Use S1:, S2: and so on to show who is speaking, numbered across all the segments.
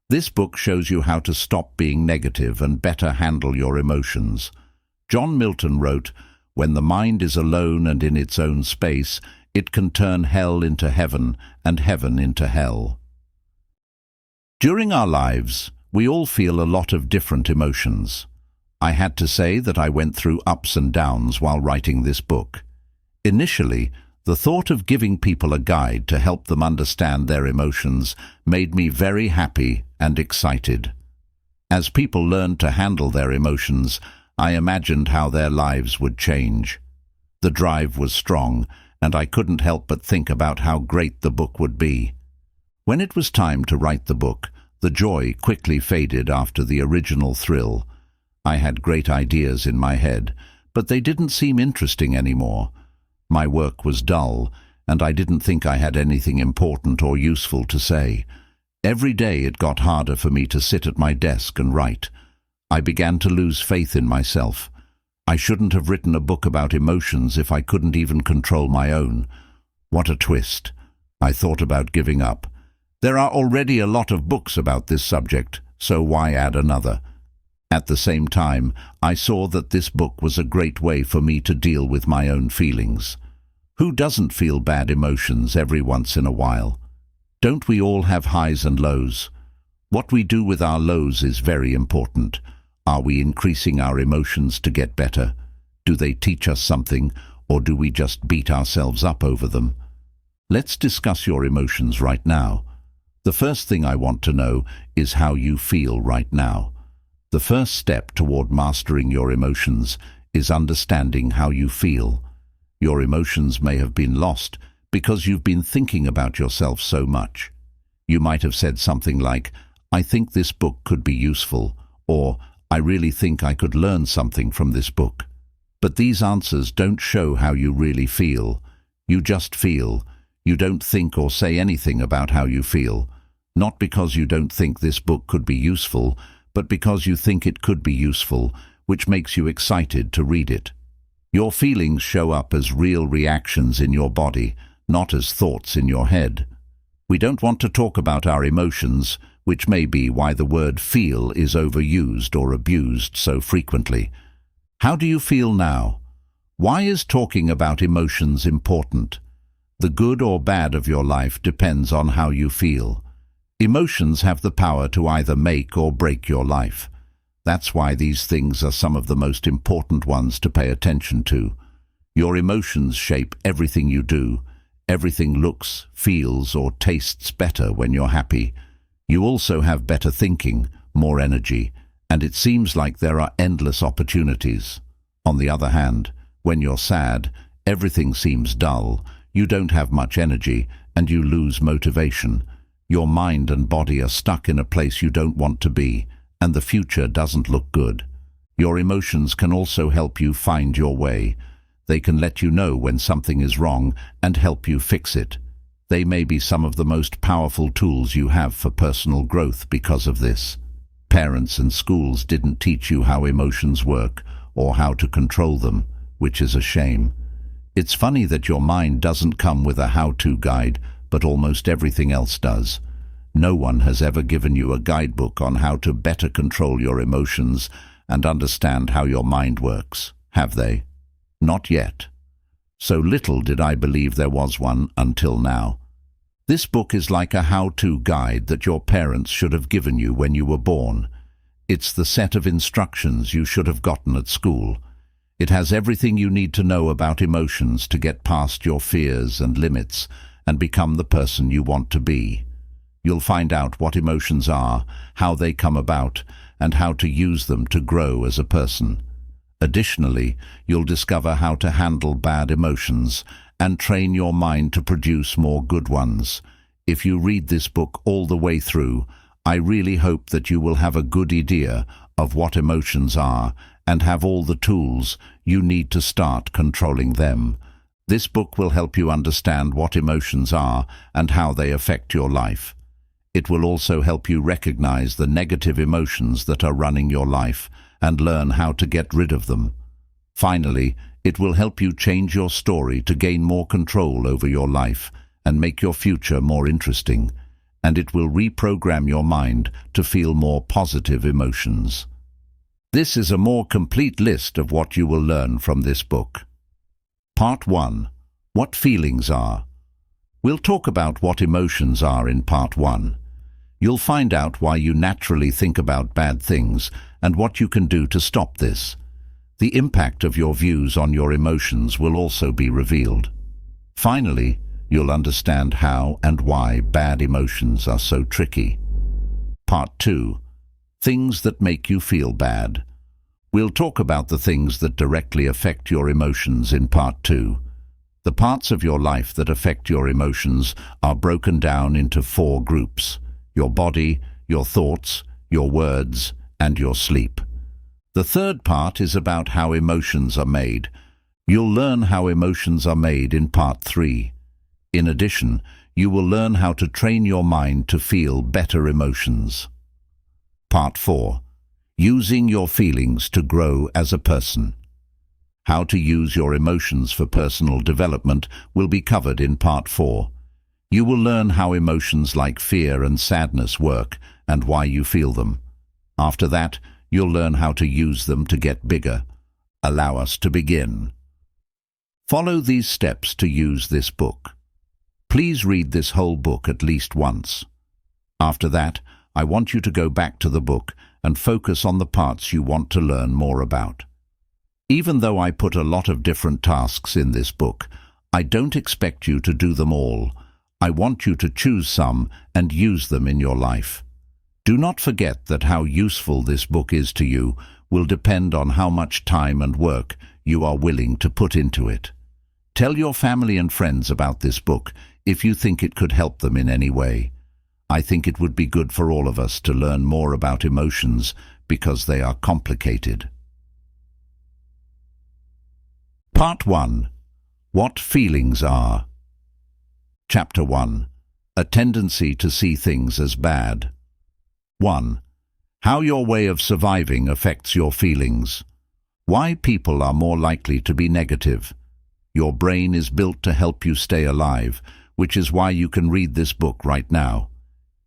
S1: This book shows you how to stop being negative and better handle your emotions. John Milton wrote, "When the mind is alone and in its own space, it can turn hell into heaven and heaven into hell." During our lives, we all feel a lot of different emotions. I had to say that I went through ups and downs while writing this book. Initially, the thought of giving people a guide to help them understand their emotions made me very happy and excited. As people learned to handle their emotions, I imagined how their lives would change. The drive was strong, and I couldn't help but think about how great the book would be. When it was time to write the book, the joy quickly faded after the original thrill. I had great ideas in my head, but they didn't seem interesting anymore. My work was dull, and I didn't think I had anything important or useful to say. Every day it got harder for me to sit at my desk and write. I began to lose faith in myself. I shouldn't have written a book about emotions if I couldn't even control my own. What a twist. I thought about giving up. There are already a lot of books about this subject, so why add another? At the same time, I saw that this book was a great way for me to deal with my own feelings. Who doesn't feel bad emotions every once in a while? Don't we all have highs and lows? What we do with our lows is very important. Are we increasing our emotions to get better? Do they teach us something, or do we just beat ourselves up over them? Let's discuss your emotions right now. The first thing I want to know is how you feel right now. The first step toward mastering your emotions is understanding how you feel. Your emotions may have been lost because you've been thinking about yourself so much. You might have said something like, "I think this book could be useful," or "I really think I could learn something from this book." But these answers don't show how you really feel. You just feel. You don't think or say anything about how you feel. Not because you don't think this book could be useful, but because you think it could be useful, which makes you excited to read it. Your feelings show up as real reactions in your body, not as thoughts in your head. We don't want to talk about our emotions, which may be why the word feel is overused or abused so frequently. How do you feel now? Why is talking about emotions important? The good or bad of your life depends on how you feel. Emotions have the power to either make or break your life. That's why these things are some of the most important ones to pay attention to. Your emotions shape everything you do. Everything looks, feels, or tastes better when you're happy. You also have better thinking, more energy, and it seems like there are endless opportunities. On the other hand, when you're sad, everything seems dull, you don't have much energy, and you lose motivation. Your mind and body are stuck in a place you don't want to be, and the future doesn't look good. Your emotions can also help you find your way. They can let you know when something is wrong and help you fix it. They may be some of the most powerful tools you have for personal growth because of this. Parents and schools didn't teach you how emotions work or how to control them, which is a shame. It's funny that your mind doesn't come with a how-to guide, but almost everything else does. No one has ever given you a guidebook on how to better control your emotions and understand how your mind works, have they? Not yet. So little did I believe there was one until now. This book is like a how-to guide that your parents should have given you when you were born. It's the set of instructions you should have gotten at school. It has everything you need to know about emotions to get past your fears and limits and become the person you want to be. You'll find out what emotions are, how they come about, and how to use them to grow as a person. Additionally, you'll discover how to handle bad emotions and train your mind to produce more good ones. If you read this book all the way through, I really hope that you will have a good idea of what emotions are and have all the tools you need to start controlling them. This book will help you understand what emotions are and how they affect your life. It will also help you recognize the negative emotions that are running your life and learn how to get rid of them. Finally, it will help you change your story to gain more control over your life and make your future more interesting. and it will reprogram your mind to feel more positive emotions. This is a more complete list of what you will learn from this book. Part 1. What feelings are. We'll talk about what emotions are in Part 1. You'll find out why you naturally think about bad things and what you can do to stop this. The impact of your views on your emotions will also be revealed. Finally, you'll understand how and why bad emotions are so tricky. Part 2. Things that make you feel bad. We'll talk about the things that directly affect your emotions in Part 2. The parts of your life that affect your emotions are broken down into 4 groups: your body, your thoughts, your words, and your sleep. The third part is about how emotions are made. You'll learn how emotions are made in Part 3. In addition, you will learn how to train your mind to feel better emotions. Part 4. Using your feelings to grow as a person. How to use your emotions for personal development will be covered in Part 4. You will learn how emotions like fear and sadness work and why you feel them. After that, you'll learn how to use them to get bigger. Allow us to begin. Follow these steps to use this book. Please read this whole book at least once. After that, I want you to go back to the book and focus on the parts you want to learn more about. Even though I put a lot of different tasks in this book, I don't expect you to do them all. I want you to choose some and use them in your life. Do not forget that how useful this book is to you will depend on how much time and work you are willing to put into it. Tell your family and friends about this book if you think it could help them in any way. I think it would be good for all of us to learn more about emotions because they are complicated. Part 1. What feelings are. Chapter 1. A tendency to see things as bad. 1. How your way of surviving affects your feelings. Why people are more likely to be negative. Your brain is built to help you stay alive, which is why you can read this book right now.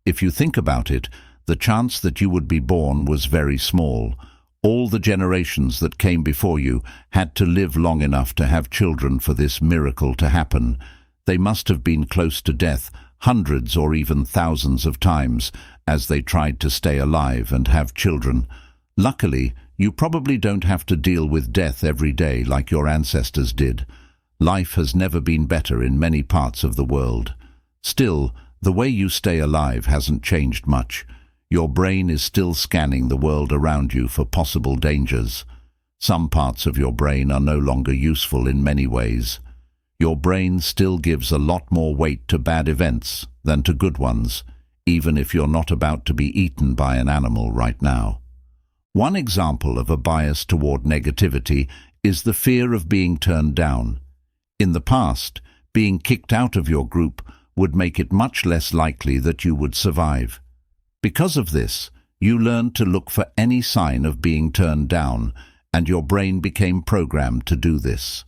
S1: If you think about it, the chance that you would be born was very small. All the generations that came before you had to live long enough to have children for this miracle to happen. They must have been close to death hundreds or even thousands of times as they tried to stay alive and have children. Luckily, you probably don't have to deal with death every day like your ancestors did. Life has never been better in many parts of the world. Still, the way you stay alive hasn't changed much. Your brain is still scanning the world around you for possible dangers. Some parts of your brain are no longer useful in many ways. Your brain still gives a lot more weight to bad events than to good ones, even if you're not about to be eaten by an animal right now. One example of a bias toward negativity is the fear of being turned down. In the past, being kicked out of your group would make it much less likely that you would survive. Because of this, you learned to look for any sign of being turned down, and your brain became programmed to do this.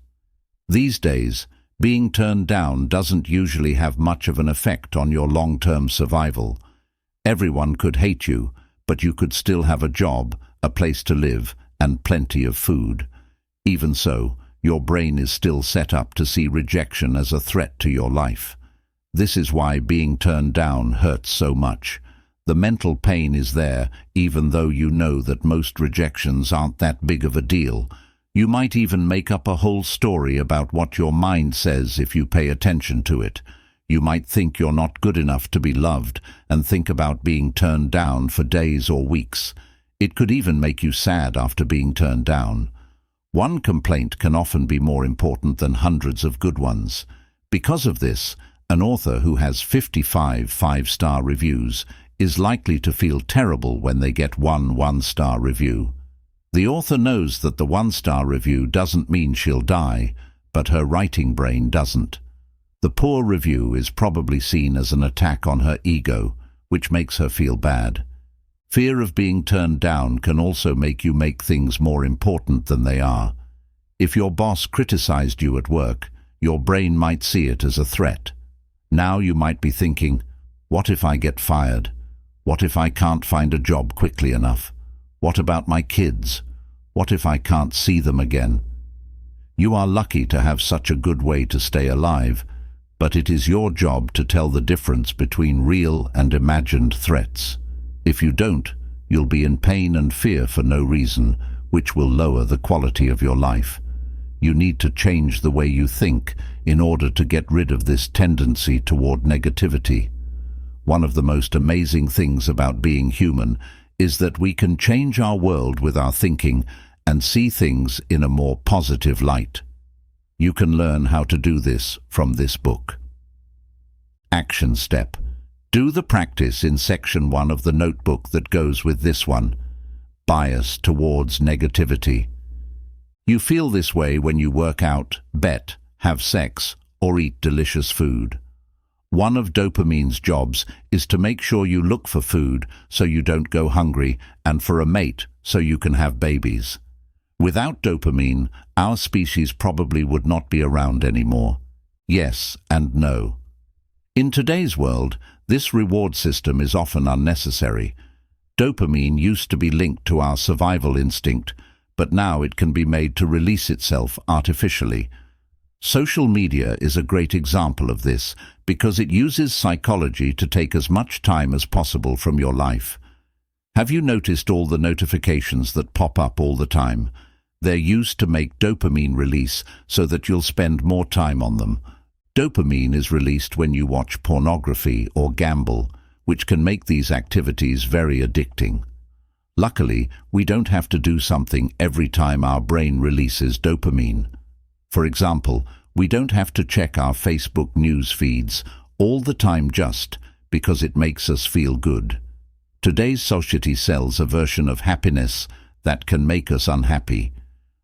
S1: These days, being turned down doesn't usually have much of an effect on your long-term survival. Everyone could hate you, but you could still have a job, a place to live, and plenty of food. Even so, your brain is still set up to see rejection as a threat to your life. This is why being turned down hurts so much. The mental pain is there, even though you know that most rejections aren't that big of a deal. You might even make up a whole story about what your mind says if you pay attention to it. You might think you're not good enough to be loved and think about being turned down for days or weeks. It could even make you sad after being turned down. One complaint can often be more important than hundreds of good ones. Because of this, an author who has 55 five-star reviews is likely to feel terrible when they get one one-star review. The author knows that the one-star review doesn't mean she'll die, but her writing brain doesn't. The poor review is probably seen as an attack on her ego, which makes her feel bad. Fear of being turned down can also make you make things more important than they are. If your boss criticized you at work, your brain might see it as a threat. Now you might be thinking, What if I get fired? What if I can't find a job quickly enough? What about my kids? What if I can't see them again? You are lucky to have such a good way to stay alive, but it is your job to tell the difference between real and imagined threats. If you don't, you'll be in pain and fear for no reason, which will lower the quality of your life. You need to change the way you think in order to get rid of this tendency toward negativity. One of the most amazing things about being human is that we can change our world with our thinking and see things in a more positive light. You can learn how to do this from this book. Action step. Do the practice in section 1 of the notebook that goes with this one. Bias towards negativity. You feel this way when you work out, bet, have sex, or eat delicious food. One of dopamine's jobs is to make sure you look for food so you don't go hungry, and for a mate so you can have babies. Without dopamine, our species probably would not be around anymore. Yes and no. In today's world, this reward system is often unnecessary. Dopamine used to be linked to our survival instinct, but now it can be made to release itself artificially. Social media is a great example of this because it uses psychology to take as much time as possible from your life. Have you noticed all the notifications that pop up all the time? They're used to make dopamine release so that you'll spend more time on them. Dopamine is released when you watch pornography or gamble, which can make these activities very addicting. Luckily, we don't have to do something every time our brain releases dopamine. For example, we don't have to check our Facebook news feeds all the time just because it makes us feel good. Today's society sells a version of happiness that can make us unhappy.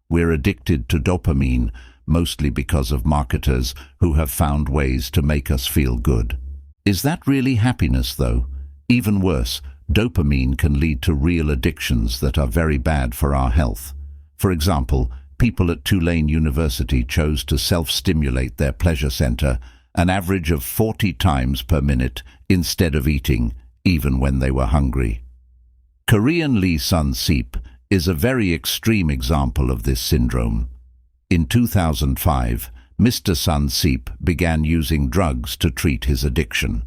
S1: We're addicted to dopamine, mostly because of marketers who have found ways to make us feel good. Is that really happiness, though? Even worse, dopamine can lead to real addictions that are very bad for our health. For example, people at Tulane University chose to self-stimulate their pleasure center an average of 40 times per minute instead of eating, even when they were hungry. Korean Lee Sun-seep is a very extreme example of this syndrome. In 2005, Mr. Sun-seep began using drugs to treat his addiction.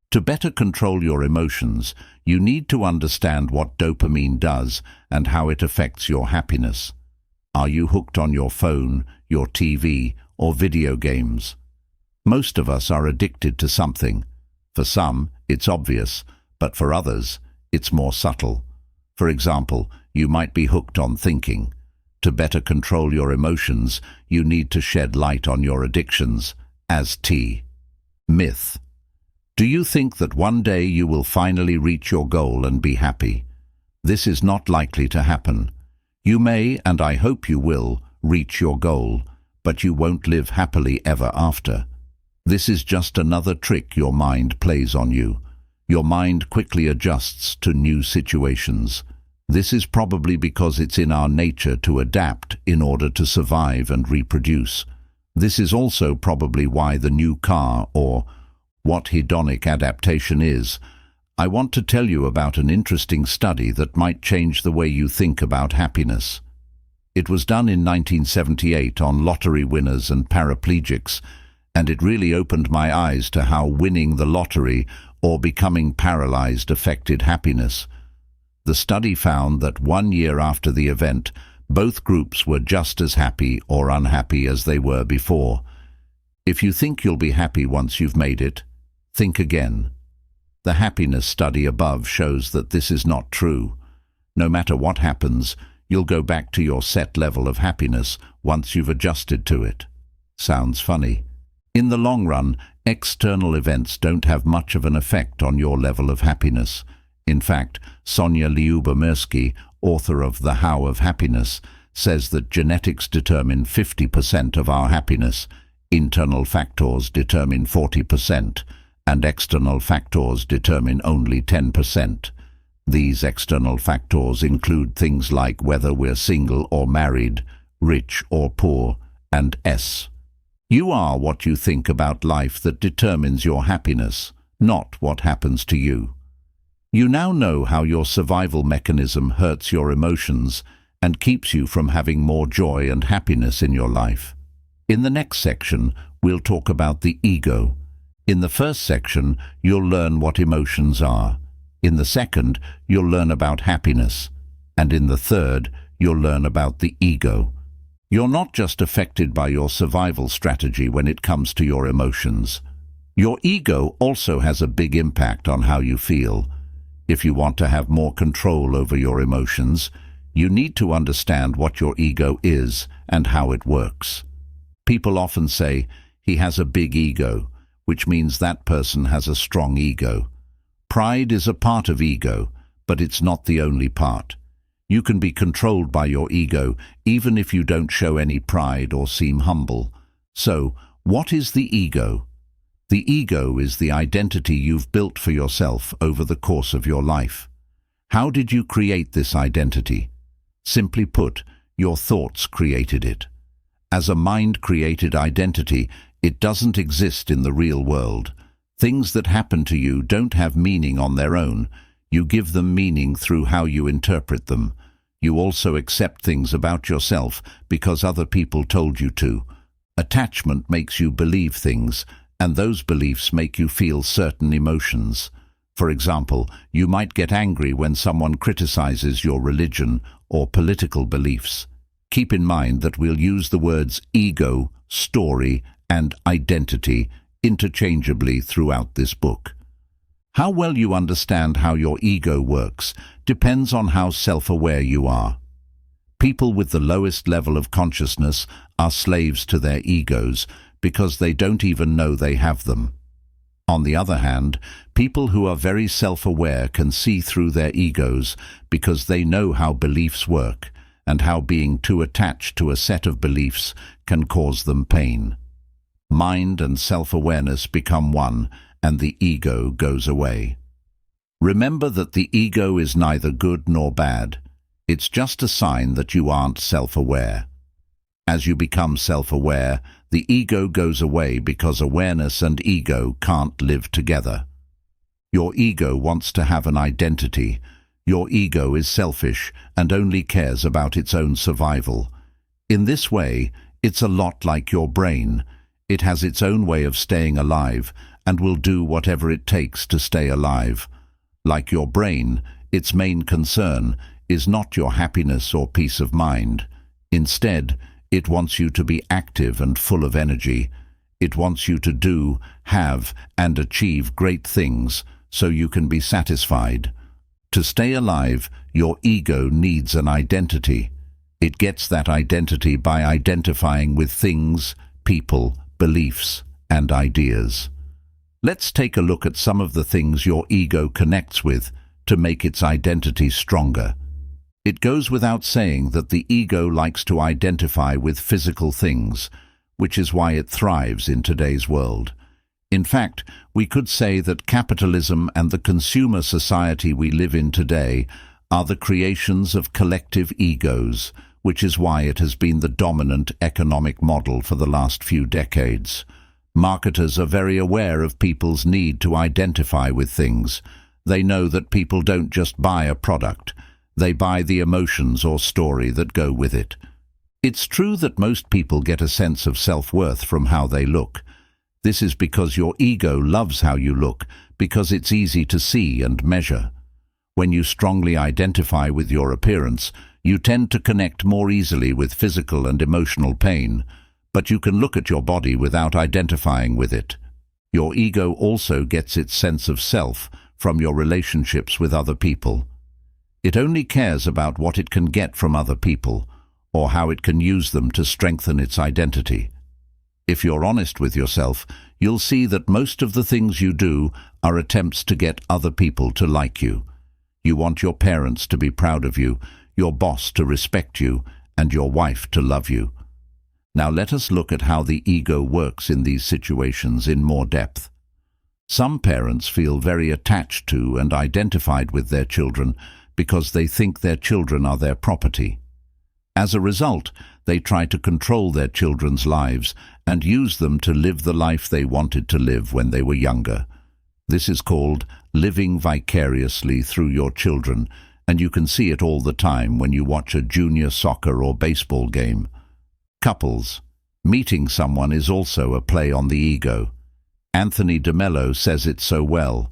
S1: To better control your emotions, you need to understand what dopamine does and how it affects your happiness. Are you hooked on your phone, your TV, or video games? Most of us are addicted to something. For some, it's obvious, but for others, it's more subtle. For example, you might be hooked on thinking. To better control your emotions, you need to shed light on your addictions, as T. Myth. Do you think that one day you will finally reach your goal and be happy? This is not likely to happen. You may, and I hope you will, reach your goal, but you won't live happily ever after. This is just another trick your mind plays on you. Your mind quickly adjusts to new situations. This is probably because it's in our nature to adapt in order to survive and reproduce. This is also probably why the new car, or what hedonic adaptation is. I want to tell you about an interesting study that might change the way you think about happiness. It was done in 1978 on lottery winners and paraplegics, and it really opened my eyes to how winning the lottery or becoming paralyzed affected happiness. The study found that 1 year after the event, both groups were just as happy or unhappy as they were before. If you think you'll be happy once you've made it, think again. The happiness study above shows that this is not true. No matter what happens, you'll go back to your set level of happiness once you've adjusted to it. Sounds funny. In the long run, external events don't have much of an effect on your level of happiness. In fact, Sonia Lyubomirsky, author of The How of Happiness, says that genetics determine 50% of our happiness, internal factors determine 40%, and external factors determine only 10%. These external factors include things like whether we're single or married, rich or poor, and S. You are what you think about life that determines your happiness, not what happens to you. You now know how your survival mechanism hurts your emotions and keeps you from having more joy and happiness in your life. In the next section, we'll talk about the ego. In the first section, you'll learn what emotions are. In the second, you'll learn about happiness. And in the third, you'll learn about the ego. You're not just affected by your survival strategy when it comes to your emotions. Your ego also has a big impact on how you feel. If you want to have more control over your emotions, you need to understand what your ego is and how it works. People often say, "He has a big ego," which means that person has a strong ego. Pride is a part of ego, but it's not the only part. You can be controlled by your ego even if you don't show any pride or seem humble. So, what is the ego? The ego is the identity you've built for yourself over the course of your life. How did you create this identity? Simply put, your thoughts created it. As a mind-created identity, it doesn't exist in the real world. Things that happen to you don't have meaning on their own. You give them meaning through how you interpret them. You also accept things about yourself because other people told you to. Attachment makes you believe things, and those beliefs make you feel certain emotions. For example, you might get angry when someone criticizes your religion or political beliefs. Keep in mind that we'll use the words ego, story, and identity interchangeably throughout this book. How well you understand how your ego works depends on how self-aware you are. People with the lowest level of consciousness are slaves to their egos because they don't even know they have them. On the other hand, people who are very self-aware can see through their egos because they know how beliefs work and how being too attached to a set of beliefs can cause them pain. Mind and self-awareness become one, and the ego goes away. Remember that the ego is neither good nor bad. It's just a sign that you aren't self-aware. As you become self-aware, the ego goes away because awareness and ego can't live together. Your ego wants to have an identity. Your ego is selfish and only cares about its own survival. In this way, it's a lot like your brain. It has its own way of staying alive and will do whatever it takes to stay alive. Like your brain, its main concern is not your happiness or peace of mind. Instead, it wants you to be active and full of energy. It wants you to do, have, and achieve great things so you can be satisfied. To stay alive, your ego needs an identity. It gets that identity by identifying with things, people, beliefs, and ideas. Let's take a look at some of the things your ego connects with to make its identity stronger. It goes without saying that the ego likes to identify with physical things, which is why it thrives in today's world. In fact, we could say that capitalism and the consumer society we live in today are the creations of collective egos, which is why it has been the dominant economic model for the last few decades. Marketers are very aware of people's need to identify with things. They know that people don't just buy a product. They buy the emotions or story that go with it. It's true that most people get a sense of self-worth from how they look. This is because your ego loves how you look, because it's easy to see and measure. When you strongly identify with your appearance, you tend to connect more easily with physical and emotional pain, but you can look at your body without identifying with it. Your ego also gets its sense of self from your relationships with other people. It only cares about what it can get from other people, or how it can use them to strengthen its identity. If you're honest with yourself, you'll see that most of the things you do are attempts to get other people to like you. You want your parents to be proud of you, your boss to respect you, and your wife to love you. Now let us look at how the ego works in these situations in more depth. Some parents feel very attached to and identified with their children because they think their children are their property. As a result, they try to control their children's lives and use them to live the life they wanted to live when they were younger. This is called living vicariously through your children, and you can see it all the time when you watch a junior soccer or baseball game. Couples. Meeting someone is also a play on the ego. Anthony DeMello says it so well.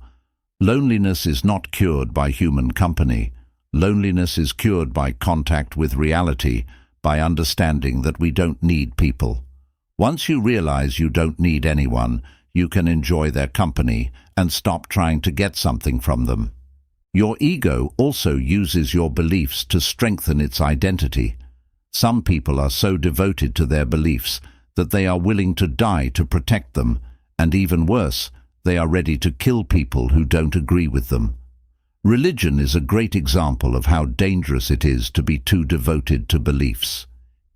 S1: Loneliness is not cured by human company. Loneliness is cured by contact with reality, by understanding that we don't need people. Once you realize you don't need anyone, you can enjoy their company and stop trying to get something from them. Your ego also uses your beliefs to strengthen its identity. Some people are so devoted to their beliefs that they are willing to die to protect them, and even worse, they are ready to kill people who don't agree with them. Religion is a great example of how dangerous it is to be too devoted to beliefs.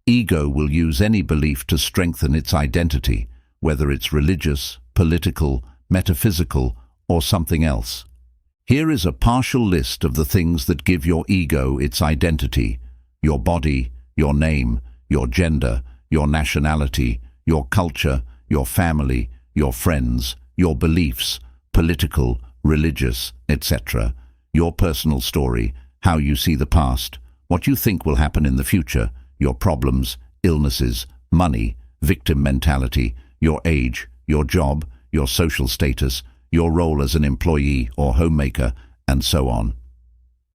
S1: Ego will use any belief to strengthen its identity, whether it's religious, political, metaphysical, or something else. Here is a partial list of the things that give your ego its identity: your body, your name, your gender, your nationality, your culture, your family, your friends, your beliefs, political, religious, etc., your personal story, how you see the past, what you think will happen in the future, your problems, illnesses, money, victim mentality, your age, your job, your social status, your role as an employee or homemaker, and so on.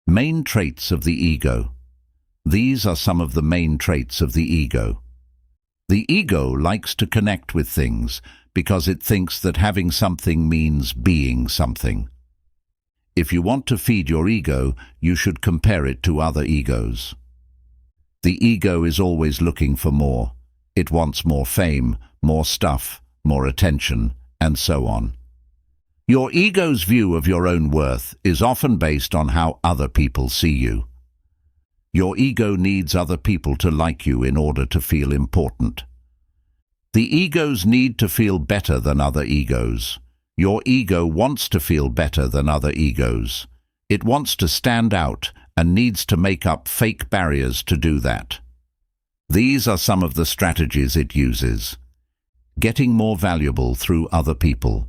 S1: Main traits of the ego. These are some of the main traits of the ego. The ego likes to connect with things because it thinks that having something means being something. If you want to feed your ego, you should compare it to other egos. The ego is always looking for more. It wants more fame, more stuff, more attention, and so on. Your ego's view of your own worth is often based on how other people see you. Your ego needs other people to like you in order to feel important. The egos need to feel better than other egos. Your ego wants to feel better than other egos. It wants to stand out and needs to make up fake barriers to do that. These are some of the strategies it uses. Getting more valuable through other people.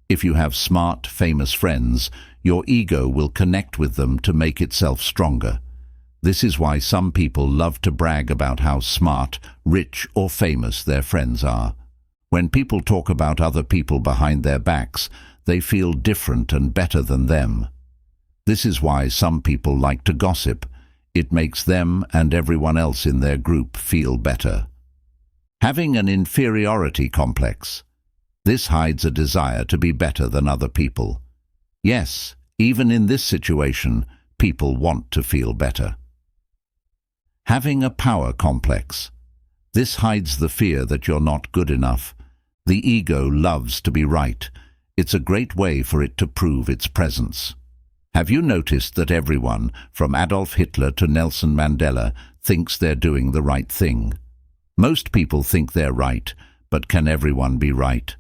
S1: If you have smart, famous friends, your ego will connect with them to make itself stronger. This is why some people love to brag about how smart, rich, or famous their friends are. When people talk about other people behind their backs, they feel different and better than them. This is why some people like to gossip. It makes them and everyone else in their group feel better. Having an inferiority complex. This hides a desire to be better than other people. Yes, even in this situation, people want to feel better. Having a power complex. This hides the fear that you're not good enough. The ego loves to be right. It's a great way for it to prove its presence. Have you noticed that everyone, from Adolf Hitler to Nelson Mandela, thinks they're doing the right thing? Most people think they're right, but can everyone be right?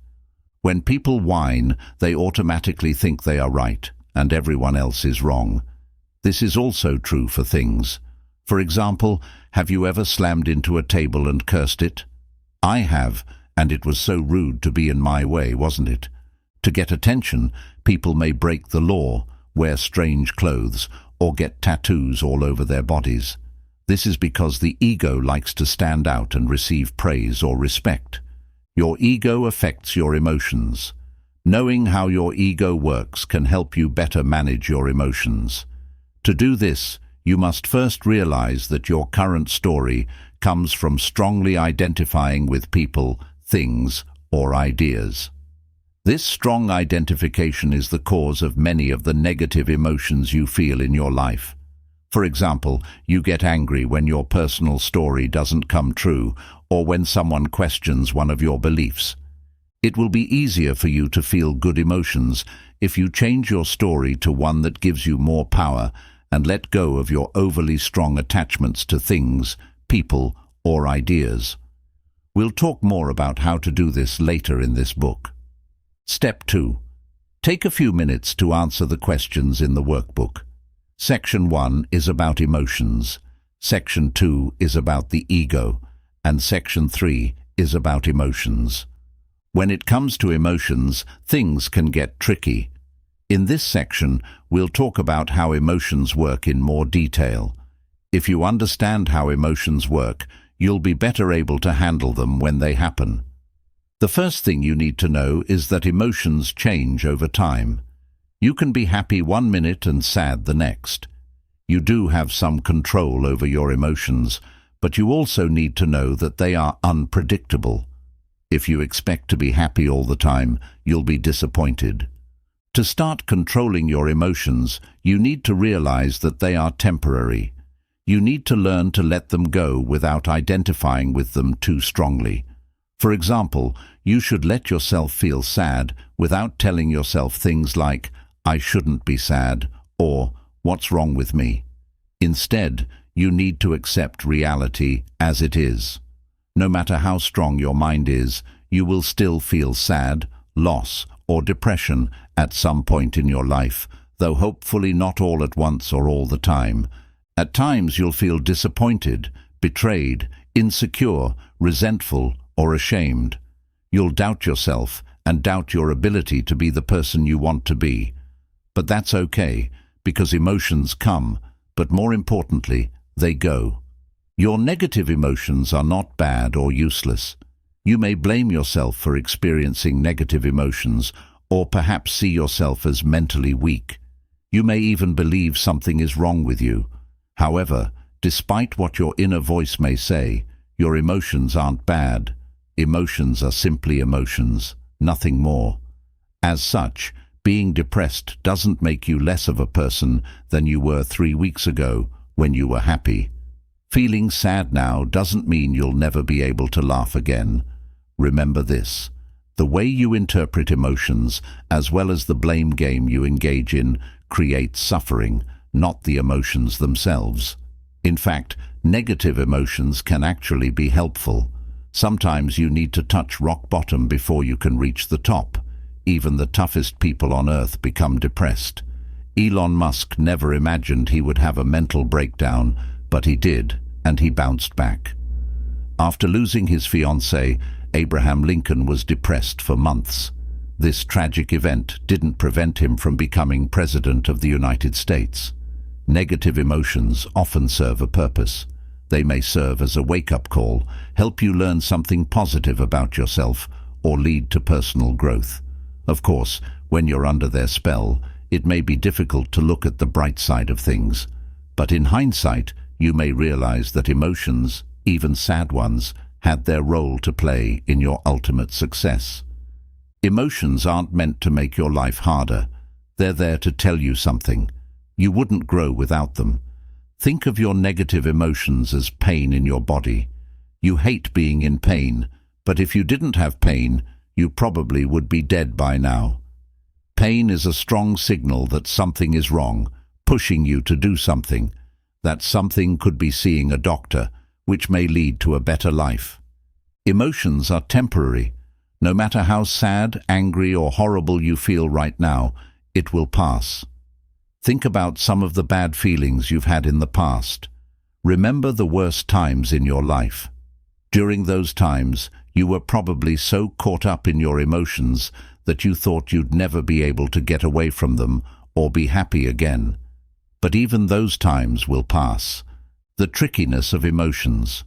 S1: When people whine, they automatically think they are right, and everyone else is wrong. This is also true for things. For example, have you ever slammed into a table and cursed it? I have, and it was so rude to be in my way, wasn't it? To get attention, people may break the law, wear strange clothes, or get tattoos all over their bodies. This is because the ego likes to stand out and receive praise or respect. Your ego affects your emotions. Knowing how your ego works can help you better manage your emotions. To do this, you must first realize that your current story comes from strongly identifying with people, things, or ideas. This strong identification is the cause of many of the negative emotions you feel in your life. For example, you get angry when your personal story doesn't come true, or when someone questions one of your beliefs. It will be easier for you to feel good emotions if you change your story to one that gives you more power and let go of your overly strong attachments to things, people, or ideas. We'll talk more about how to do this later in this book. Step 2. Take a few minutes to answer the questions in the workbook. Section 1 is about emotions. Section 2 is about the ego. And Section 3 is about emotions. When it comes to emotions, things can get tricky. In this section, we'll talk about how emotions work in more detail. If you understand how emotions work, you'll be better able to handle them when they happen. The first thing you need to know is that emotions change over time. You can be happy one minute and sad the next. You do have some control over your emotions, but you also need to know that they are unpredictable. If you expect to be happy all the time, you'll be disappointed. To start controlling your emotions, you need to realize that they are temporary. You need to learn to let them go without identifying with them too strongly. For example, you should let yourself feel sad without telling yourself things like, "I shouldn't be sad," or "What's wrong with me?" Instead, you need to accept reality as it is. No matter how strong your mind is, you will still feel sad, loss, or depression at some point in your life, though hopefully not all at once or all the time. At times you'll feel disappointed, betrayed, insecure, resentful, or ashamed. You'll doubt yourself and doubt your ability to be the person you want to be. But that's okay, because emotions come, but more importantly, they go. Your negative emotions are not bad or useless. You may blame yourself for experiencing negative emotions, or perhaps see yourself as mentally weak. You may even believe something is wrong with you. However, despite what your inner voice may say, your emotions aren't bad. Emotions are simply emotions, nothing more. As such, being depressed doesn't make you less of a person than you were 3 weeks ago when you were happy. Feeling sad now doesn't mean you'll never be able to laugh again. Remember this: the way you interpret emotions, as well as the blame game you engage in, creates suffering, not the emotions themselves. In fact, negative emotions can actually be helpful. Sometimes you need to touch rock bottom before you can reach the top. Even the toughest people on earth become depressed. Elon Musk never imagined he would have a mental breakdown, but he did, and he bounced back. After losing his fiancée, Abraham Lincoln was depressed for months. This tragic event didn't prevent him from becoming President of the United States. Negative emotions often serve a purpose. They may serve as a wake-up call, help you learn something positive about yourself, or lead to personal growth. Of course, when you're under their spell, it may be difficult to look at the bright side of things. But in hindsight, you may realize that emotions, even sad ones, had their role to play in your ultimate success. Emotions aren't meant to make your life harder. They're there to tell you something. You wouldn't grow without them. Think of your negative emotions as pain in your body. You hate being in pain, but if you didn't have pain, you probably would be dead by now. Pain is a strong signal that something is wrong, pushing you to do something. That something could be seeing a doctor, which may lead to a better life. Emotions are temporary. No matter how sad, angry, or horrible you feel right now, it will pass. Think about some of the bad feelings you've had in the past. Remember the worst times in your life. During those times, you were probably so caught up in your emotions that you thought you'd never be able to get away from them or be happy again. But even those times will pass. The trickiness of emotions.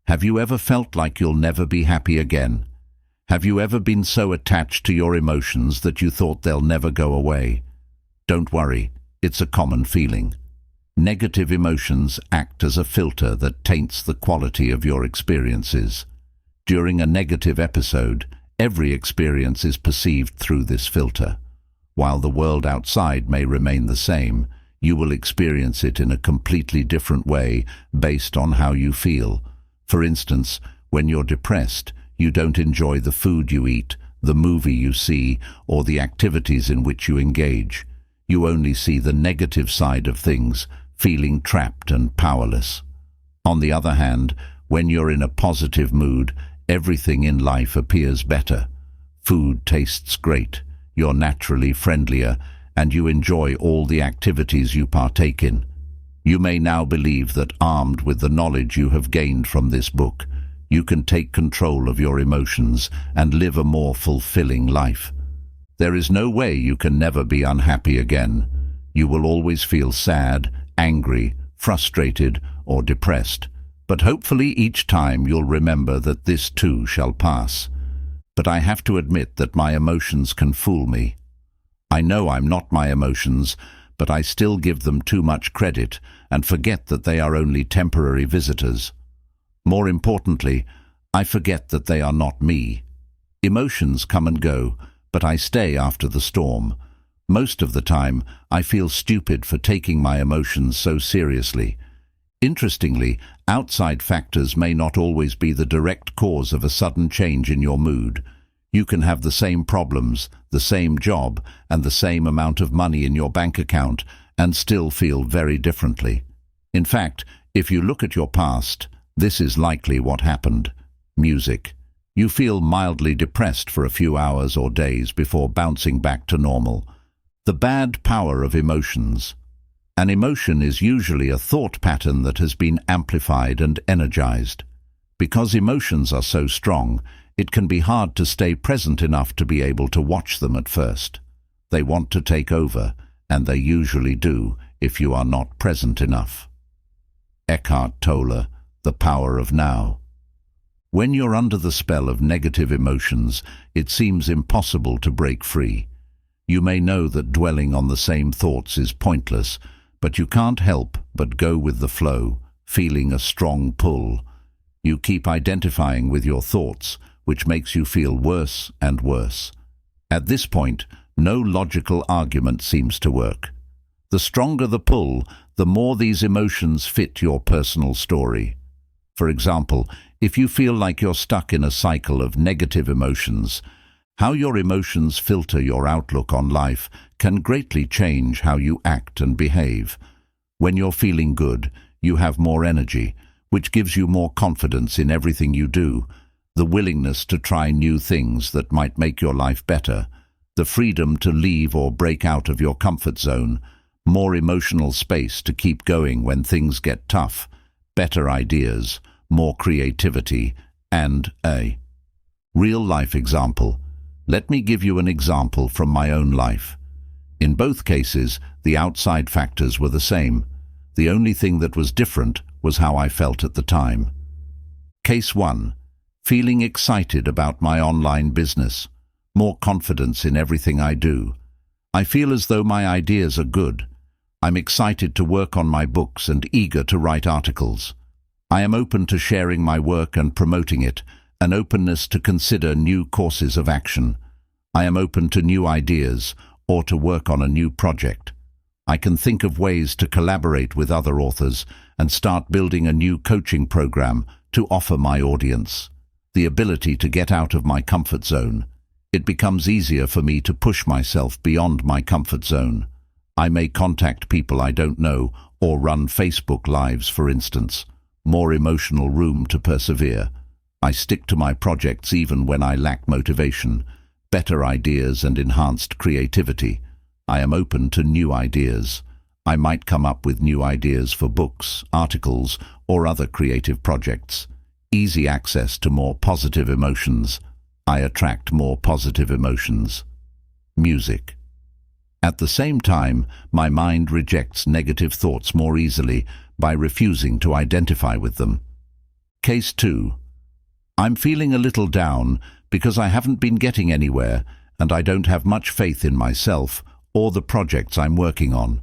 S1: Have you ever felt like you'll never be happy again? Have you ever been so attached to your emotions that you thought they'll never go away? Don't worry, it's a common feeling. Negative emotions act as a filter that taints the quality of your experiences. During a negative episode, every experience is perceived through this filter. While the world outside may remain the same, you will experience it in a completely different way based on how you feel. For instance, when you're depressed, you don't enjoy the food you eat, the movie you see, or the activities in which you engage. You only see the negative side of things, feeling trapped and powerless. On the other hand, when you're in a positive mood, everything in life appears better. Food tastes great, you're naturally friendlier, and you enjoy all the activities you partake in. You may now believe that, armed with the knowledge you have gained from this book, you can take control of your emotions and live a more fulfilling life. There is no way you can never be unhappy again. You will always feel sad, angry, frustrated, or depressed. But hopefully each time you'll remember that this too shall pass. But I have to admit that my emotions can fool me. I know I'm not my emotions, but I still give them too much credit and forget that they are only temporary visitors. More importantly, I forget that they are not me. Emotions come and go, but I stay after the storm. Most of the time, I feel stupid for taking my emotions so seriously. Interestingly, outside factors may not always be the direct cause of a sudden change in your mood. You can have the same problems, the same job, and the same amount of money in your bank account and still feel very differently. In fact, if you look at your past, this is likely what happened. Music. You feel mildly depressed for a few hours or days before bouncing back to normal. The bad power of emotions. An emotion is usually a thought pattern that has been amplified and energized. Because emotions are so strong, it can be hard to stay present enough to be able to watch them at first. They want to take over, and they usually do if you are not present enough. Eckhart Tolle, The Power of Now. When you're under the spell of negative emotions, it seems impossible to break free. You may know that dwelling on the same thoughts is pointless, but you can't help but go with the flow, feeling a strong pull. You keep identifying with your thoughts, which makes you feel worse and worse. At this point, no logical argument seems to work. The stronger the pull, the more these emotions fit your personal story. For example, if you feel like you're stuck in a cycle of negative emotions, how your emotions filter your outlook on life can greatly change how you act and behave. When you're feeling good, you have more energy, which gives you more confidence in everything you do, the willingness to try new things that might make your life better, the freedom to leave or break out of your comfort zone, more emotional space to keep going when things get tough, better ideas, more creativity, and a real-life example. Let me give you an example from my own life. In both cases, the outside factors were the same. The only thing that was different was how I felt at the time. Case 1. Feeling excited about my online business. More confidence in everything I do. I feel as though my ideas are good. I'm excited to work on my books and eager to write articles. I am open to sharing my work and promoting it, an openness to consider new courses of action. I am open to new ideas or to work on a new project. I can think of ways to collaborate with other authors and start building a new coaching program to offer my audience. The ability to get out of my comfort zone. It becomes easier for me to push myself beyond my comfort zone. I may contact people I don't know or run Facebook Lives, for instance. More emotional room to persevere. I stick to my projects even when I lack motivation, better ideas and enhanced creativity. I am open to new ideas. I might come up with new ideas for books, articles, or other creative projects. Easy access to more positive emotions. I attract more positive emotions. Music. At the same time, my mind rejects negative thoughts more easily by refusing to identify with them. Case 2. I'm feeling a little down because I haven't been getting anywhere and I don't have much faith in myself or the projects I'm working on.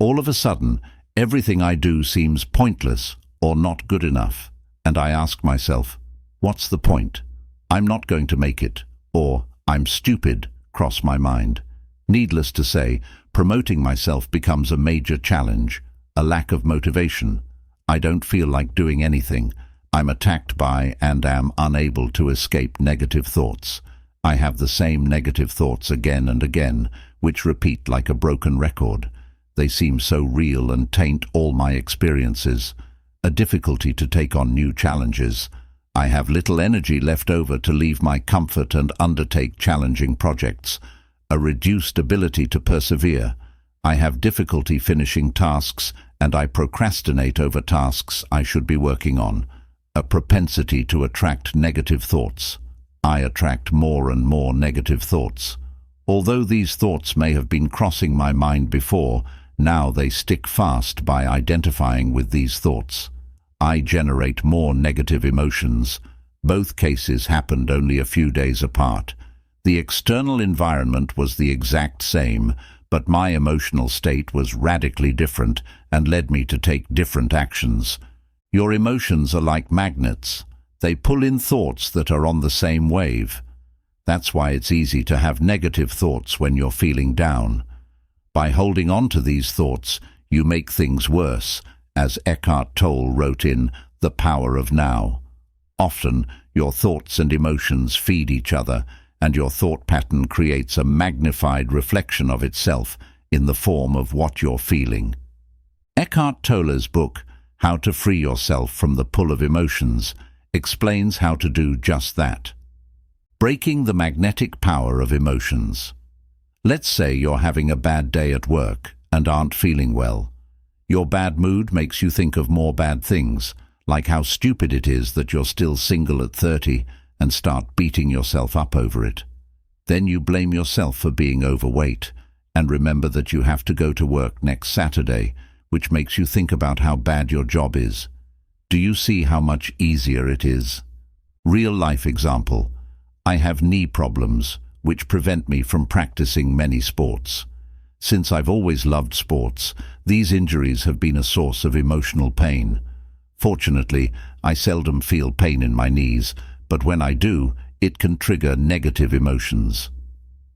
S1: All of a sudden, everything I do seems pointless or not good enough, and I ask myself, what's the point? I'm not going to make it, or I'm stupid, cross my mind. Needless to say, promoting myself becomes a major challenge, a lack of motivation. I don't feel like doing anything. I'm attacked by and am unable to escape negative thoughts. I have the same negative thoughts again and again, which repeat like a broken record. They seem so real and taint all my experiences. A difficulty to take on new challenges. I have little energy left over to leave my comfort and undertake challenging projects. A reduced ability to persevere. I have difficulty finishing tasks, and I procrastinate over tasks I should be working on. A propensity to attract negative thoughts. I attract more and more negative thoughts. Although these thoughts may have been crossing my mind before, now they stick fast by identifying with these thoughts. I generate more negative emotions. Both cases happened only a few days apart. The external environment was the exact same, but my emotional state was radically different and led me to take different actions. Your emotions are like magnets. They pull in thoughts that are on the same wave. That's why it's easy to have negative thoughts when you're feeling down. By holding on to these thoughts, you make things worse, as Eckhart Tolle wrote in The Power of Now. Often, your thoughts and emotions feed each other, and your thought pattern creates a magnified reflection of itself in the form of what you're feeling. Eckhart Tolle's book, How to Free Yourself from the Pull of Emotions, explains how to do just that. Breaking the magnetic power of emotions. Let's say you're having a bad day at work and aren't feeling well. Your bad mood makes you think of more bad things, like how stupid it is that you're still single at 30 and start beating yourself up over it. Then you blame yourself for being overweight and remember that you have to go to work next Saturday, which makes you think about how bad your job is. Do you see how much easier it is? Real life example. I have knee problems, which prevent me from practicing many sports. Since I've always loved sports, these injuries have been a source of emotional pain. Fortunately, I seldom feel pain in my knees, but when I do, it can trigger negative emotions.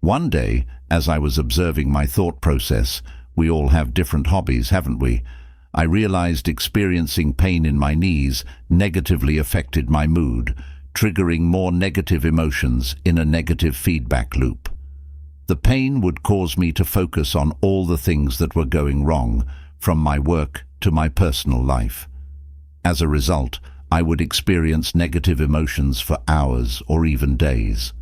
S1: One day, as I was observing my thought process, we all have different hobbies, haven't we? I realized experiencing pain in my knees negatively affected my mood, triggering more negative emotions in a negative feedback loop. The pain would cause me to focus on all the things that were going wrong, from my work to my personal life. As a result, I would experience negative emotions for hours or even days.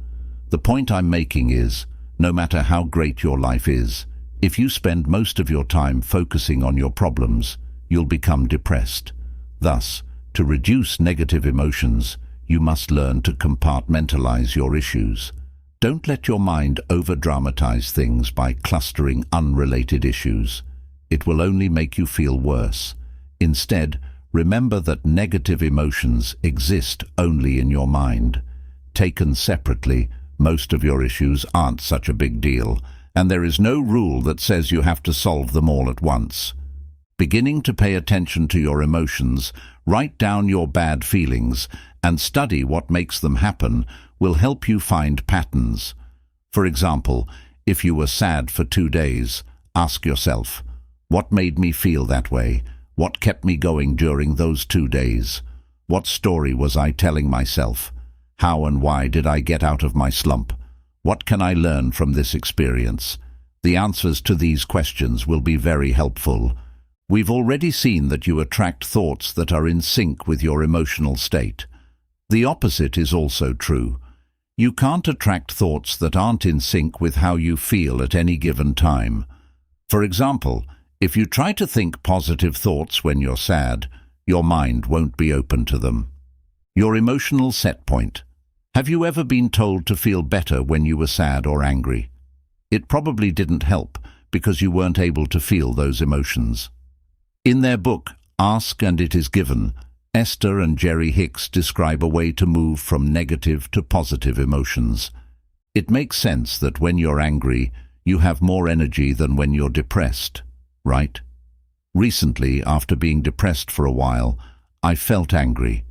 S1: The point I'm making is, no matter how great your life is, if you spend most of your time focusing on your problems, you'll become depressed. Thus, to reduce negative emotions, you must learn to compartmentalize your issues. Don't let your mind over-dramatize things by clustering unrelated issues. It will only make you feel worse. Instead, remember that negative emotions exist only in your mind. Taken separately, most of your issues aren't such a big deal, and there is no rule that says you have to solve them all at once. Beginning to pay attention to your emotions, write down your bad feelings, and study what makes them happen will help you find patterns. For example, if you were sad for 2 days, ask yourself, what made me feel that way? What kept me going during those 2 days? What story was I telling myself? How and why did I get out of my slump? What can I learn from this experience? The answers to these questions will be very helpful. We've already seen that you attract thoughts that are in sync with your emotional state. The opposite is also true. You can't attract thoughts that aren't in sync with how you feel at any given time. For example, if you try to think positive thoughts when you're sad, your mind won't be open to them. Your emotional set point. Have you ever been told to feel better when you were sad or angry? It probably didn't help because you weren't able to feel those emotions. In their book, Ask and It Is Given, Esther and Jerry Hicks describe a way to move from negative to positive emotions. It makes sense that when you're angry, you have more energy than when you're depressed, right? Recently, after being depressed for a while, I felt angry.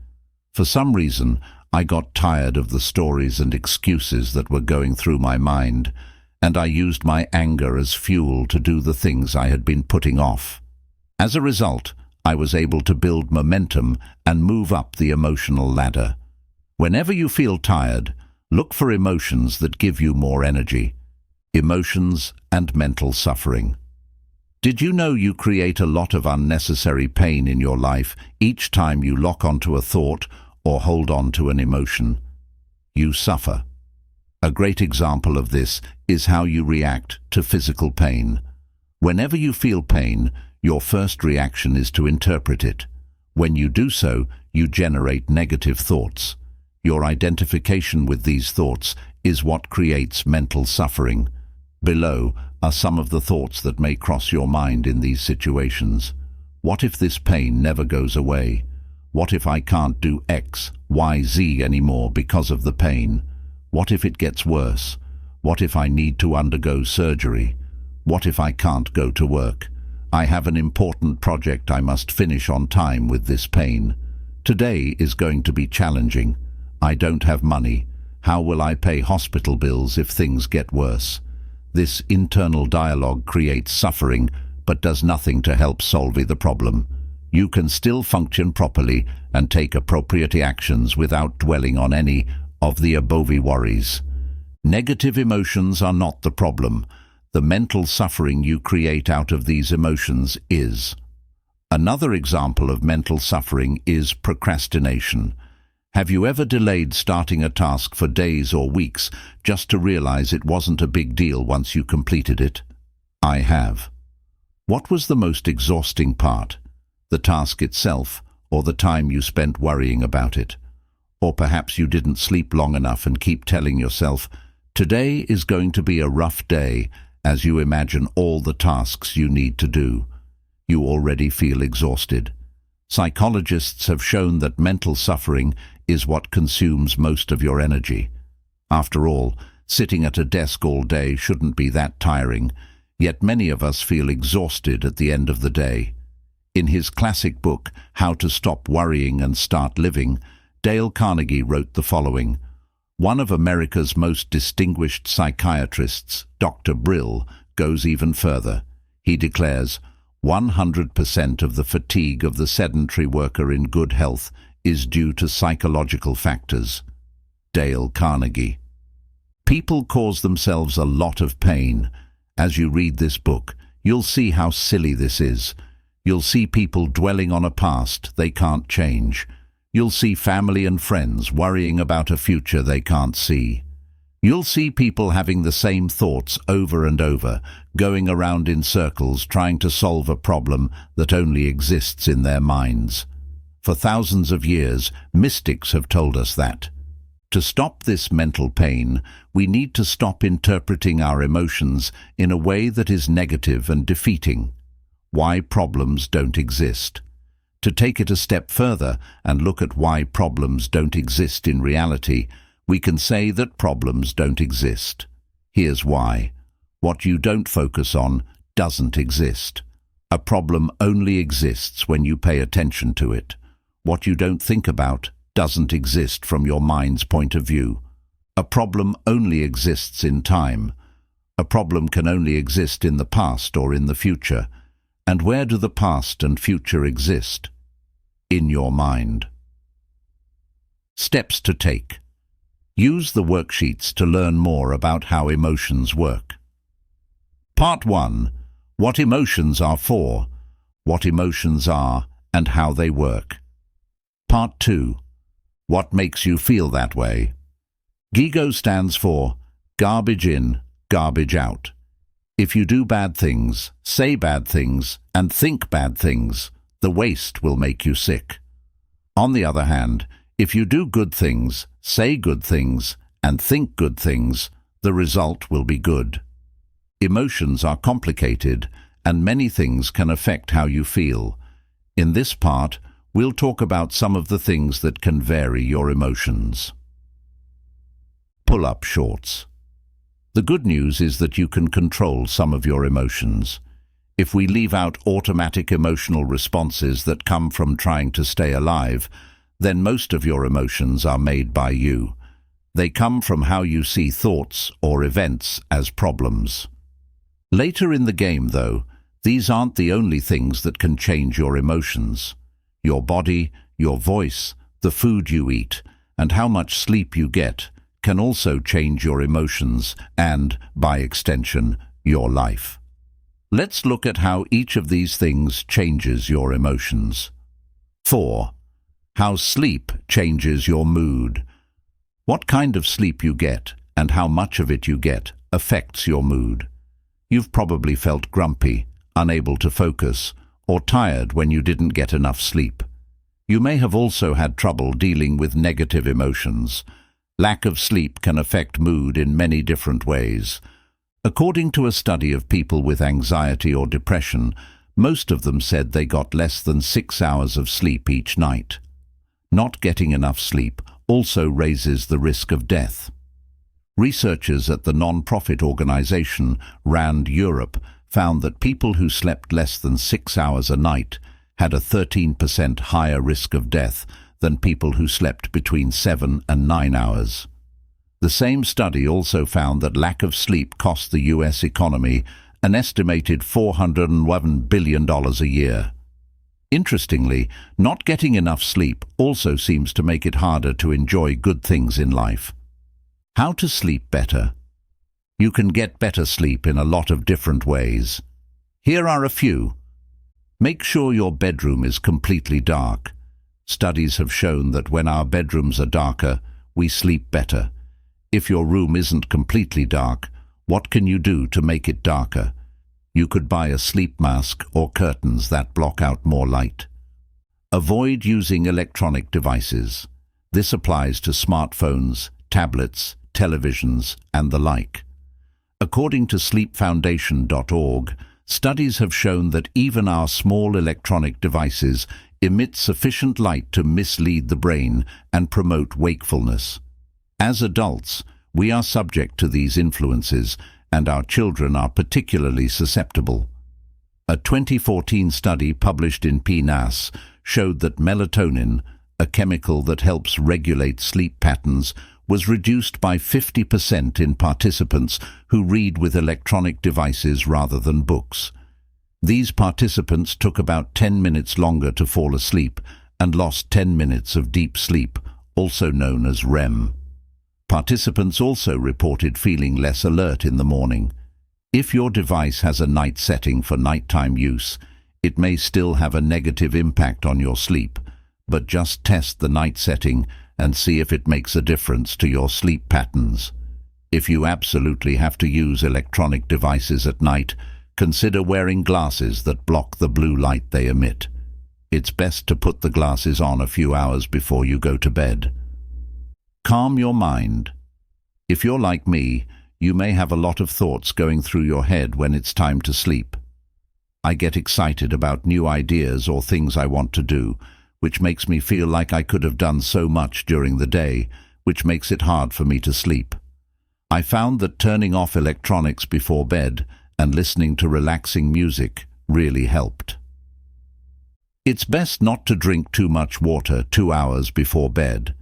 S1: For some reason, I got tired of the stories and excuses that were going through my mind, and I used my anger as fuel to do the things I had been putting off. As a result, I was able to build momentum and move up the emotional ladder. Whenever you feel tired, look for emotions that give you more energy. Emotions and mental suffering. Did you know you create a lot of unnecessary pain in your life each time you lock onto a thought or hold on to an emotion? You suffer. A great example of this is how you react to physical pain. Whenever you feel pain, your first reaction is to interpret it. When you do so, you generate negative thoughts. Your identification with these thoughts is what creates mental suffering. Below are some of the thoughts that may cross your mind in these situations. What if this pain never goes away? What if I can't do X, Y, Z anymore because of the pain? What if it gets worse? What if I need to undergo surgery? What if I can't go to work? I have an important project I must finish on time with this pain. Today is going to be challenging. I don't have money. How will I pay hospital bills if things get worse? This internal dialogue creates suffering, but does nothing to help solve the problem. You can still function properly and take appropriate actions without dwelling on any of the above worries. Negative emotions are not the problem. The mental suffering you create out of these emotions is. Another example of mental suffering is procrastination. Have you ever delayed starting a task for days or weeks just to realize it wasn't a big deal once you completed it? I have. What was the most exhausting part? The task itself, or the time you spent worrying about it? Or perhaps you didn't sleep long enough and keep telling yourself, "Today is going to be a rough day," as you imagine all the tasks you need to do. You already feel exhausted. Psychologists have shown that mental suffering is what consumes most of your energy. After all, sitting at a desk all day shouldn't be that tiring, yet many of us feel exhausted at the end of the day. In his classic book, How to Stop Worrying and Start Living, Dale Carnegie wrote the following: "One of America's most distinguished psychiatrists, Dr. Brill, goes even further. He declares, 100% of the fatigue of the sedentary worker in good health is due to psychological factors." Dale Carnegie. People cause themselves a lot of pain. As you read this book, you'll see how silly this is. You'll see people dwelling on a past they can't change. You'll see family and friends worrying about a future they can't see. You'll see people having the same thoughts over and over, going around in circles trying to solve a problem that only exists in their minds. For thousands of years, mystics have told us that. To stop this mental pain, we need to stop interpreting our emotions in a way that is negative and defeating. Why problems don't exist. To take it a step further and look at why problems don't exist in reality, we can say that problems don't exist. Here's why. What you don't focus on doesn't exist. A problem only exists when you pay attention to it. What you don't think about doesn't exist from your mind's point of view. A problem only exists in time. A problem can only exist in the past or in the future. And where do the past and future exist? In your mind. Steps to take. Use the worksheets to learn more about how emotions work. Part 1. What emotions are for, what emotions are, and how they work. Part 2. What makes you feel that way? GIGO stands for garbage in, garbage out. If you do bad things, say bad things, and think bad things, the waste will make you sick. On the other hand, if you do good things, say good things, and think good things, the result will be good. Emotions are complicated, and many things can affect how you feel. In this part, we'll talk about some of the things that can vary your emotions. Pull-up shorts. The good news is that you can control some of your emotions. If we leave out automatic emotional responses that come from trying to stay alive, then most of your emotions are made by you. They come from how you see thoughts or events as problems. Later in the game, though, these aren't the only things that can change your emotions. Your body, your voice, the food you eat, and how much sleep you get can also change your emotions and, by extension, your life. Let's look at how each of these things changes your emotions. 4. How sleep changes your mood. What kind of sleep you get and how much of it you get affects your mood. You've probably felt grumpy, unable to focus, or tired when you didn't get enough sleep. You may have also had trouble dealing with negative emotions. Lack of sleep can affect mood in many different ways. According to a study of people with anxiety or depression, most of them said they got less than 6 hours of sleep each night. Not getting enough sleep also raises the risk of death. Researchers at the non-profit organization RAND Europe found that people who slept less than 6 hours a night had a 13% higher risk of death than people who slept between 7 and 9 hours. The same study also found that lack of sleep cost the US economy an estimated $411 billion a year. Interestingly, not getting enough sleep also seems to make it harder to enjoy good things in life. How to sleep better? You can get better sleep in a lot of different ways. Here are a few. Make sure your bedroom is completely dark. Studies have shown that when our bedrooms are darker, we sleep better. If your room isn't completely dark, what can you do to make it darker? You could buy a sleep mask or curtains that block out more light. Avoid using electronic devices. This applies to smartphones, tablets, televisions, and the like. According to sleepfoundation.org, studies have shown that even our small electronic devices emit sufficient light to mislead the brain and promote wakefulness. As adults, we are subject to these influences, and our children are particularly susceptible. A 2014 study published in PNAS showed that melatonin, a chemical that helps regulate sleep patterns, was reduced by 50% in participants who read with electronic devices rather than books. These participants took about 10 minutes longer to fall asleep and lost 10 minutes of deep sleep, also known as REM. Participants also reported feeling less alert in the morning. If your device has a night setting for nighttime use, it may still have a negative impact on your sleep, but just test the night setting and see if it makes a difference to your sleep patterns. If you absolutely have to use electronic devices at night, consider wearing glasses that block the blue light they emit. It's best to put the glasses on a few hours before you go to bed. Calm your mind. If you're like me, you may have a lot of thoughts going through your head when it's time to sleep. I get excited about new ideas or things I want to do, which makes me feel like I could have done so much during the day, which makes it hard for me to sleep. I found that turning off electronics before bed and listening to relaxing music really helped. It's best not to drink too much water 2 hours before bed.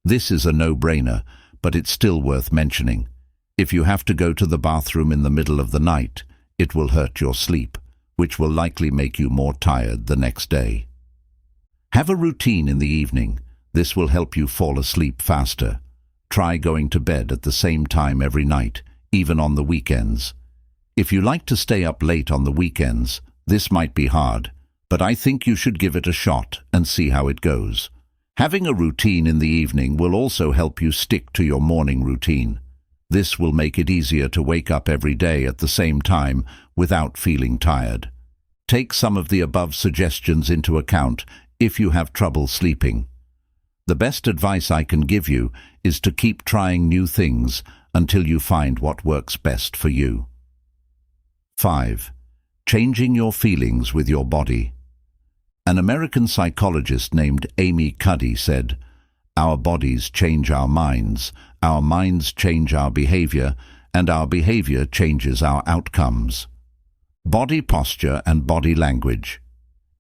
S1: This is a no-brainer, but it's still worth mentioning. If you have to go to the bathroom in the middle of the night, it will hurt your sleep, which will likely make you more tired the next day. Have a routine in the evening. This will help you fall asleep faster. Try going to bed at the same time every night, even on the weekends. If you like to stay up late on the weekends, this might be hard, but I think you should give it a shot and see how it goes. Having a routine in the evening will also help you stick to your morning routine. This will make it easier to wake up every day at the same time without feeling tired. Take some of the above suggestions into account if you have trouble sleeping. The best advice I can give you is to keep trying new things until you find what works best for you. 5. Changing your feelings with your body. An American psychologist named Amy Cuddy said, "Our bodies change our minds change our behavior, and our behavior changes our outcomes." Body posture and body language.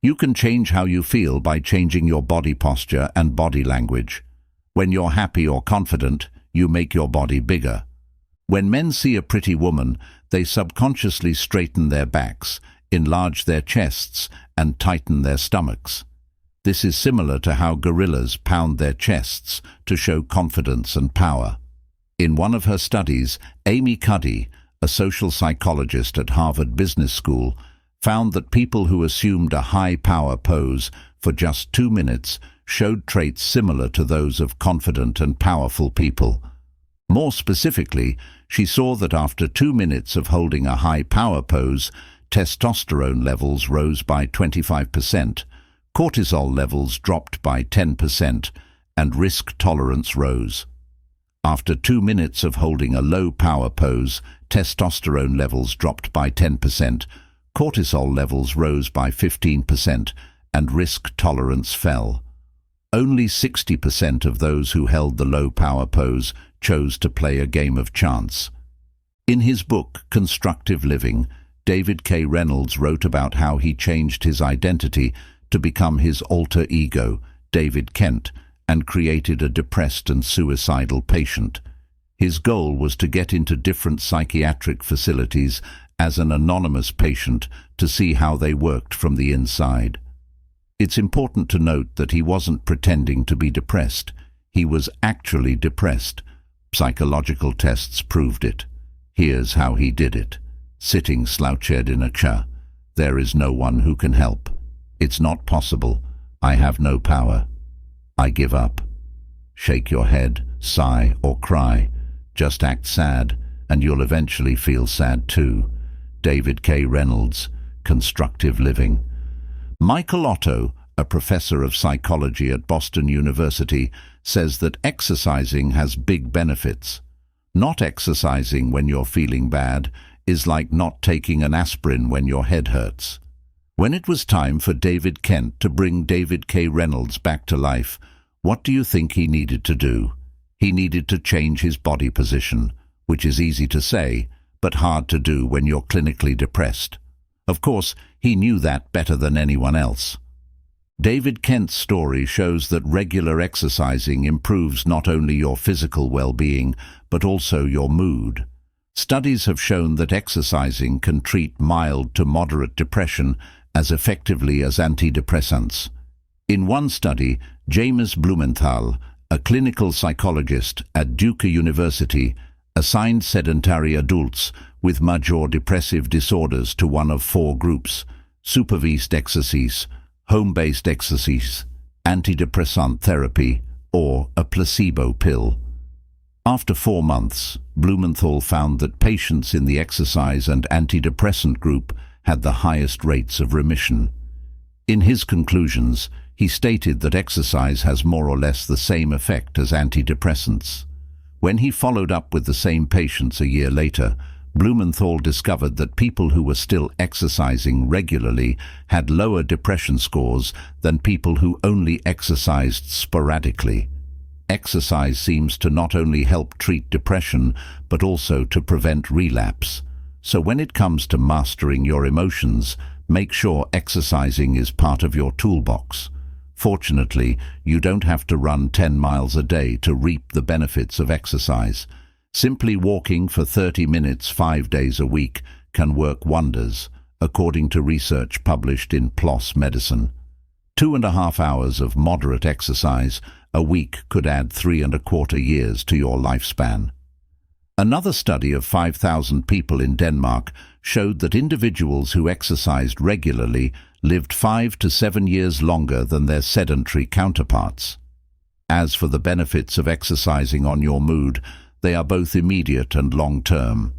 S1: You can change how you feel by changing your body posture and body language. When you're happy or confident, you make your body bigger. When men see a pretty woman, they subconsciously straighten their backs, enlarge their chests, and tighten their stomachs. This is similar to how gorillas pound their chests to show confidence and power. In one of her studies, Amy Cuddy, a social psychologist at Harvard Business School, found that people who assumed a high-power pose for just 2 minutes showed traits similar to those of confident and powerful people. More specifically, she saw that after 2 minutes of holding a high-power pose, testosterone levels rose by 25%, cortisol levels dropped by 10%, and risk tolerance rose. After 2 minutes of holding a low power pose, testosterone levels dropped by 10%, cortisol levels rose by 15%, and risk tolerance fell. Only 60% of those who held the low power pose chose to play a game of chance. In his book, Constructive Living, David K. Reynolds wrote about how he changed his identity to become his alter ego, David Kent, and created a depressed and suicidal patient. His goal was to get into different psychiatric facilities as an anonymous patient to see how they worked from the inside. It's important to note that he wasn't pretending to be depressed. He was actually depressed. Psychological tests proved it. Here's how he did it. Sitting slouched in a chair. There is no one who can help. It's not possible. I have no power. I give up. Shake your head, sigh, or cry. Just act sad, and you'll eventually feel sad too. David K. Reynolds, Constructive Living. Michael Otto, a professor of psychology at Boston University, says that exercising has big benefits. Not exercising when you're feeling bad is like not taking an aspirin when your head hurts. When it was time for David Kent to bring David K. Reynolds back to life, what do you think he needed to do? He needed to change his body position, which is easy to say, but hard to do when you're clinically depressed. Of course, he knew that better than anyone else. David Kent's story shows that regular exercising improves not only your physical well-being, but also your mood. Studies have shown that exercising can treat mild to moderate depression as effectively as antidepressants. In one study, James Blumenthal, a clinical psychologist at Duke University, assigned sedentary adults with major depressive disorders to one of 4 groups: supervised exercise, home-based exercise, antidepressant therapy, or a placebo pill. After 4 months, Blumenthal found that patients in the exercise and antidepressant group had the highest rates of remission. In his conclusions, he stated that exercise has more or less the same effect as antidepressants. When he followed up with the same patients a year later, Blumenthal discovered that people who were still exercising regularly had lower depression scores than people who only exercised sporadically. Exercise seems to not only help treat depression, but also to prevent relapse. So when it comes to mastering your emotions, make sure exercising is part of your toolbox. Fortunately, you don't have to run 10 miles a day to reap the benefits of exercise. Simply walking for 30 minutes 5 days a week can work wonders, according to research published in PLOS Medicine. 2.5 hours of moderate exercise a week could add 3.25 years to your lifespan. Another study of 5,000 people in Denmark showed that individuals who exercised regularly lived 5 to 7 years longer than their sedentary counterparts. As for the benefits of exercising on your mood, they are both immediate and long-term.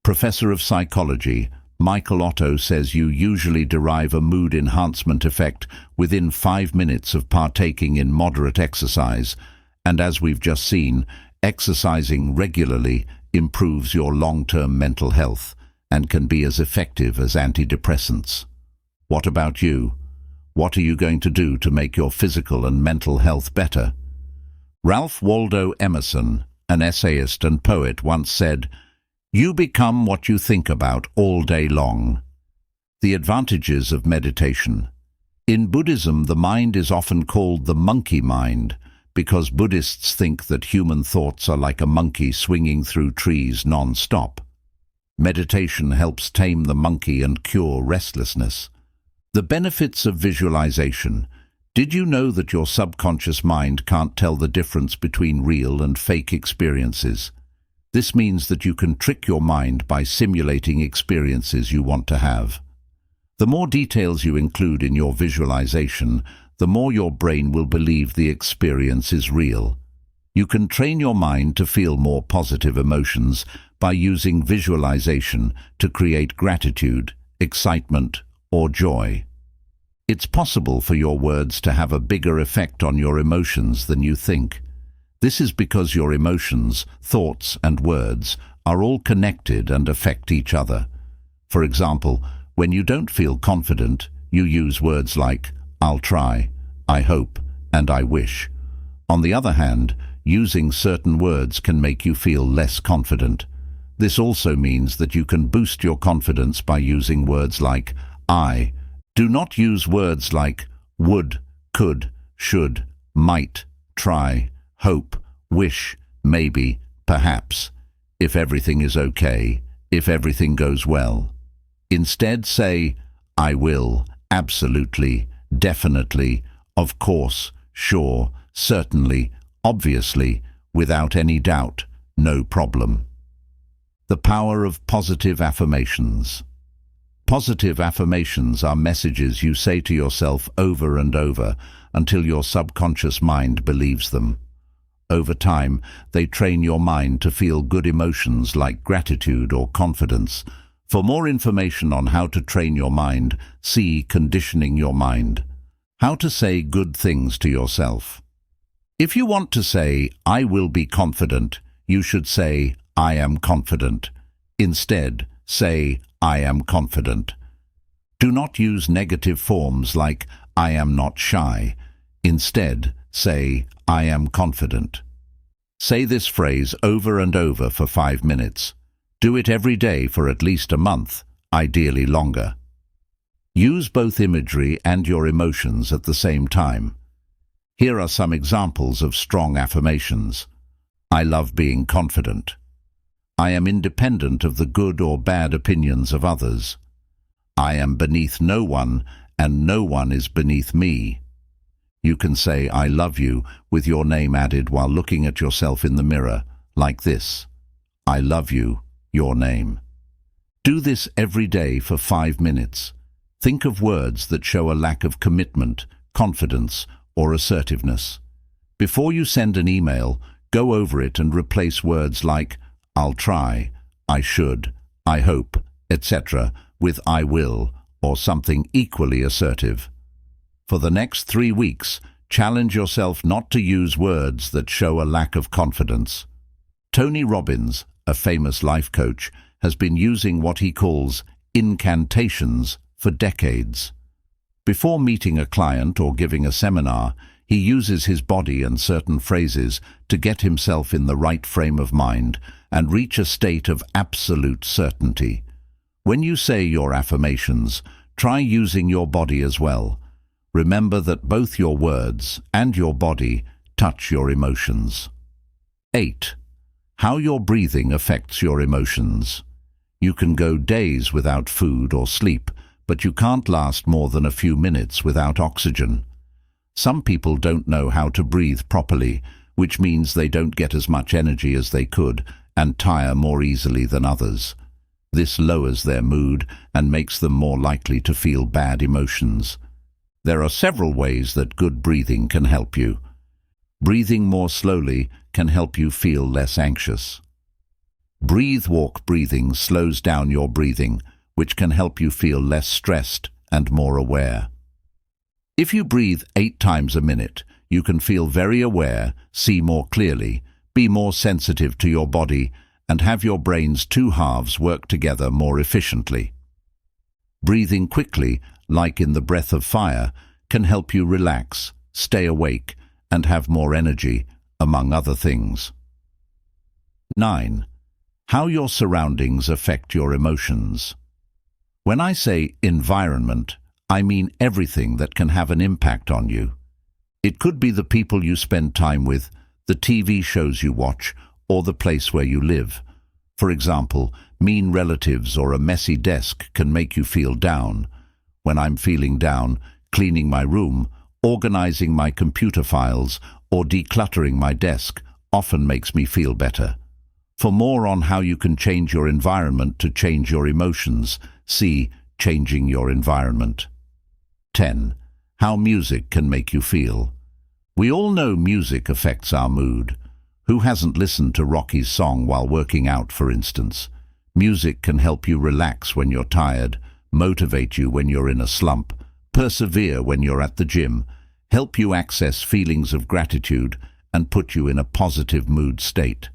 S1: Professor of Psychology Michael Otto says you usually derive a mood enhancement effect within 5 minutes of partaking in moderate exercise, and as we've just seen, exercising regularly improves your long-term mental health and can be as effective as antidepressants. What about you? What are you going to do to make your physical and mental health better? Ralph Waldo Emerson, an essayist and poet, once said, "You become what you think about all day long." The advantages of meditation. In Buddhism, the mind is often called the monkey mind because Buddhists think that human thoughts are like a monkey swinging through trees non-stop. Meditation helps tame the monkey and cure restlessness. The benefits of visualization. Did you know that your subconscious mind can't tell the difference between real and fake experiences? This means that you can trick your mind by simulating experiences you want to have. The more details you include in your visualization, the more your brain will believe the experience is real. You can train your mind to feel more positive emotions by using visualization to create gratitude, excitement, or joy. It's possible for your words to have a bigger effect on your emotions than you think. This is because your emotions, thoughts, and words are all connected and affect each other. For example, when you don't feel confident, you use words like, "I'll try," "I hope," and "I wish." On the other hand, using certain words can make you feel less confident. This also means that you can boost your confidence by using words like "I." Do not use words like would, could, should, might, try, hope, wish, maybe, perhaps, if everything is okay, if everything goes well. Instead say, "I will, absolutely, definitely, of course, sure, certainly, obviously, without any doubt, no problem." The power of positive affirmations. Positive affirmations are messages you say to yourself over and over until your subconscious mind believes them. Over time, they train your mind to feel good emotions like gratitude or confidence. For more information on how to train your mind, see Conditioning Your Mind. How to say good things to yourself. If you want to say, "I will be confident," you should say, "I am confident." Instead, say, "I am confident." Do not use negative forms like, "I am not shy." Instead, say, "I am confident." Say this phrase over and over for 5 minutes. Do it every day for at least a month, ideally longer. Use both imagery and your emotions at the same time. Here are some examples of strong affirmations. I love being confident. I am independent of the good or bad opinions of others. I am beneath no one, and no one is beneath me. You can say "I love you" with your name added while looking at yourself in the mirror, like this. I love you, your name. Do this every day for 5 minutes. Think of words that show a lack of commitment, confidence, or assertiveness. Before you send an email, go over it and replace words like "I'll try," "I should," "I hope," etc. with "I will" or something equally assertive. For the next 3 weeks, challenge yourself not to use words that show a lack of confidence. Tony Robbins, a famous life coach, has been using what he calls incantations for decades. Before meeting a client or giving a seminar, he uses his body and certain phrases to get himself in the right frame of mind and reach a state of absolute certainty. When you say your affirmations, try using your body as well. Remember that both your words and your body touch your emotions. 8. How your breathing affects your emotions. You can go days without food or sleep, but you can't last more than a few minutes without oxygen. Some people don't know how to breathe properly, which means they don't get as much energy as they could and tire more easily than others. This lowers their mood and makes them more likely to feel bad emotions. There are several ways that good breathing can help you. Breathing more slowly can help you feel less anxious. Breathe-walk breathing slows down your breathing, which can help you feel less stressed and more aware. If you breathe 8 times a minute, you can feel very aware, see more clearly, be more sensitive to your body, and have your brain's 2 halves work together more efficiently. Breathing quickly, like in the breath of fire, can help you relax, stay awake, and have more energy, among other things. 9. How your surroundings affect your emotions. When I say environment, I mean everything that can have an impact on you. It could be the people you spend time with, the TV shows you watch, or the place where you live. For example, mean relatives or a messy desk can make you feel down. When I'm feeling down, cleaning my room, organizing my computer files, or decluttering my desk often makes me feel better. For more on how you can change your environment to change your emotions, see Changing Your Environment. 10. How music can make you feel. We all know music affects our mood. Who hasn't listened to Rocky's song while working out, for instance? Music can help you relax when you're tired, motivate you when you're in a slump, persevere when you're at the gym, help you access feelings of gratitude, and put you in a positive mood state.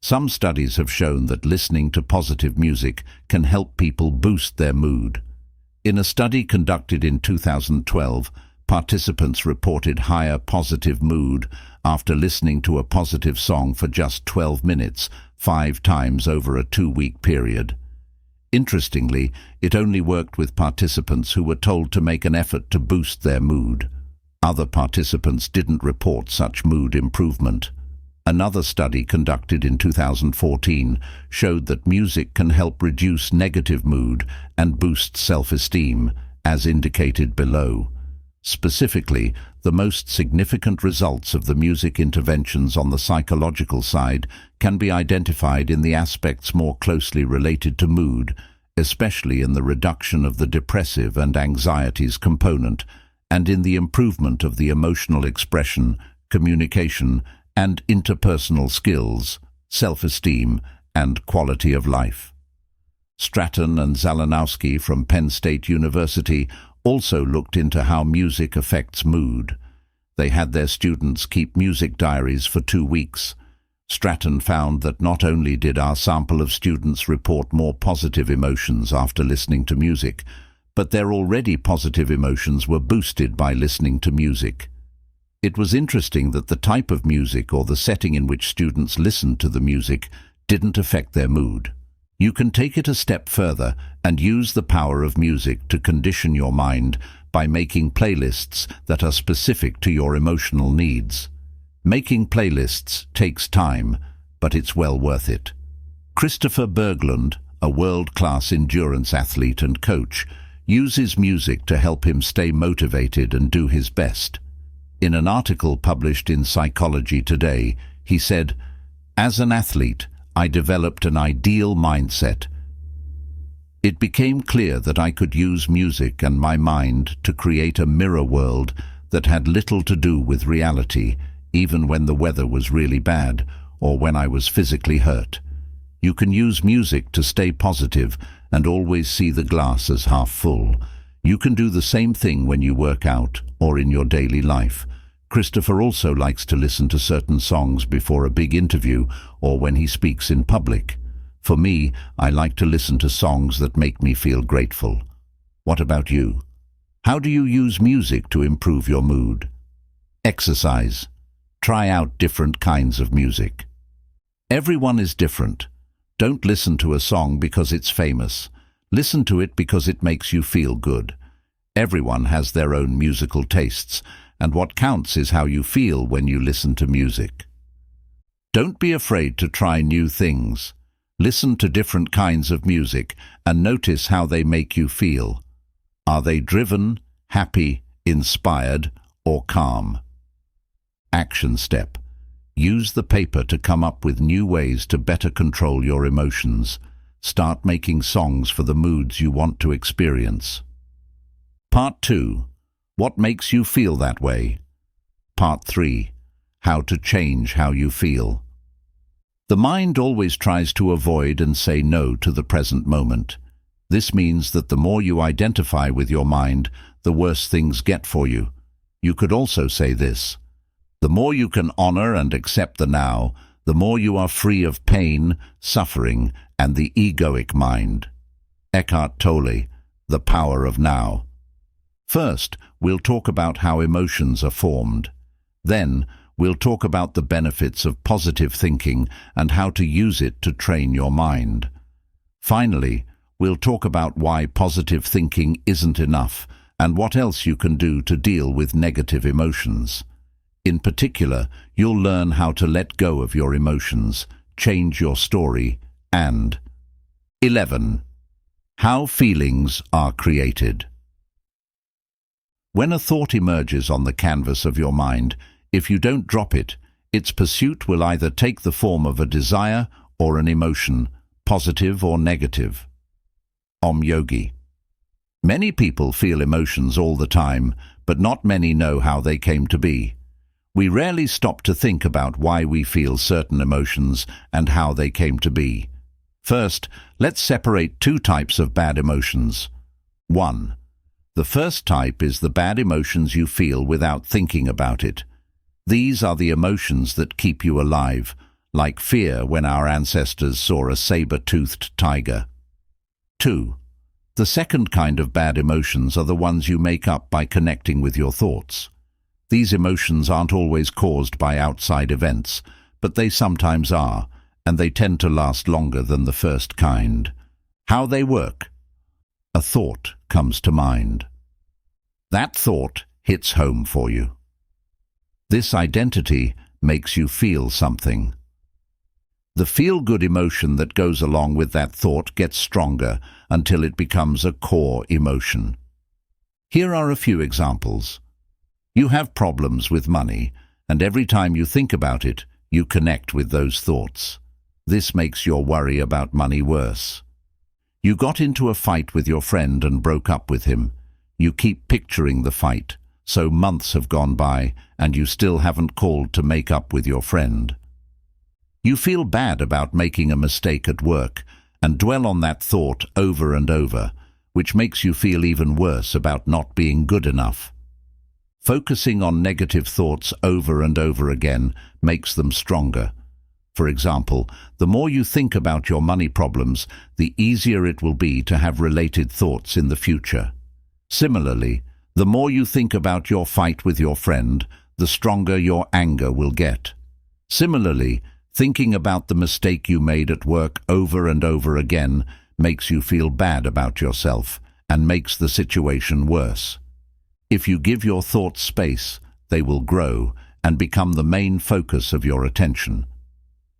S1: Some studies have shown that listening to positive music can help people boost their mood. In a study conducted in 2012, participants reported higher positive mood after listening to a positive song for just 12 minutes, 5 times over a 2-week period. Interestingly, it only worked with participants who were told to make an effort to boost their mood. Other participants didn't report such mood improvement. Another study conducted in 2014 showed that music can help reduce negative mood and boost self-esteem, as indicated below. Specifically, the most significant results of the music interventions on the psychological side can be identified in the aspects more closely related to mood, especially in the reduction of the depressive and anxieties component, and in the improvement of the emotional expression, communication, and interpersonal skills, self-esteem, and quality of life. Stratton and Zalanowski from Penn State University also looked into how music affects mood. They had their students keep music diaries for 2 weeks. Stratton found that not only did our sample of students report more positive emotions after listening to music, but their already positive emotions were boosted by listening to music. It was interesting that the type of music or the setting in which students listened to the music didn't affect their mood. You can take it a step further and use the power of music to condition your mind by making playlists that are specific to your emotional needs. Making playlists takes time, but it's well worth it. Christopher Berglund, a world-class endurance athlete and coach, uses music to help him stay motivated and do his best. In an article published in Psychology Today, he said, "As an athlete, I developed an ideal mindset. It became clear that I could use music and my mind to create a mirror world that had little to do with reality, even when the weather was really bad or when I was physically hurt. You can use music to stay positive and always see the glass as half full. You can do the same thing when you work out or in your daily life." Christopher also likes to listen to certain songs before a big interview or when he speaks in public. For me, I like to listen to songs that make me feel grateful. What about you? How do you use music to improve your mood? Exercise. Try out different kinds of music. Everyone is different. Don't listen to a song because it's famous. Listen to it because it makes you feel good. Everyone has their own musical tastes, and what counts is how you feel when you listen to music. Don't be afraid to try new things. Listen to different kinds of music and notice how they make you feel. Are they driven, happy, inspired, or calm? Action step. Use the paper to come up with new ways to better control your emotions. Start making songs for the moods you want to experience. Part 2. What makes you feel that way? Part 3. How to change how you feel. The mind always tries to avoid and say no to the present moment. This means that the more you identify with your mind, the worse things get for you. You could also say this: the more you can honor and accept the now, the more you are free of pain, suffering, and the egoic mind. Eckhart Tolle, The Power of Now. First, we'll talk about how emotions are formed. Then, we'll talk about the benefits of positive thinking and how to use it to train your mind. Finally, we'll talk about why positive thinking isn't enough and what else you can do to deal with negative emotions. In particular, you'll learn how to let go of your emotions, change your story, and 11. How feelings are created. When a thought emerges on the canvas of your mind, if you don't drop it, its pursuit will either take the form of a desire or an emotion, positive or negative. Om Yogi. Many people feel emotions all the time, but not many know how they came to be. We rarely stop to think about why we feel certain emotions and how they came to be. First, let's separate 2 types of bad emotions. 1. The first type is the bad emotions you feel without thinking about it. These are the emotions that keep you alive, like fear when our ancestors saw a saber-toothed tiger. 2. The second kind of bad emotions are the ones you make up by connecting with your thoughts. These emotions aren't always caused by outside events, but they sometimes are, and they tend to last longer than the first kind. How they work? A thought comes to mind. That thought hits home for you. This identity makes you feel something. The feel-good emotion that goes along with that thought gets stronger until it becomes a core emotion. Here are a few examples. You have problems with money, and every time you think about it, you connect with those thoughts. This makes your worry about money worse. You got into a fight with your friend and broke up with him. You keep picturing the fight, so months have gone by and you still haven't called to make up with your friend. You feel bad about making a mistake at work and dwell on that thought over and over, which makes you feel even worse about not being good enough. Focusing on negative thoughts over and over again makes them stronger. For example, the more you think about your money problems, the easier it will be to have related thoughts in the future. Similarly, the more you think about your fight with your friend, the stronger your anger will get. Similarly, thinking about the mistake you made at work over and over again makes you feel bad about yourself and makes the situation worse. If you give your thoughts space, they will grow and become the main focus of your attention.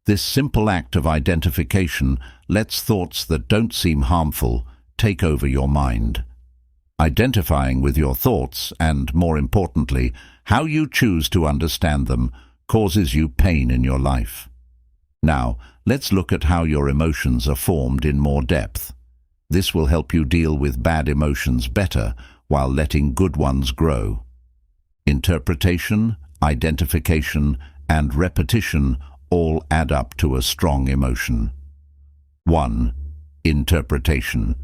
S1: This simple act of identification lets thoughts that don't seem harmful take over your mind. Identifying with your thoughts and, more importantly, how you choose to understand them causes you pain in your life. Now, let's look at how your emotions are formed in more depth. This will help you deal with bad emotions better while letting good ones grow. Interpretation, identification, and repetition all add up to a strong emotion. 1. Interpretation.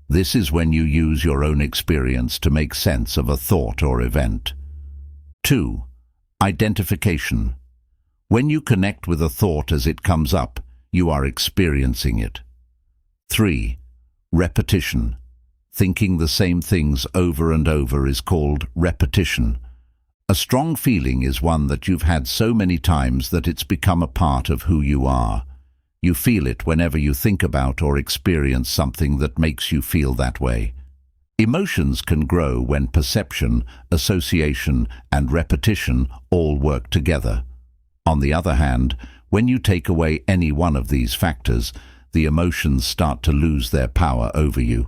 S1: This is when you use your own experience to make sense of a thought or event. 2. Identification. When you connect with a thought as it comes up, you are experiencing it. 3. Repetition. Thinking the same things over and over is called repetition. A strong feeling is one that you've had so many times that it's become a part of who you are. You feel it whenever you think about or experience something that makes you feel that way. Emotions can grow when perception, association, and repetition all work together. On the other hand, when you take away any one of these factors, the emotions start to lose their power over you.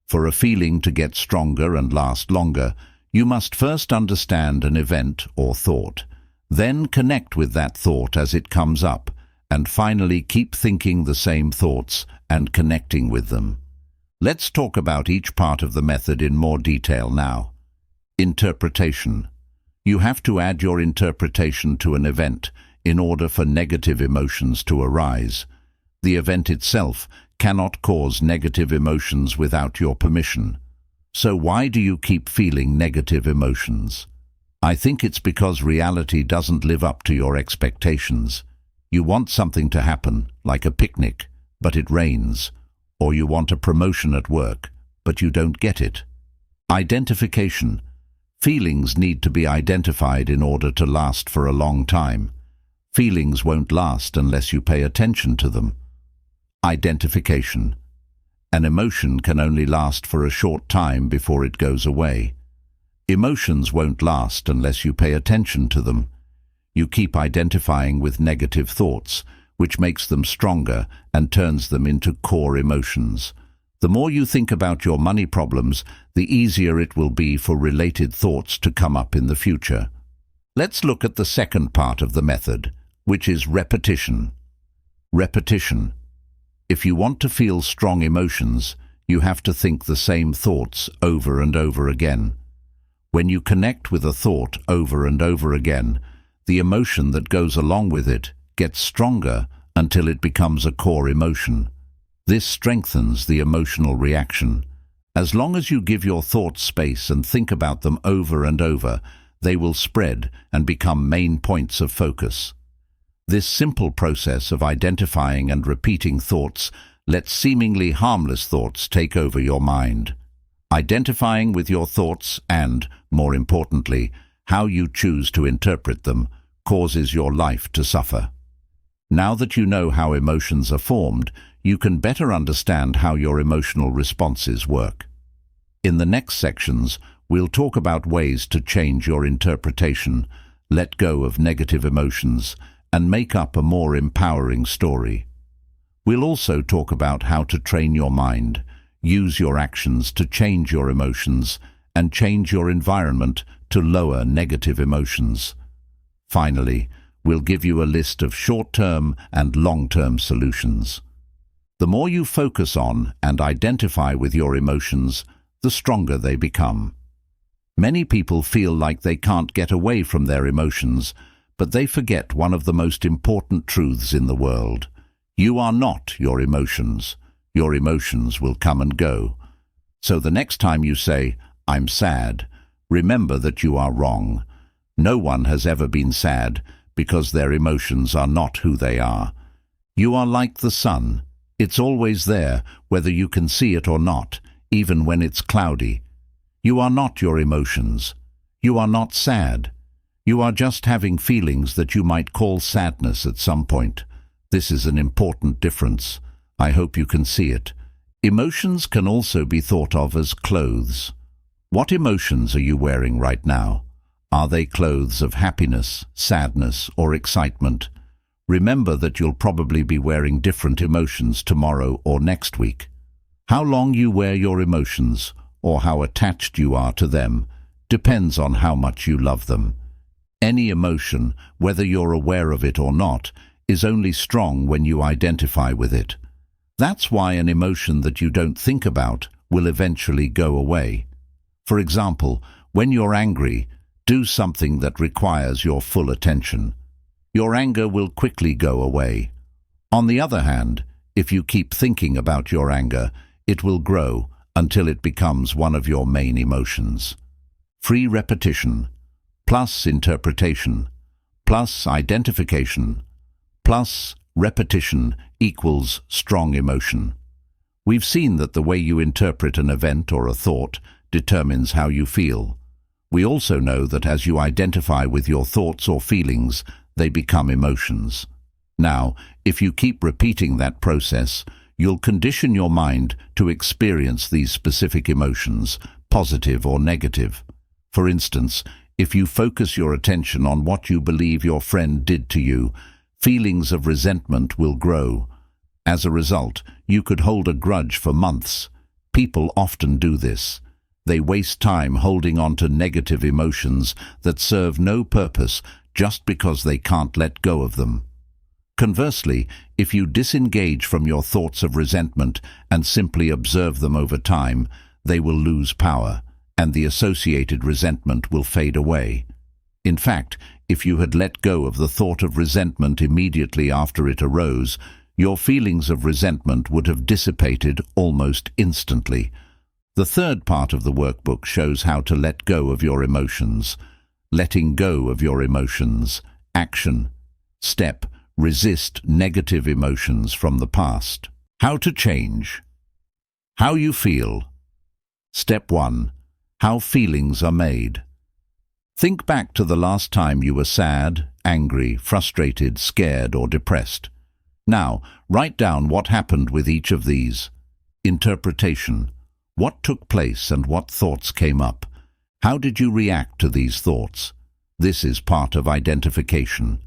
S1: For a feeling to get stronger and last longer, you must first understand an event or thought, then connect with that thought as it comes up, and finally keep thinking the same thoughts and connecting with them. Let's talk about each part of the method in more detail now. Interpretation. You have to add your interpretation to an event in order for negative emotions to arise. The event itself cannot cause negative emotions without your permission. So why do you keep feeling negative emotions? I think it's because reality doesn't live up to your expectations. You want something to happen, like a picnic, but it rains. Or you want a promotion at work, but you don't get it. Identification. Feelings need to be identified in order to last for a long time. Feelings won't last unless you pay attention to them. Identification. An emotion can only last for a short time before it goes away. Emotions won't last unless you pay attention to them. You keep identifying with negative thoughts, which makes them stronger and turns them into core emotions. The more you think about your money problems, the easier it will be for related thoughts to come up in the future. Let's look at the second part of the method, which is repetition. Repetition. If you want to feel strong emotions, you have to think the same thoughts over and over again. When you connect with a thought over and over again, the emotion that goes along with it gets stronger until it becomes a core emotion. This strengthens the emotional reaction. As long as you give your thoughts space and think about them over and over, they will spread and become main points of focus. This simple process of identifying and repeating thoughts lets seemingly harmless thoughts take over your mind. Identifying with your thoughts and, more importantly, how you choose to interpret them causes your life to suffer. Now that you know how emotions are formed, you can better understand how your emotional responses work. In the next sections, we'll talk about ways to change your interpretation, let go of negative emotions, and make up a more empowering story. We'll also talk about how to train your mind, use your actions to change your emotions, and change your environment to lower negative emotions. Finally, we'll give you a list of short-term and long-term solutions. The more you focus on and identify with your emotions, the stronger they become. Many people feel like they can't get away from their emotions, but they forget one of the most important truths in the world. You are not your emotions. Your emotions will come and go. So the next time you say, "I'm sad," remember that you are wrong. No one has ever been sad because their emotions are not who they are. You are like the sun. It's always there, whether you can see it or not, even when it's cloudy. You are not your emotions. You are not sad. You are just having feelings that you might call sadness at some point. This is an important difference. I hope you can see it. Emotions can also be thought of as clothes. What emotions are you wearing right now? Are they clothes of happiness, sadness, or excitement? Remember that you'll probably be wearing different emotions tomorrow or next week. How long you wear your emotions, or how attached you are to them, depends on how much you love them. Any emotion, whether you're aware of it or not, is only strong when you identify with it. That's why an emotion that you don't think about will eventually go away. For example, when you're angry, do something that requires your full attention. Your anger will quickly go away. On the other hand, if you keep thinking about your anger, it will grow until it becomes one of your main emotions. Free repetition, plus interpretation, plus identification, plus repetition equals strong emotion. We've seen that the way you interpret an event or a thought determines how you feel. We also know that as you identify with your thoughts or feelings, they become emotions. Now, if you keep repeating that process, you'll condition your mind to experience these specific emotions, positive or negative. For instance, if you focus your attention on what you believe your friend did to you, feelings of resentment will grow. As a result, you could hold a grudge for months. People often do this. They waste time holding on to negative emotions that serve no purpose just because they can't let go of them. Conversely, if you disengage from your thoughts of resentment and simply observe them over time, they will lose power, and the associated resentment will fade away. In fact, if you had let go of the thought of resentment immediately after it arose, your feelings of resentment would have dissipated almost instantly. The third part of the workbook shows how to let go of your emotions. Letting go of your emotions. Action. Step: resist negative emotions from the past. How to change. How you feel. Step 1. How feelings are made. Think back to the last time you were sad, angry, frustrated, scared, or depressed. Now, write down what happened with each of these. Interpretation. What took place and what thoughts came up? How did you react to these thoughts? This is part of identification.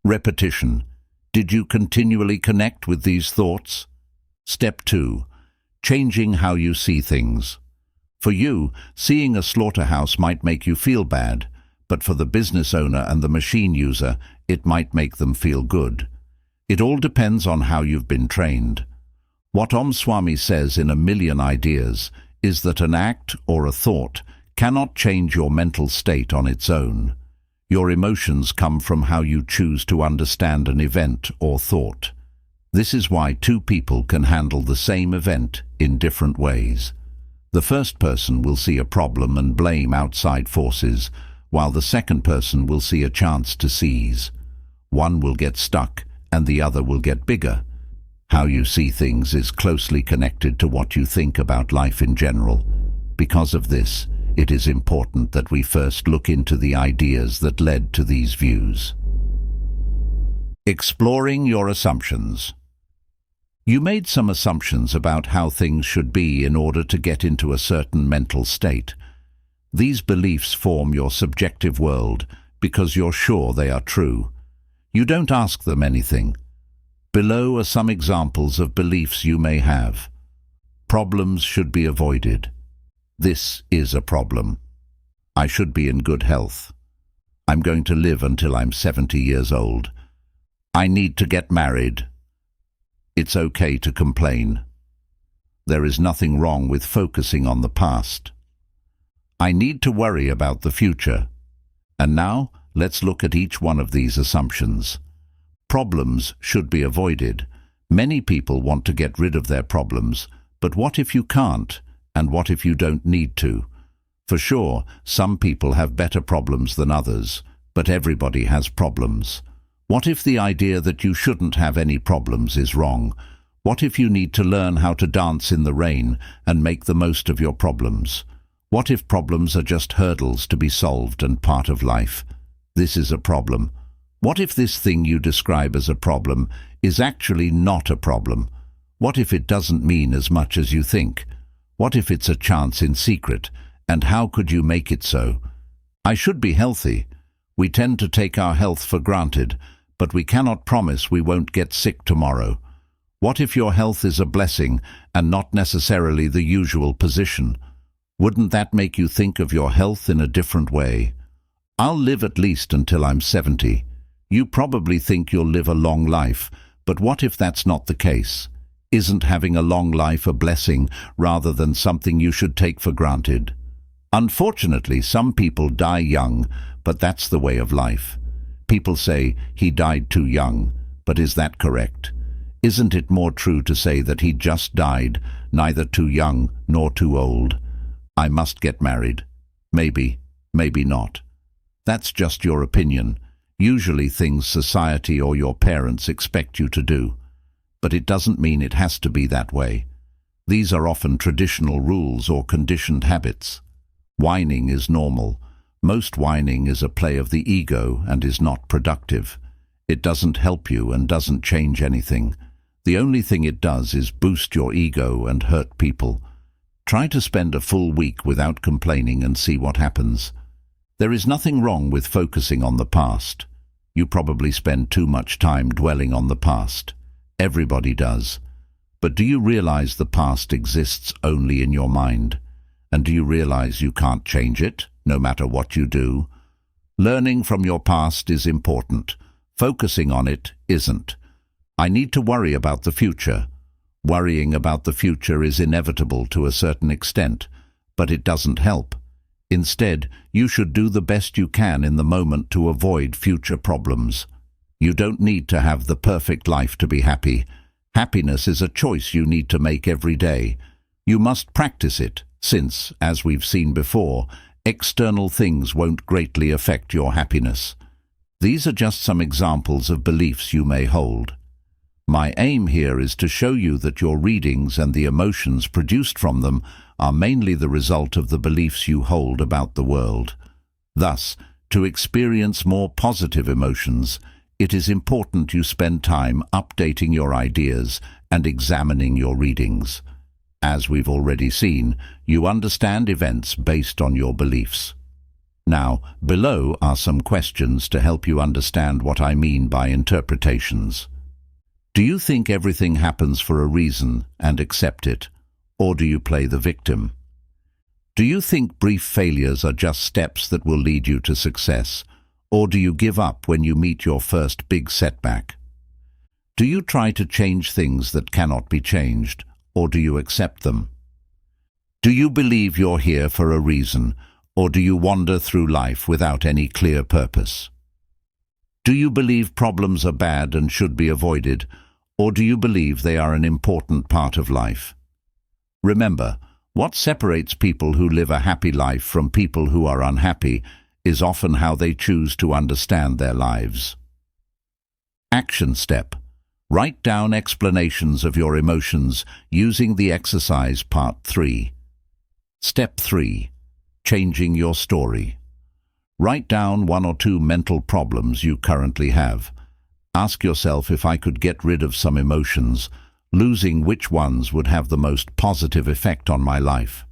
S1: Repetition. Did you continually connect with these thoughts? Step 2. Changing how you see things. For you, seeing a slaughterhouse might make you feel bad, but for the business owner and the machine user, it might make them feel good. It all depends on how you've been trained. What Om Swami says in A Million Ideas is that an act or a thought cannot change your mental state on its own. Your emotions come from how you choose to understand an event or thought. This is why two people can handle the same event in different ways. The first person will see a problem and blame outside forces, while the second person will see a chance to seize. One will get stuck, and the other will get bigger. How you see things is closely connected to what you think about life in general. Because of this, it is important that we first look into the ideas that led to these views. Exploring your assumptions. You made some assumptions about how things should be in order to get into a certain mental state. These beliefs form your subjective world because you're sure they are true. You don't ask them anything. Below are some examples of beliefs you may have. Problems should be avoided. This is a problem. I should be in good health. I'm going to live until I'm 70 years old. I need to get married. It's okay to complain. There is nothing wrong with focusing on the past. I need to worry about the future. And now, let's look at each one of these assumptions. Problems should be avoided. Many people want to get rid of their problems, but what if you can't? And what if you don't need to? For sure, some people have better problems than others, but everybody has problems. What if the idea that you shouldn't have any problems is wrong? What if you need to learn how to dance in the rain and make the most of your problems? What if problems are just hurdles to be solved and part of life? This is a problem. What if this thing you describe as a problem is actually not a problem? What if it doesn't mean as much as you think? What if it's a chance in secret, and how could you make it so? I should be healthy. We tend to take our health for granted, but we cannot promise we won't get sick tomorrow. What if your health is a blessing and not necessarily the usual position? Wouldn't that make you think of your health in a different way? I'll live at least until I'm 70. You probably think you'll live a long life, but what if that's not the case? Isn't having a long life a blessing rather than something you should take for granted? Unfortunately, some people die young, but that's the way of life. People say he died too young, but is that correct? Isn't it more true to say that he just died, neither too young nor too old? I must get married. Maybe, maybe not. That's just your opinion, usually things society or your parents expect you to do. But it doesn't mean it has to be that way. These are often traditional rules or conditioned habits. Whining is normal. Most whining is a play of the ego and is not productive. It doesn't help you and doesn't change anything. The only thing it does is boost your ego and hurt people. Try to spend a full week without complaining and see what happens. There is nothing wrong with focusing on the past. You probably spend too much time dwelling on the past. Everybody does. But do you realize the past exists only in your mind? And do you realize you can't change it, no matter what you do? Learning from your past is important. Focusing on it isn't. I need to worry about the future. Worrying about the future is inevitable to a certain extent, but it doesn't help. Instead, you should do the best you can in the moment to avoid future problems. You don't need to have the perfect life to be happy. Happiness is a choice you need to make every day. You must practice it, since, as we've seen before, external things won't greatly affect your happiness. These are just some examples of beliefs you may hold. My aim here is to show you that your readings and the emotions produced from them are mainly the result of the beliefs you hold about the world. Thus, to experience more positive emotions, it is important you spend time updating your ideas and examining your readings. As we've already seen, you understand events based on your beliefs. Now, below are some questions to help you understand what I mean by interpretations. Do you think everything happens for a reason and accept it, or do you play the victim? Do you think brief failures are just steps that will lead you to success, or do you give up when you meet your first big setback? Do you try to change things that cannot be changed, or do you accept them? Do you believe you're here for a reason, or do you wander through life without any clear purpose? Do you believe problems are bad and should be avoided, or do you believe they are an important part of life? Remember, what separates people who live a happy life from people who are unhappy is often how they choose to understand their lives. Action step. Write down explanations of your emotions using the exercise part 3. Step 3. Changing your story. Write down 1 or 2 mental problems you currently have. Ask yourself, if I could get rid of some emotions, losing which ones would have the most positive effect on my life?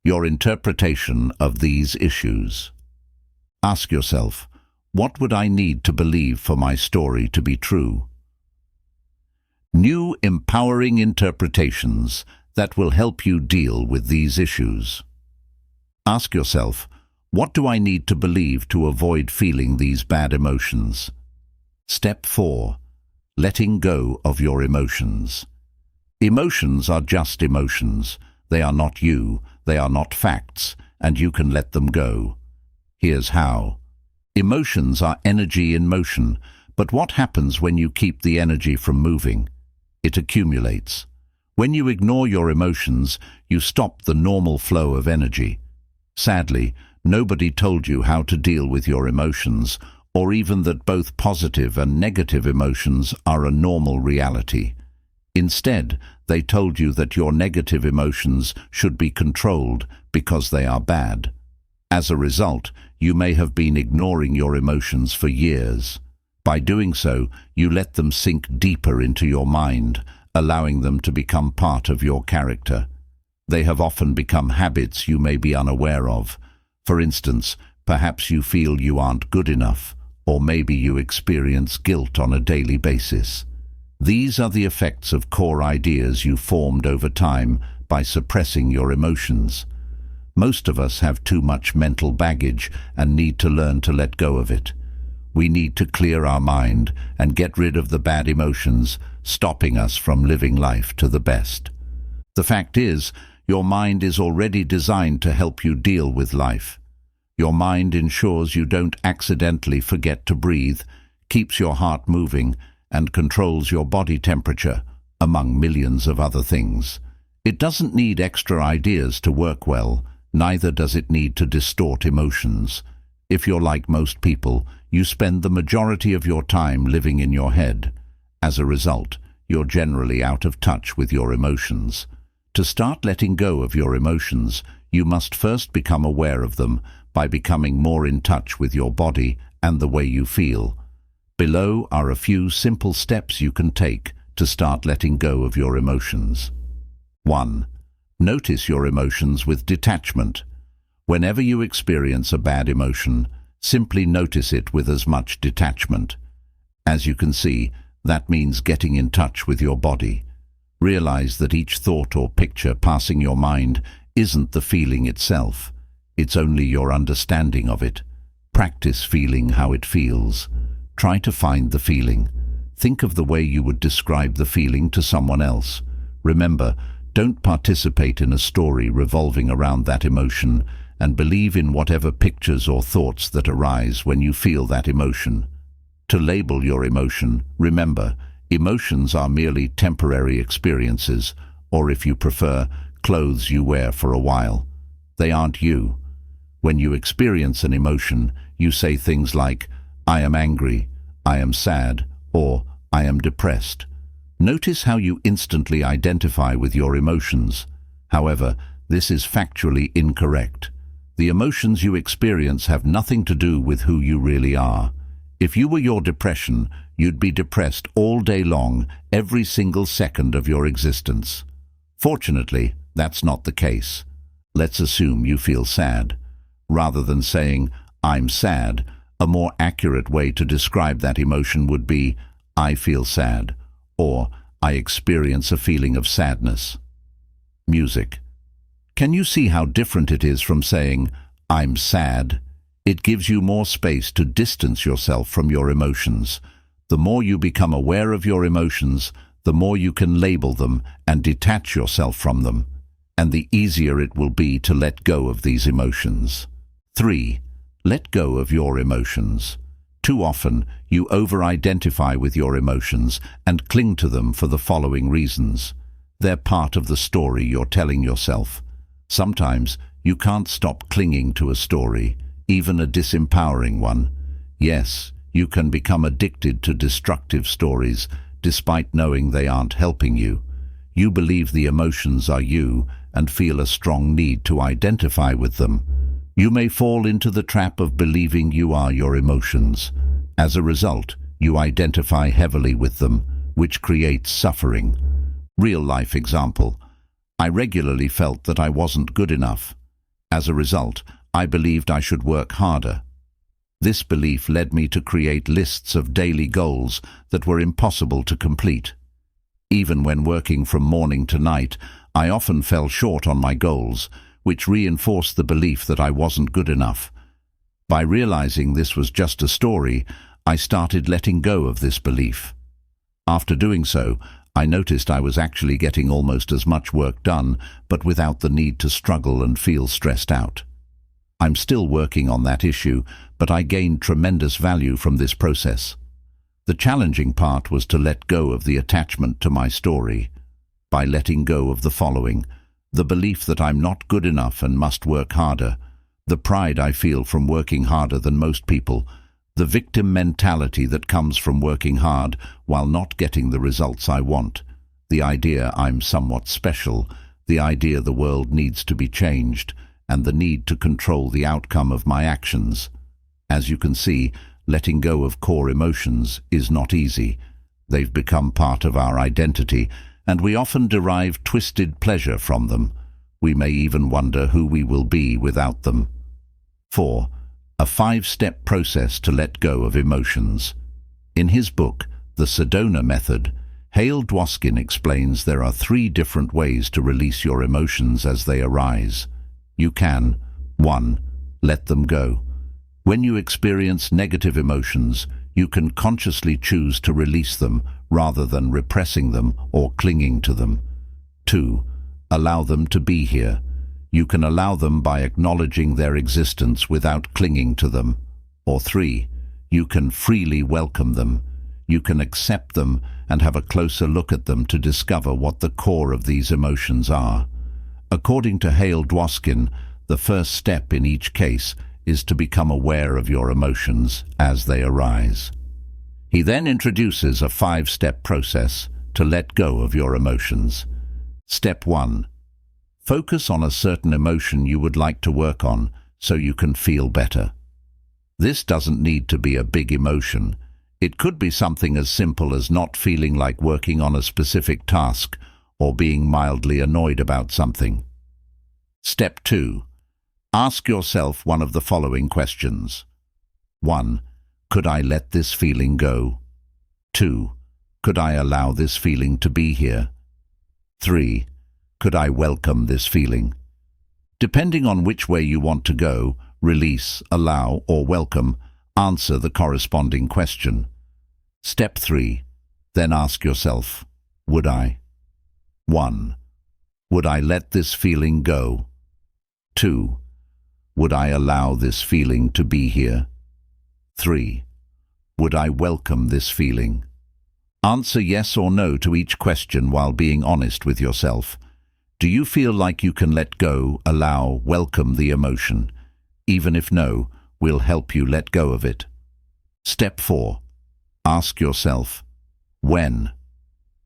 S1: Your interpretation of these issues. Ask yourself, what would I need to believe for my story to be true? New empowering interpretations that will help you deal with these issues. Ask yourself, what do I need to believe to avoid feeling these bad emotions? Step 4. Letting go of your emotions. Emotions are just emotions. They are not you, they are not facts, and you can let them go. Here's how. Emotions are energy in motion, but what happens when you keep the energy from moving? It accumulates. When you ignore your emotions, you stop the normal flow of energy. Sadly, nobody told you how to deal with your emotions, or even that both positive and negative emotions are a normal reality. Instead, they told you that your negative emotions should be controlled because they are bad. As a result, you may have been ignoring your emotions for years. By doing so, you let them sink deeper into your mind, allowing them to become part of your character. They have often become habits you may be unaware of. For instance, perhaps you feel you aren't good enough, or maybe you experience guilt on a daily basis. These are the effects of core ideas you formed over time by suppressing your emotions. Most of us have too much mental baggage and need to learn to let go of it. We need to clear our mind and get rid of the bad emotions, stopping us from living life to the best. The fact is, your mind is already designed to help you deal with life. Your mind ensures you don't accidentally forget to breathe, keeps your heart moving, and controls your body temperature, among millions of other things. It doesn't need extra ideas to work well, neither does it need to distort emotions. If you're like most people, you spend the majority of your time living in your head. As a result, you're generally out of touch with your emotions. To start letting go of your emotions, you must first become aware of them by becoming more in touch with your body and the way you feel. Below are a few simple steps you can take to start letting go of your emotions. 1. Notice your emotions with detachment. Whenever you experience a bad emotion, simply notice it with as much detachment. As you can see, that means getting in touch with your body. Realize that each thought or picture passing your mind isn't the feeling itself. It's only your understanding of it. Practice feeling how it feels. Try to find the feeling. Think of the way you would describe the feeling to someone else. Remember, don't participate in a story revolving around that emotion, and believe in whatever pictures or thoughts that arise when you feel that emotion. To label your emotion, remember, emotions are merely temporary experiences, or if you prefer, clothes you wear for a while. They aren't you. When you experience an emotion, you say things like, I am angry, I am sad, or I am depressed. Notice how you instantly identify with your emotions. However, this is factually incorrect. The emotions you experience have nothing to do with who you really are. If you were your depression, you'd be depressed all day long, every single second of your existence. Fortunately, that's not the case. Let's assume you feel sad. Rather than saying, I'm sad, a more accurate way to describe that emotion would be, I feel sad, or I experience a feeling of sadness. Music. Can you see how different it is from saying, I'm sad? It gives you more space to distance yourself from your emotions. The more you become aware of your emotions, the more you can label them and detach yourself from them, and the easier it will be to let go of these emotions. 3. Let go of your emotions. Too often, you over-identify with your emotions and cling to them for the following reasons. They're part of the story you're telling yourself. Sometimes, you can't stop clinging to a story. even a disempowering one. Yes, you can become addicted to destructive stories, despite knowing they aren't helping you. You believe the emotions are you and feel a strong need to identify with them. You may fall into the trap of believing you are your emotions. As a result, you identify heavily with them, which creates suffering. Real-life example. I regularly felt that I wasn't good enough. As a result, I believed I should work harder. This belief led me to create lists of daily goals that were impossible to complete. Even when working from morning to night, I often fell short on my goals, which reinforced the belief that I wasn't good enough. By realizing this was just a story, I started letting go of this belief. After doing so, I noticed I was actually getting almost as much work done, but without the need to struggle and feel stressed out. I'm still working on that issue, but I gained tremendous value from this process. The challenging part was to let go of the attachment to my story. By letting go of the following: the belief that I'm not good enough and must work harder, the pride I feel from working harder than most people, the victim mentality that comes from working hard while not getting the results I want, the idea I'm somewhat special, the idea the world needs to be changed, and the need to control the outcome of my actions. As you can see, letting go of core emotions is not easy. They've become part of our identity, and we often derive twisted pleasure from them. We may even wonder who we will be without them. 4. A 5-step process to let go of emotions. In his book, The Sedona Method, Hale Dwoskin explains there are 3 different ways to release your emotions as they arise. You can: 1. Let them go. When you experience negative emotions, you can consciously choose to release them rather than repressing them or clinging to them. 2. Allow them to be here. You can allow them by acknowledging their existence without clinging to them. Or 3. You can freely welcome them. You can accept them and have a closer look at them to discover what the core of these emotions are. According to Hale Dwoskin, the first step in each case is to become aware of your emotions as they arise. He then introduces a 5-step process to let go of your emotions. Step 1. Focus on a certain emotion you would like to work on so you can feel better. This doesn't need to be a big emotion. It could be something as simple as not feeling like working on a specific task or being mildly annoyed about something. Step 2. Ask yourself one of the following questions. 1. Could I let this feeling go? 2. Could I allow this feeling to be here? 3. Could I welcome this feeling? Depending on which way you want to go, release, allow, or welcome, answer the corresponding question. Step 3. Then ask yourself, would I? 1. Would I let this feeling go? 2. Would I allow this feeling to be here? 3. Would I welcome this feeling? Answer yes or no to each question while being honest with yourself. Do you feel like you can let go, allow, welcome the emotion? Even if no, we'll help you let go of it. Step 4. Ask yourself, when?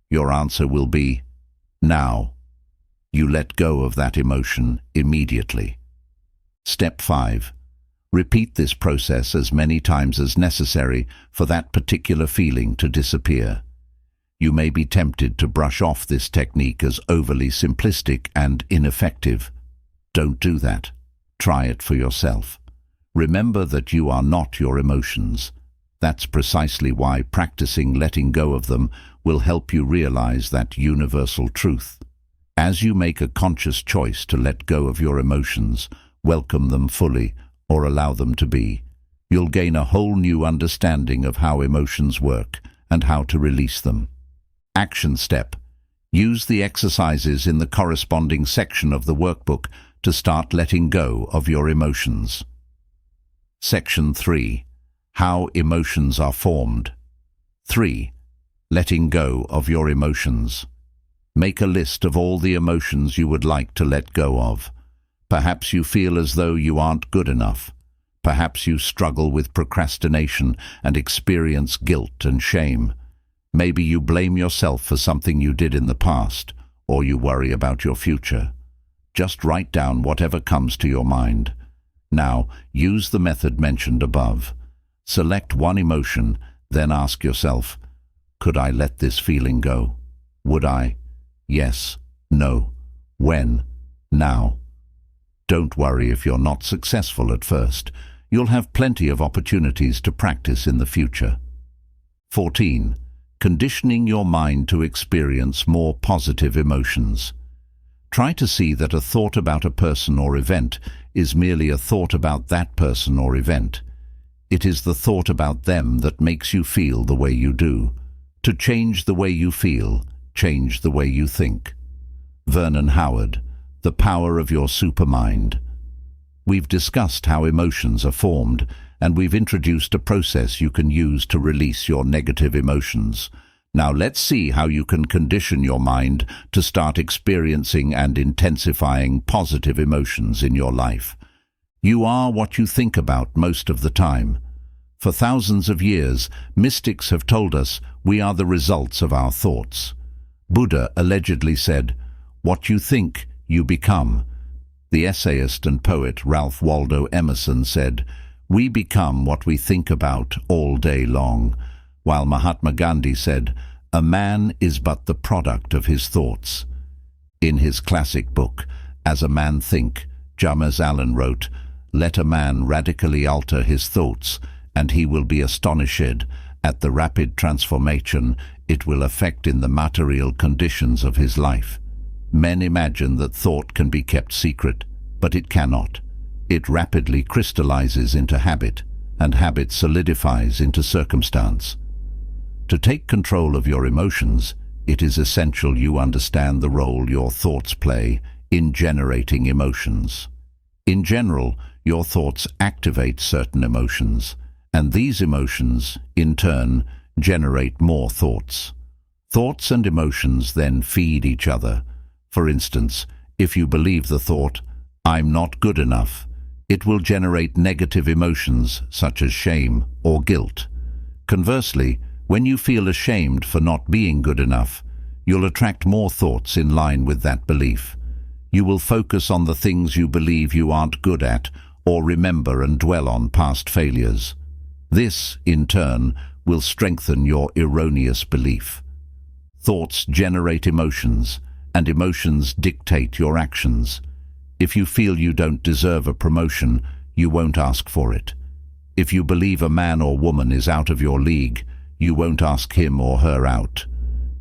S1: Your answer will be, now. You let go of that emotion immediately. Step 5. Repeat this process as many times as necessary for that particular feeling to disappear. You may be tempted to brush off this technique as overly simplistic and ineffective. Don't do that. Try it for yourself. Remember that you are not your emotions. That's precisely why practicing letting go of them will help you realize that universal truth. As you make a conscious choice to let go of your emotions, welcome them fully, or allow them to be, you'll gain a whole new understanding of how emotions work and how to release them. Action step. Use the exercises in the corresponding section of the workbook to start letting go of your emotions. Section 3. How emotions are formed. 3. Letting go of your emotions. Make a list of all the emotions you would like to let go of. Perhaps you feel as though you aren't good enough. Perhaps you struggle with procrastination and experience guilt and shame. Maybe you blame yourself for something you did in the past, or you worry about your future. Just write down whatever comes to your mind. Now, use the method mentioned above. Select one emotion, then ask yourself, could I let this feeling go? Would I? Yes. No. When? Now. Don't worry if you're not successful at first. You'll have plenty of opportunities to practice in the future. 14. Conditioning your mind to experience more positive emotions. Try to see that a thought about a person or event is merely a thought about that person or event. It is the thought about them that makes you feel the way you do. To change the way you feel, change the way you think. Vernon Howard, The Power of Your Supermind. We've discussed how emotions are formed, and we've introduced a process you can use to release your negative emotions. Now let's see how you can condition your mind to start experiencing and intensifying positive emotions in your life. You are what you think about most of the time. For thousands of years, mystics have told us we are the results of our thoughts. Buddha allegedly said, "What you think, you become." The essayist and poet Ralph Waldo Emerson said, "We become what we think about all day long," while Mahatma Gandhi said, "A man is but the product of his thoughts." In his classic book, As a Man Think, James Allen wrote, "Let a man radically alter his thoughts, and he will be astonished at the rapid transformation it will effect in the material conditions of his life." Men imagine that thought can be kept secret, but it cannot. It rapidly crystallizes into habit, and habit solidifies into circumstance. To take control of your emotions, it is essential you understand the role your thoughts play in generating emotions. In general, your thoughts activate certain emotions, and these emotions, in turn, generate more thoughts. Thoughts and emotions then feed each other. For instance, if you believe the thought, "I'm not good enough," it will generate negative emotions such as shame or guilt. Conversely, when you feel ashamed for not being good enough, you'll attract more thoughts in line with that belief. You will focus on the things you believe you aren't good at, or remember and dwell on past failures. This, in turn, will strengthen your erroneous belief. Thoughts generate emotions, and emotions dictate your actions. If you feel you don't deserve a promotion, you won't ask for it. If you believe a man or woman is out of your league, you won't ask him or her out.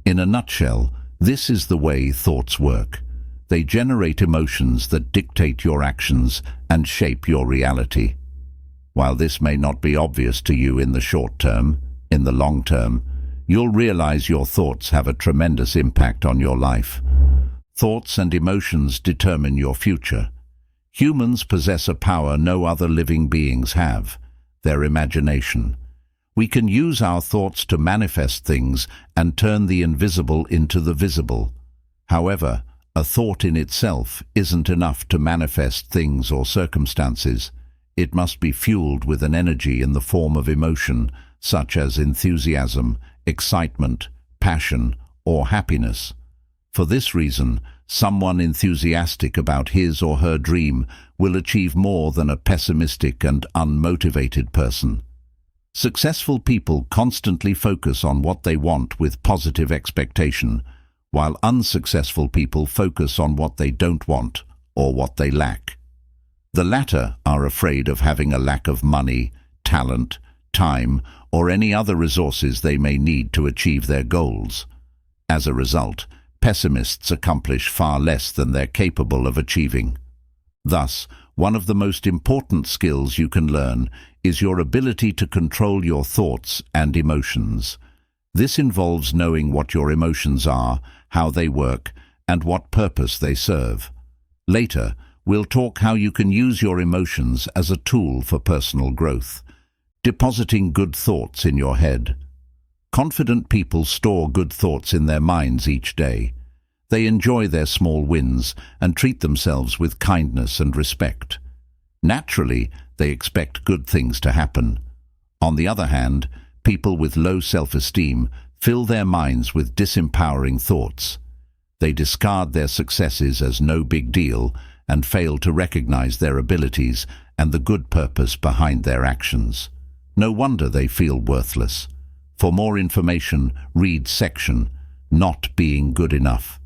S1: In a nutshell, this is the way thoughts work. They generate emotions that dictate your actions and shape your reality. While this may not be obvious to you in the short term, in the long term, you'll realize your thoughts have a tremendous impact on your life. Thoughts and emotions determine your future. Humans possess a power no other living beings have, their imagination. We can use our thoughts to manifest things and turn the invisible into the visible. However, a thought in itself isn't enough to manifest things or circumstances. It must be fueled with an energy in the form of emotion, such as enthusiasm, excitement, passion, or happiness. For this reason, someone enthusiastic about his or her dream will achieve more than a pessimistic and unmotivated person. Successful people constantly focus on what they want with positive expectation, while unsuccessful people focus on what they don't want or what they lack. The latter are afraid of having a lack of money, talent, time, or any other resources they may need to achieve their goals. As a result, pessimists accomplish far less than they're capable of achieving. Thus, one of the most important skills you can learn is your ability to control your thoughts and emotions. This involves knowing what your emotions are, how they work, and what purpose they serve. Later, we'll talk how you can use your emotions as a tool for personal growth, depositing good thoughts in your head. Confident people store good thoughts in their minds each day. They enjoy their small wins and treat themselves with kindness and respect. Naturally, They expect good things to happen. On the other hand, people with low self-esteem fill their minds with disempowering thoughts. They discard their successes as no big deal and fail to recognize their abilities and the good purpose behind their actions. No wonder they feel worthless. For more information, read section, Not Being Good Enough.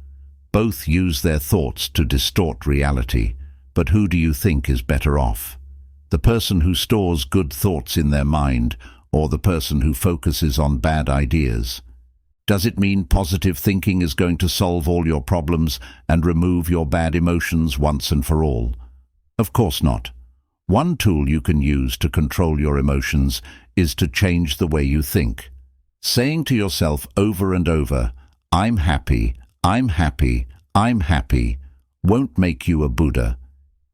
S1: Both use their thoughts to distort reality, but who do you think is better off? The person who stores good thoughts in their mind, or the person who focuses on bad ideas? Does it mean positive thinking is going to solve all your problems and remove your bad emotions once and for all? Of course not. One tool you can use to control your emotions is to change the way you think. Saying to yourself over and over, "I'm happy, I'm happy, I'm happy," won't make you a Buddha.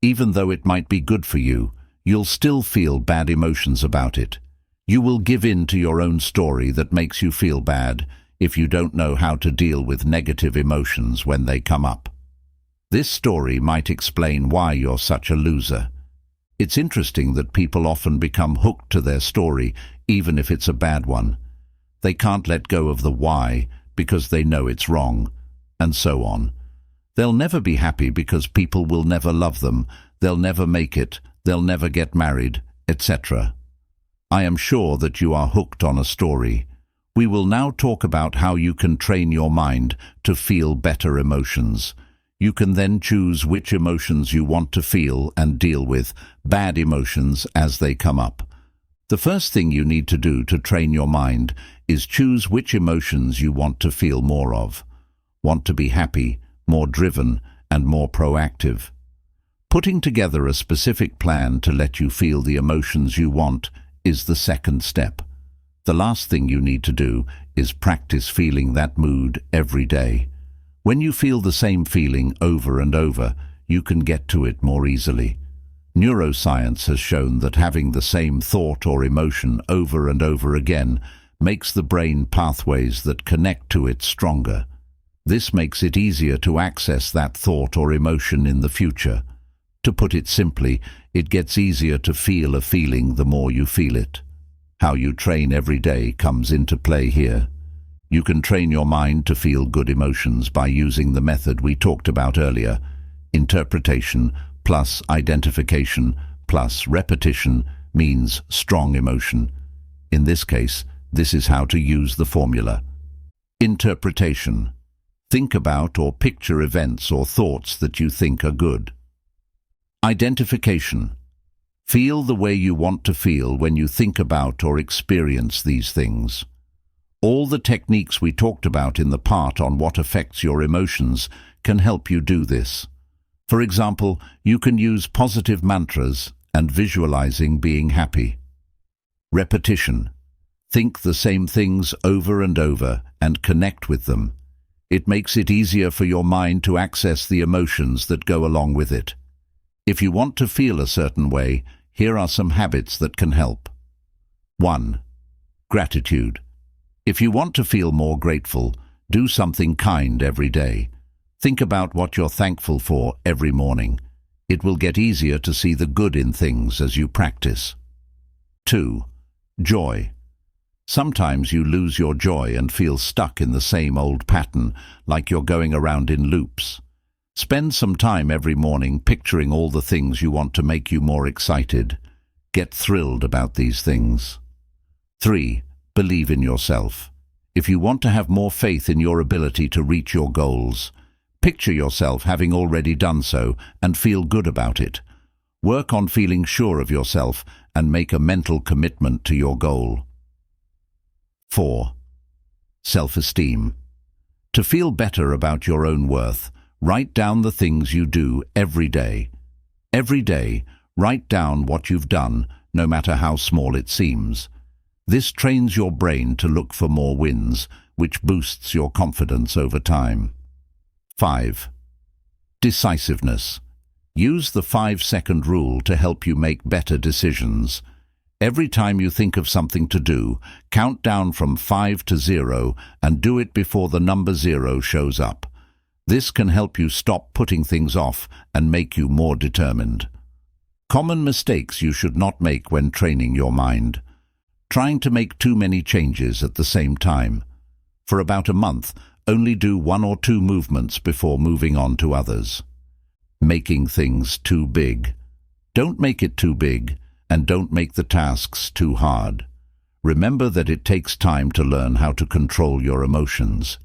S1: Even though it might be good for you, you'll still feel bad emotions about it. You will give in to your own story that makes you feel bad if you don't know how to deal with negative emotions when they come up. This story might explain why you're such a loser. It's interesting that people often become hooked to their story, even if it's a bad one. They can't let go of the why because they know it's wrong, and so on. They'll never be happy because people will never love them, they'll never make it, they'll never get married, etc. I am sure that you are hooked on a story. We will now talk about how you can train your mind to feel better emotions. You can then choose which emotions you want to feel and deal with bad emotions as they come up. The first thing you need to do to train your mind is choose which emotions you want to feel more of. Want to be happy, more driven, and more proactive. Putting together a specific plan to let you feel the emotions you want is the second step. The last thing you need to do is practice feeling that mood every day. When you feel the same feeling over and over, you can get to it more easily. Neuroscience has shown that having the same thought or emotion over and over again makes the brain pathways that connect to it stronger. This makes it easier to access that thought or emotion in the future. To put it simply, it gets easier to feel a feeling the more you feel it. How you train every day comes into play here. You can train your mind to feel good emotions by using the method we talked about earlier. Interpretation plus identification plus repetition means strong emotion. In this case, this is how to use the formula. Interpretation. Think about or picture events or thoughts that you think are good. Identification. Feel the way you want to feel when you think about or experience these things. All the techniques we talked about in the part on what affects your emotions can help you do this. For example, you can use positive mantras and visualizing being happy. Repetition. Think the same things over and over and connect with them. It makes it easier for your mind to access the emotions that go along with it. If you want to feel a certain way, here are some habits that can help. 1. Gratitude. If you want to feel more grateful, do something kind every day. Think about what you're thankful for every morning. It will get easier to see the good in things as you practice. 2. Joy. Sometimes you lose your joy and feel stuck in the same old pattern, like you're going around in loops. Spend some time every morning picturing all the things you want to make you more excited. Get thrilled about these things. 3. Believe in yourself. If you want to have more faith in your ability to reach your goals, picture yourself having already done so and feel good about it. Work on feeling sure of yourself and make a mental commitment to your goal. 4. Self-esteem. To feel better about your own worth, write down the things you do every day. Every day, write down what you've done, no matter how small it seems. This trains your brain to look for more wins, which boosts your confidence over time. 5. Decisiveness. Use the 5-second rule to help you make better decisions. Every time you think of something to do, count down from 5 to 0 and do it before the number 0 shows up. This can help you stop putting things off and make you more determined. Common mistakes you should not make when training your mind. Trying to make too many changes at the same time. For about a month, only do 1 or 2 movements before moving on to others. Making things too big. Don't make it too big, and don't make the tasks too hard. Remember that it takes time to learn how to control your emotions.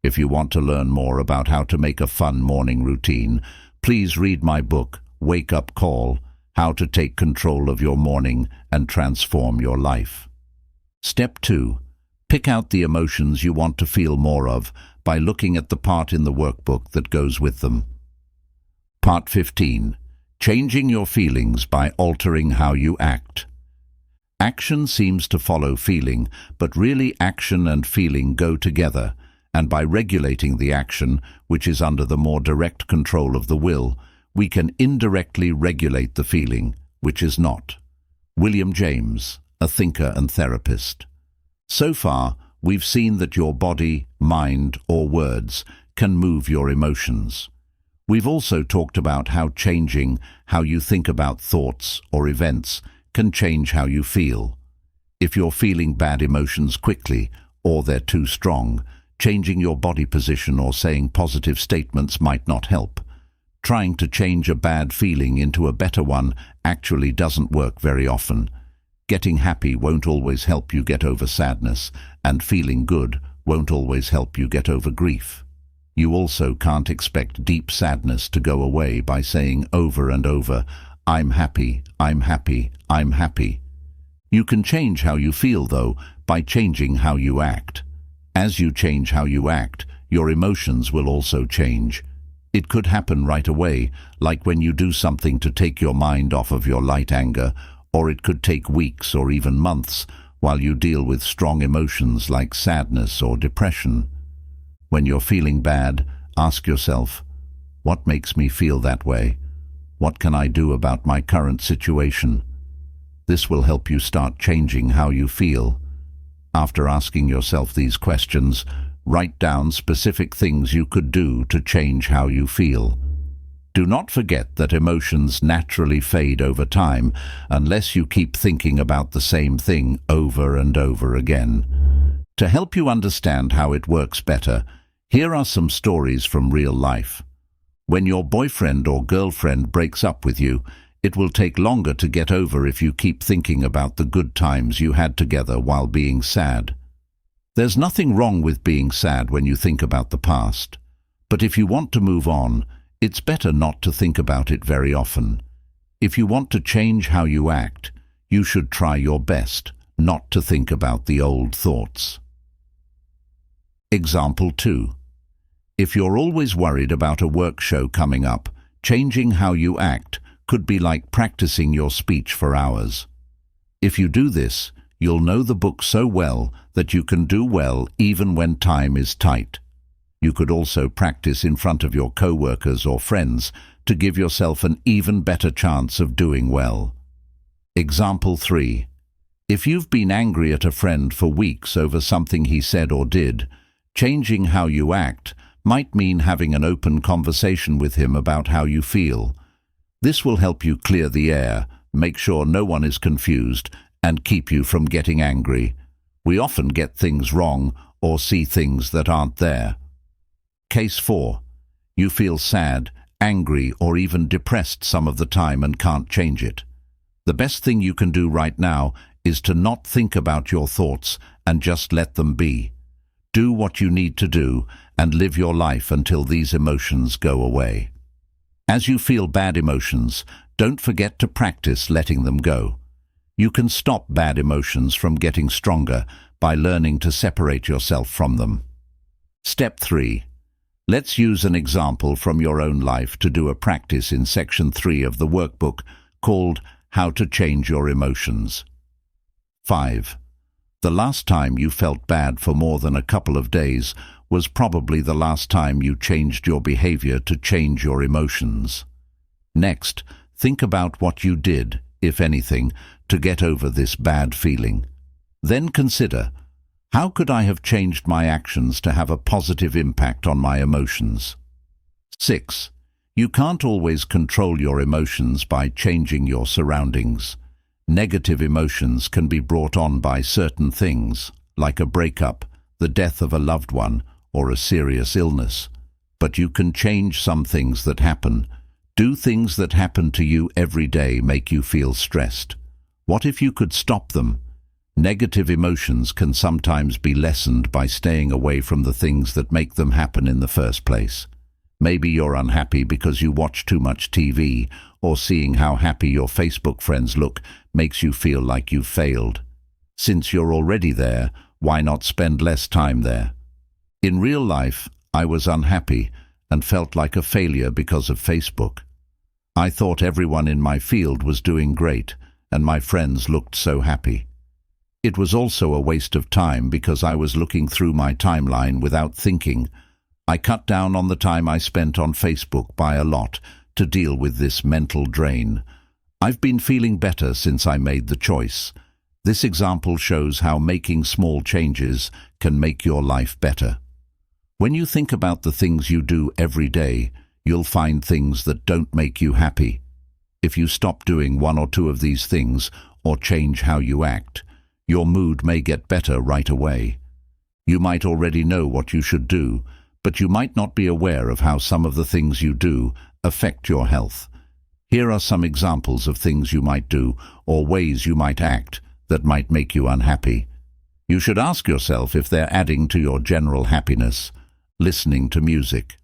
S1: If you want to learn more about how to make a fun morning routine, please read my book, Wake Up Call, How to Take Control of Your Morning and Transform Your Life. Step 2. Pick out the emotions you want to feel more of by looking at the part in the workbook that goes with them. Part 15. Changing your feelings by altering how you act. Action seems to follow feeling, but really action and feeling go together, and by regulating the action, which is under the more direct control of the will, we can indirectly regulate the feeling, which is not. William James, a thinker and therapist. So far, we've seen that your body, mind, or words can move your emotions. We've also talked about how changing how you think about thoughts or events can change how you feel. If you're feeling bad emotions quickly, or they're too strong, changing your body position or saying positive statements might not help. Trying to change a bad feeling into a better one actually doesn't work very often. Getting happy won't always help you get over sadness, and feeling good won't always help you get over grief. You also can't expect deep sadness to go away by saying over and over, "I'm happy, I'm happy, I'm happy." You can change how you feel, though, by changing how you act. As you change how you act, your emotions will also change. It could happen right away, like when you do something to take your mind off of your light anger, or it could take weeks or even months while you deal with strong emotions like sadness or depression. When you're feeling bad, ask yourself, what makes me feel that way? What can I do about my current situation? This will help you start changing how you feel. After asking yourself these questions, write down specific things you could do to change how you feel. Do not forget that emotions naturally fade over time unless you keep thinking about the same thing over and over again. To help you understand how it works better, here are some stories from real life. When your boyfriend or girlfriend breaks up with you, it will take longer to get over if you keep thinking about the good times you had together while being sad. There's nothing wrong with being sad when you think about the past, but if you want to move on, it's better not to think about it very often. If you want to change how you act, you should try your best not to think about the old thoughts. Example 2. If you're always worried about a work show coming up, changing how you act could be like practicing your speech for hours. If you do this, you'll know the book so well that you can do well even when time is tight. You could also practice in front of your co-workers or friends to give yourself an even better chance of doing well. Example 3. If you've been angry at a friend for weeks over something he said or did, changing how you act might mean having an open conversation with him about how you feel. This will help you clear the air, make sure no one is confused, and keep you from getting angry. We often get things wrong or see things that aren't there. Case 4. You feel sad, angry, or even depressed some of the time and can't change it. The best thing you can do right now is to not think about your thoughts and just let them be. Do what you need to do and live your life until these emotions go away. As you feel bad emotions, don't forget to practice letting them go. You can stop bad emotions from getting stronger by learning to separate yourself from them. Step 3. Let's use an example from your own life to do a practice in section 3 of the workbook called How to Change Your Emotions. 5. The last time you felt bad for more than a couple of days was probably the last time you changed your behavior to change your emotions. Next, think about what you did, if anything, to get over this bad feeling. Then consider, how could I have changed my actions to have a positive impact on my emotions? 6. You can't always control your emotions by changing your surroundings. Negative emotions can be brought on by certain things, like a breakup, the death of a loved one, or a serious illness. But you can change some things that happen. Do things that happen to you every day make you feel stressed? What if you could stop them? Negative emotions can sometimes be lessened by staying away from the things that make them happen in the first place. Maybe you're unhappy because you watch too much TV, or seeing how happy your Facebook friends look makes you feel like you've failed. Since you're already there, why not spend less time there? In real life, I was unhappy and felt like a failure because of Facebook. I thought everyone in my field was doing great, and my friends looked so happy. It was also a waste of time because I was looking through my timeline without thinking. I cut down on the time I spent on Facebook by a lot to deal with this mental drain. I've been feeling better since I made the choice. This example shows how making small changes can make your life better. When you think about the things you do every day, you'll find things that don't make you happy. If you stop doing one or two of these things or change how you act, your mood may get better right away. You might already know what you should do, but you might not be aware of how some of the things you do affect your health. Here are some examples of things you might do or ways you might act that might make you unhappy. You should ask yourself if they're adding to your general happiness. Listening to music.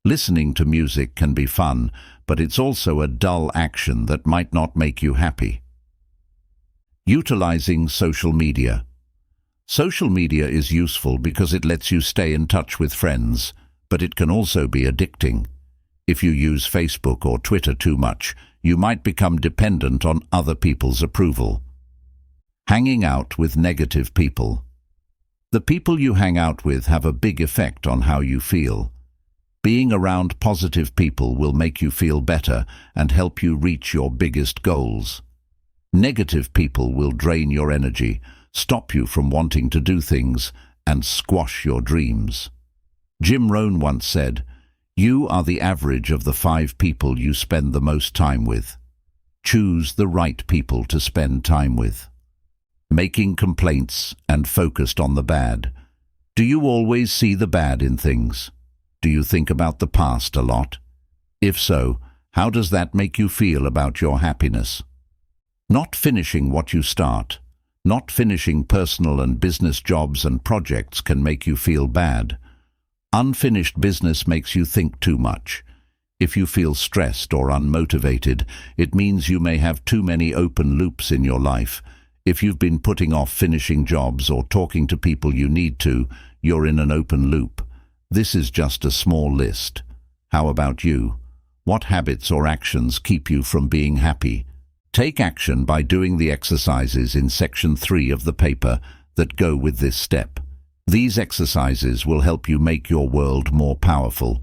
S1: Listening to music can be fun, but it's also a dull action that might not make you happy. Utilizing social media. Social media is useful because it lets you stay in touch with friends, but it can also be addicting. If you use Facebook or Twitter too much, you might become dependent on other people's approval. Hanging out with negative people. The people you hang out with have a big effect on how you feel. Being around positive people will make you feel better and help you reach your biggest goals. Negative people will drain your energy, stop you from wanting to do things, and squash your dreams. Jim Rohn once said, "You are the average of the 5 people you spend the most time with. Choose the right people to spend time with." Making complaints and focused on the bad. Do you always see the bad in things? Do you think about the past a lot? If so, how does that make you feel about your happiness? Not finishing what you start. Not finishing personal and business jobs and projects can make you feel bad. Unfinished business makes you think too much. If you feel stressed or unmotivated, it means you may have too many open loops in your life. If you've been putting off finishing jobs or talking to people you need to, you're in an open loop. This is just a small list. How about you? What habits or actions keep you from being happy? Take action by doing the exercises in section 3 of the paper that go with this step. These exercises will help you make your world more powerful.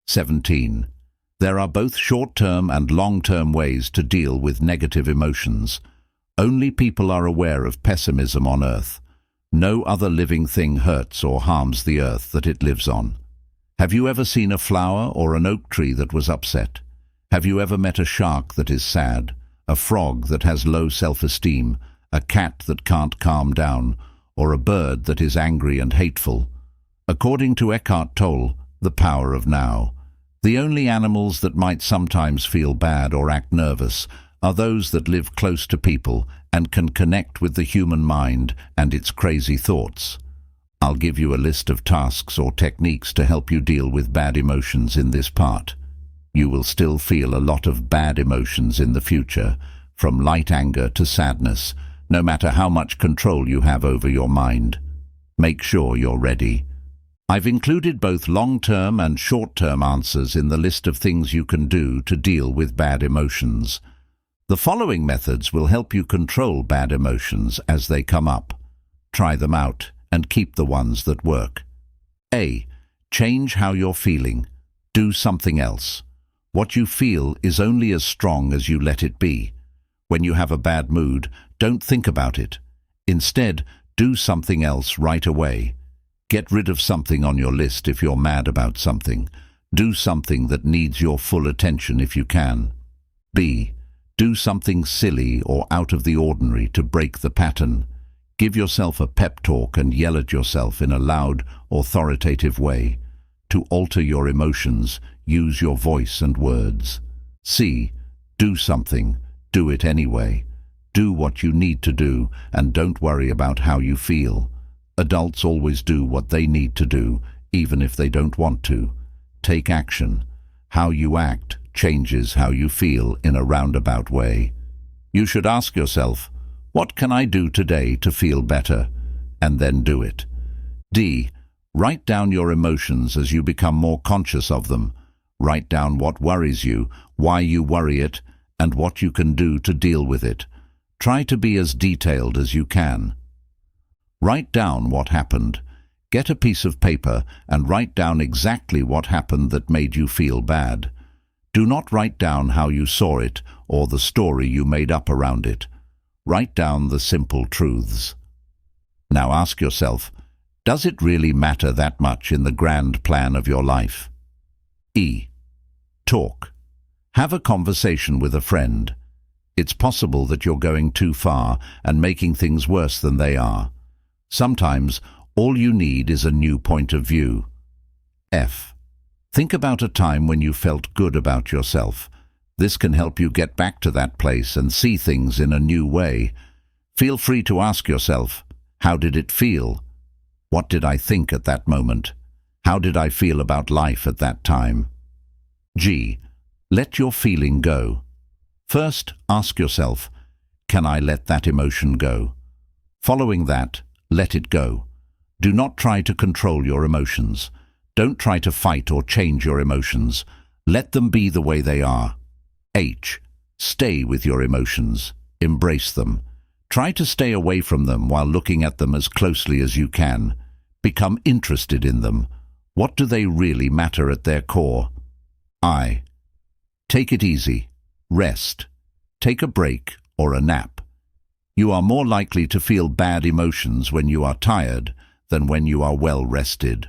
S1: 17. There are both short-term and long-term ways to deal with negative emotions. Only people are aware of pessimism on Earth. No other living thing hurts or harms the earth that it lives on. Have you ever seen a flower or an oak tree that was upset? Have you ever met a shark that is sad? A frog that has low self-esteem, a cat that can't calm down, or a bird that is angry and hateful? According to Eckhart Tolle, The Power of Now, the only animals that might sometimes feel bad or act nervous are those that live close to people and can connect with the human mind and its crazy thoughts. I'll give you a list of tasks or techniques to help you deal with bad emotions in this part. You will still feel a lot of bad emotions in the future, from light anger to sadness, no matter how much control you have over your mind. Make sure you're ready. I've included both long-term and short-term answers in the list of things you can do to deal with bad emotions. The following methods will help you control bad emotions as they come up. Try them out and keep the ones that work. A. Change how you're feeling. Do something else. What you feel is only as strong as you let it be. When you have a bad mood, don't think about it. Instead, do something else right away. Get rid of something on your list if you're mad about something. Do something that needs your full attention if you can. B. Do something silly or out of the ordinary to break the pattern. Give yourself a pep talk and yell at yourself in a loud, authoritative way. To alter your emotions, use your voice and words. C. Do something. Do it anyway. Do what you need to do and don't worry about how you feel. Adults always do what they need to do, even if they don't want to. Take action. How you act changes how you feel in a roundabout way. You should ask yourself, what can I do today to feel better? And then do it. D. Write down your emotions as you become more conscious of them. Write down what worries you, why you worry it, and what you can do to deal with it. Try to be as detailed as you can. Write down what happened. Get a piece of paper and write down exactly what happened that made you feel bad. Do not write down how you saw it or the story you made up around it. Write down the simple truths. Now ask yourself, does it really matter that much in the grand plan of your life? E. Talk. Have a conversation with a friend. It's possible that you're going too far and making things worse than they are. Sometimes, all you need is a new point of view. F. Think about a time when you felt good about yourself. This can help you get back to that place and see things in a new way. Feel free to ask yourself, how did it feel? What did I think at that moment? How did I feel about life at that time? G. Let your feeling go. First, ask yourself, can I let that emotion go? Following that, let it go. Do not try to control your emotions. Don't try to fight or change your emotions. Let them be the way they are. H. Stay with your emotions. Embrace them. Try to stay away from them while looking at them as closely as you can. Become interested in them. What do they really matter at their core? I. Take it easy. Rest. Take a break or a nap. You are more likely to feel bad emotions when you are tired than when you are well rested.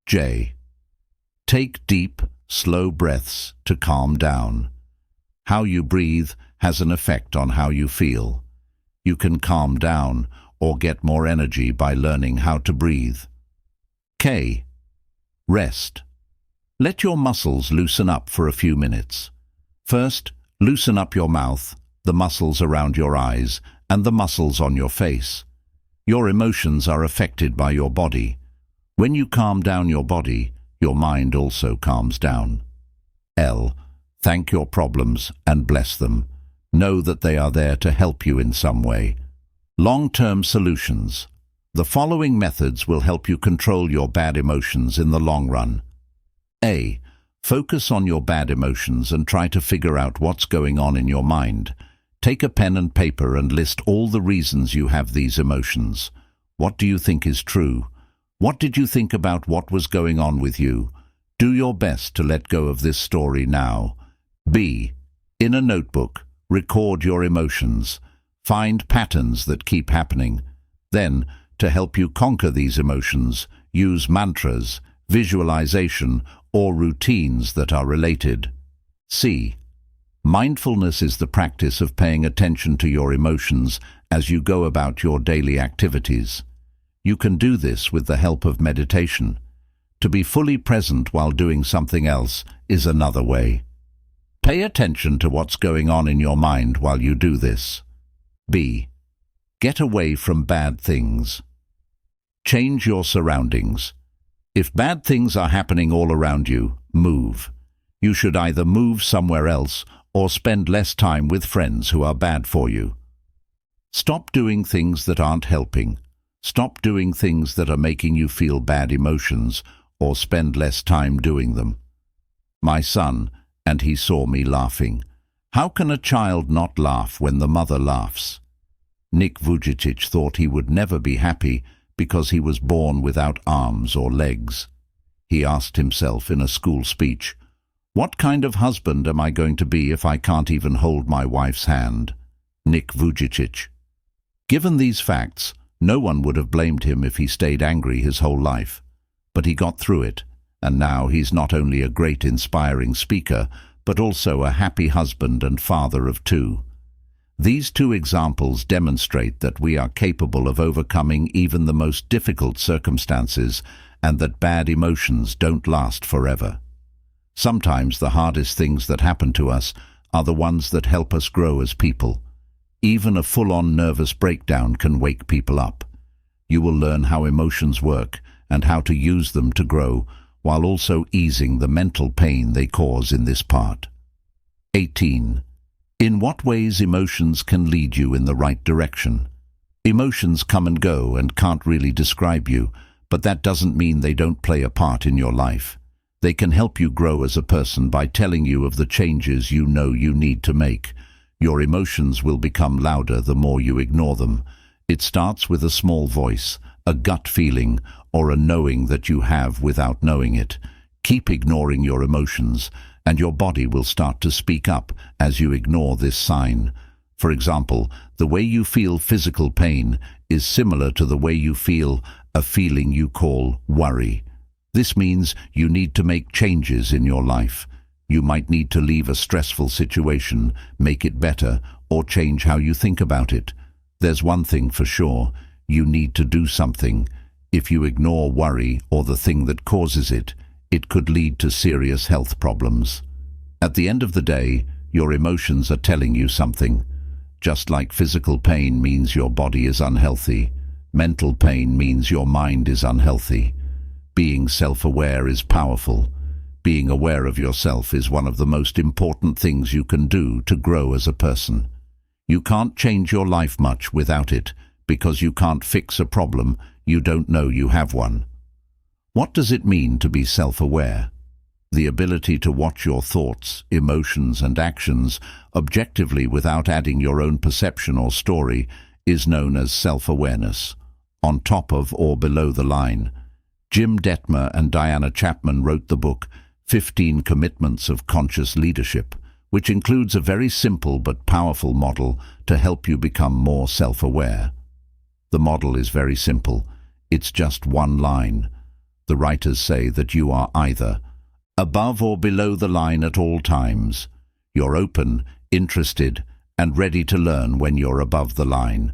S1: J. Take deep, slow breaths to calm down. How you breathe has an effect on how you feel. You can calm down or get more energy by learning how to breathe. K. Rest. Let your muscles loosen up for a few minutes. First, loosen up your mouth, the muscles around your eyes, and the muscles on your face. Your emotions are affected by your body. When you calm down your body, your mind also calms down. L. Thank your problems and bless them. Know that they are there to help you in some way. Long-term solutions. The following methods will help you control your bad emotions in the long run. A. Focus on your bad emotions and try to figure out what's going on in your mind. Take a pen and paper and list all the reasons you have these emotions. What do you think is true? What did you think about what was going on with you? Do your best to let go of this story now. B. In a notebook, record your emotions. Find patterns that keep happening. Then, to help you conquer these emotions, use mantras, visualization, or routines that are related. C. Mindfulness is the practice of paying attention to your emotions as you go about your daily activities. You can do this with the help of meditation. To be fully present while doing something else is another way. Pay attention to what's going on in your mind while you do this. B. Get away from bad things. Change your surroundings. If bad things are happening all around you, move. You should either move somewhere else or spend less time with friends who are bad for you. Stop doing things that aren't helping. Stop doing things that are making you feel bad emotions or spend less time doing them. My son, and he saw me laughing. How can a child not laugh when the mother laughs? Nick Vujicic thought he would never be happy because he was born without arms or legs. He asked himself in a school speech, "What kind of husband am I going to be if I can't even hold my wife's hand?" Nick Vujicic. Given these facts, no one would have blamed him if he stayed angry his whole life. But he got through it, and now he's not only a great inspiring speaker, but also a happy husband and father of two. These two examples demonstrate that we are capable of overcoming even the most difficult circumstances and that bad emotions don't last forever. Sometimes the hardest things that happen to us are the ones that help us grow as people. Even a full-on nervous breakdown can wake people up. You will learn how emotions work and how to use them to grow, while also easing the mental pain they cause in this part. 18. In what ways emotions can lead you in the right direction? Emotions come and go and can't really describe you, but that doesn't mean they don't play a part in your life. They can help you grow as a person by telling you of the changes you know you need to make. Your emotions will become louder the more you ignore them. It starts with a small voice, a gut feeling, or a knowing that you have without knowing it. Keep ignoring your emotions, and your body will start to speak up as you ignore this sign. For example, the way you feel physical pain is similar to the way you feel a feeling you call worry. This means you need to make changes in your life. You might need to leave a stressful situation, make it better, or change how you think about it. There's one thing for sure, you need to do something. If you ignore worry or the thing that causes it, it could lead to serious health problems. At the end of the day, your emotions are telling you something. Just like physical pain means your body is unhealthy, mental pain means your mind is unhealthy. Being self-aware is powerful. Being aware of yourself is one of the most important things you can do to grow as a person. You can't change your life much without it, because you can't fix a problem you don't know you have one. What does it mean to be self-aware? The ability to watch your thoughts, emotions, and actions objectively without adding your own perception or story is known as self-awareness. On top of or below the line. Jim Detmer and Diana Chapman wrote the book 15 Commitments of Conscious Leadership, which includes a very simple but powerful model to help you become more self-aware. The model is very simple. It's just one line. The writers say that you are either above or below the line at all times. You're open, interested, and ready to learn when you're above the line.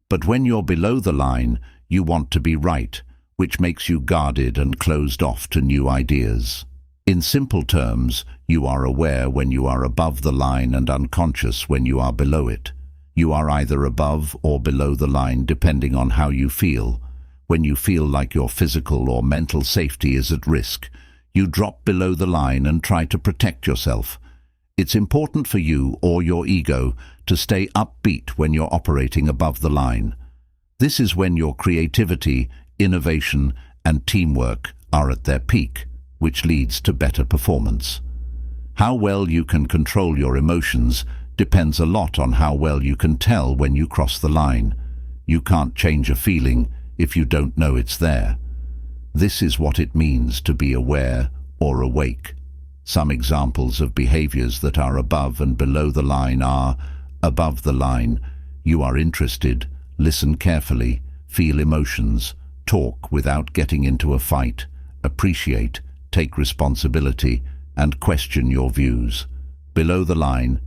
S1: But when you're below the line, you want to be right, which makes you guarded and closed off to new ideas. In simple terms, you are aware when you are above the line and unconscious when you are below it. You are either above or below the line depending on how you feel. When you feel like your physical or mental safety is at risk, you drop below the line and try to protect yourself. It's important for you or your ego to stay upbeat when you're operating above the line. This is when your creativity, innovation, and teamwork are at their peak, which leads to better performance. How well you can control your emotions depends a lot on how well you can tell when you cross the line. You can't change a feeling if you don't know it's there. This is what it means to be aware or awake. Some examples of behaviors that are above and below the line are: above the line, you are interested, listen carefully, feel emotions, talk without getting into a fight, appreciate, take responsibility, and question your views. Below the line,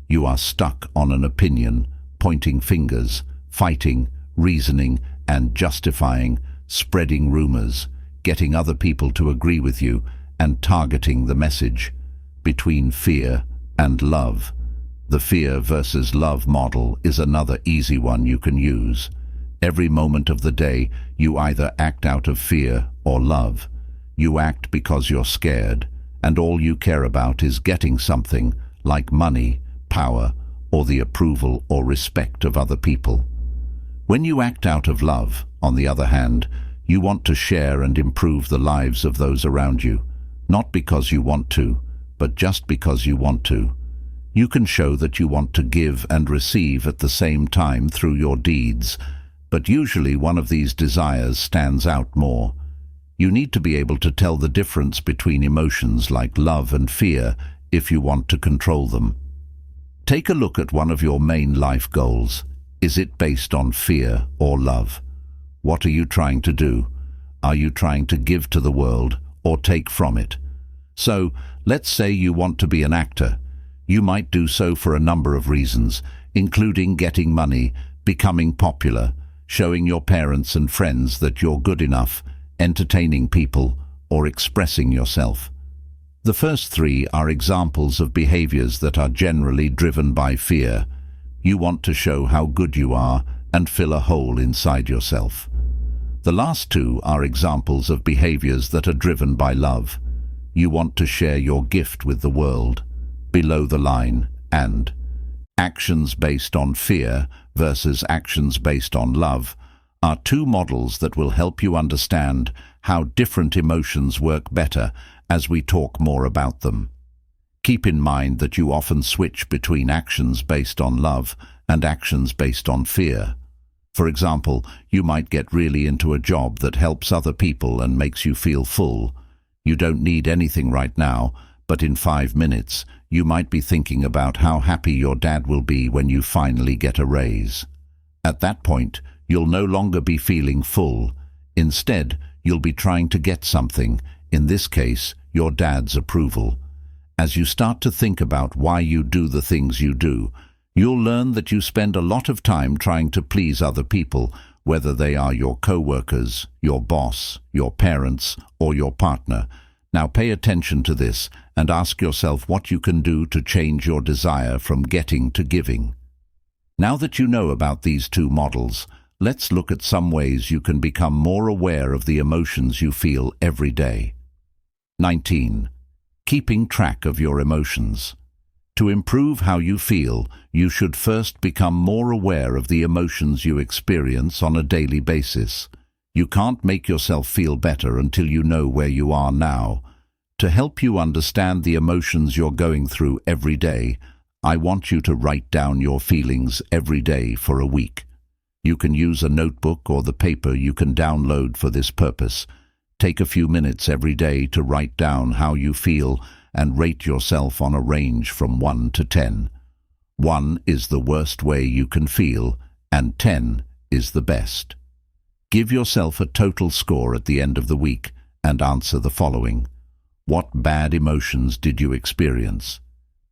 S1: you are stuck on an opinion, pointing fingers, fighting, reasoning, and justifying, spreading rumors, getting other people to agree with you, and targeting the message. Between fear and love. The fear versus love model is another easy one you can use. Every moment of the day, you either act out of fear or love. You act because you're scared, and all you care about is getting something, like money, power, or the approval or respect of other people. When you act out of love, on the other hand, you want to share and improve the lives of those around you, not because you want to, but just because you want to. You can show that you want to give and receive at the same time through your deeds, but usually one of these desires stands out more. You need to be able to tell the difference between emotions like love and fear if you want to control them. Take a look at one of your main life goals. Is it based on fear or love? What are you trying to do? Are you trying to give to the world, or take from it. So, let's say you want to be an actor. You might do so for a number of reasons, including getting money, becoming popular, showing your parents and friends that you're good enough, entertaining people, or expressing yourself. The first three are examples of behaviors that are generally driven by fear. You want to show how good you are and fill a hole inside yourself. The last two are examples of behaviors that are driven by love. You want to share your gift with the world. Below the line, and actions based on fear versus actions based on love are two models that will help you understand how different emotions work better as we talk more about them. Keep in mind that you often switch between actions based on love and actions based on fear. For example, you might get really into a job that helps other people and makes you feel full. You don't need anything right now, but in 5 minutes, you might be thinking about how happy your dad will be when you finally get a raise. At that point, you'll no longer be feeling full. Instead, you'll be trying to get something, in this case, your dad's approval. As you start to think about why you do the things you do, you'll learn that you spend a lot of time trying to please other people, whether they are your co-workers, your boss, your parents, or your partner. Now pay attention to this and ask yourself what you can do to change your desire from getting to giving. Now that you know about these two models, let's look at some ways you can become more aware of the emotions you feel every day. 19. Keeping track of your emotions. To improve how you feel, you should first become more aware of the emotions you experience on a daily basis. You can't make yourself feel better until you know where you are now. To help you understand the emotions you're going through every day, I want you to write down your feelings every day for a week. You can use a notebook or the paper you can download for this purpose. Take a few minutes every day to write down how you feel and rate yourself on a range from 1 to 10. 1 is the worst way you can feel, and 10 is the best. Give yourself a total score at the end of the week and answer the following. What bad emotions did you experience?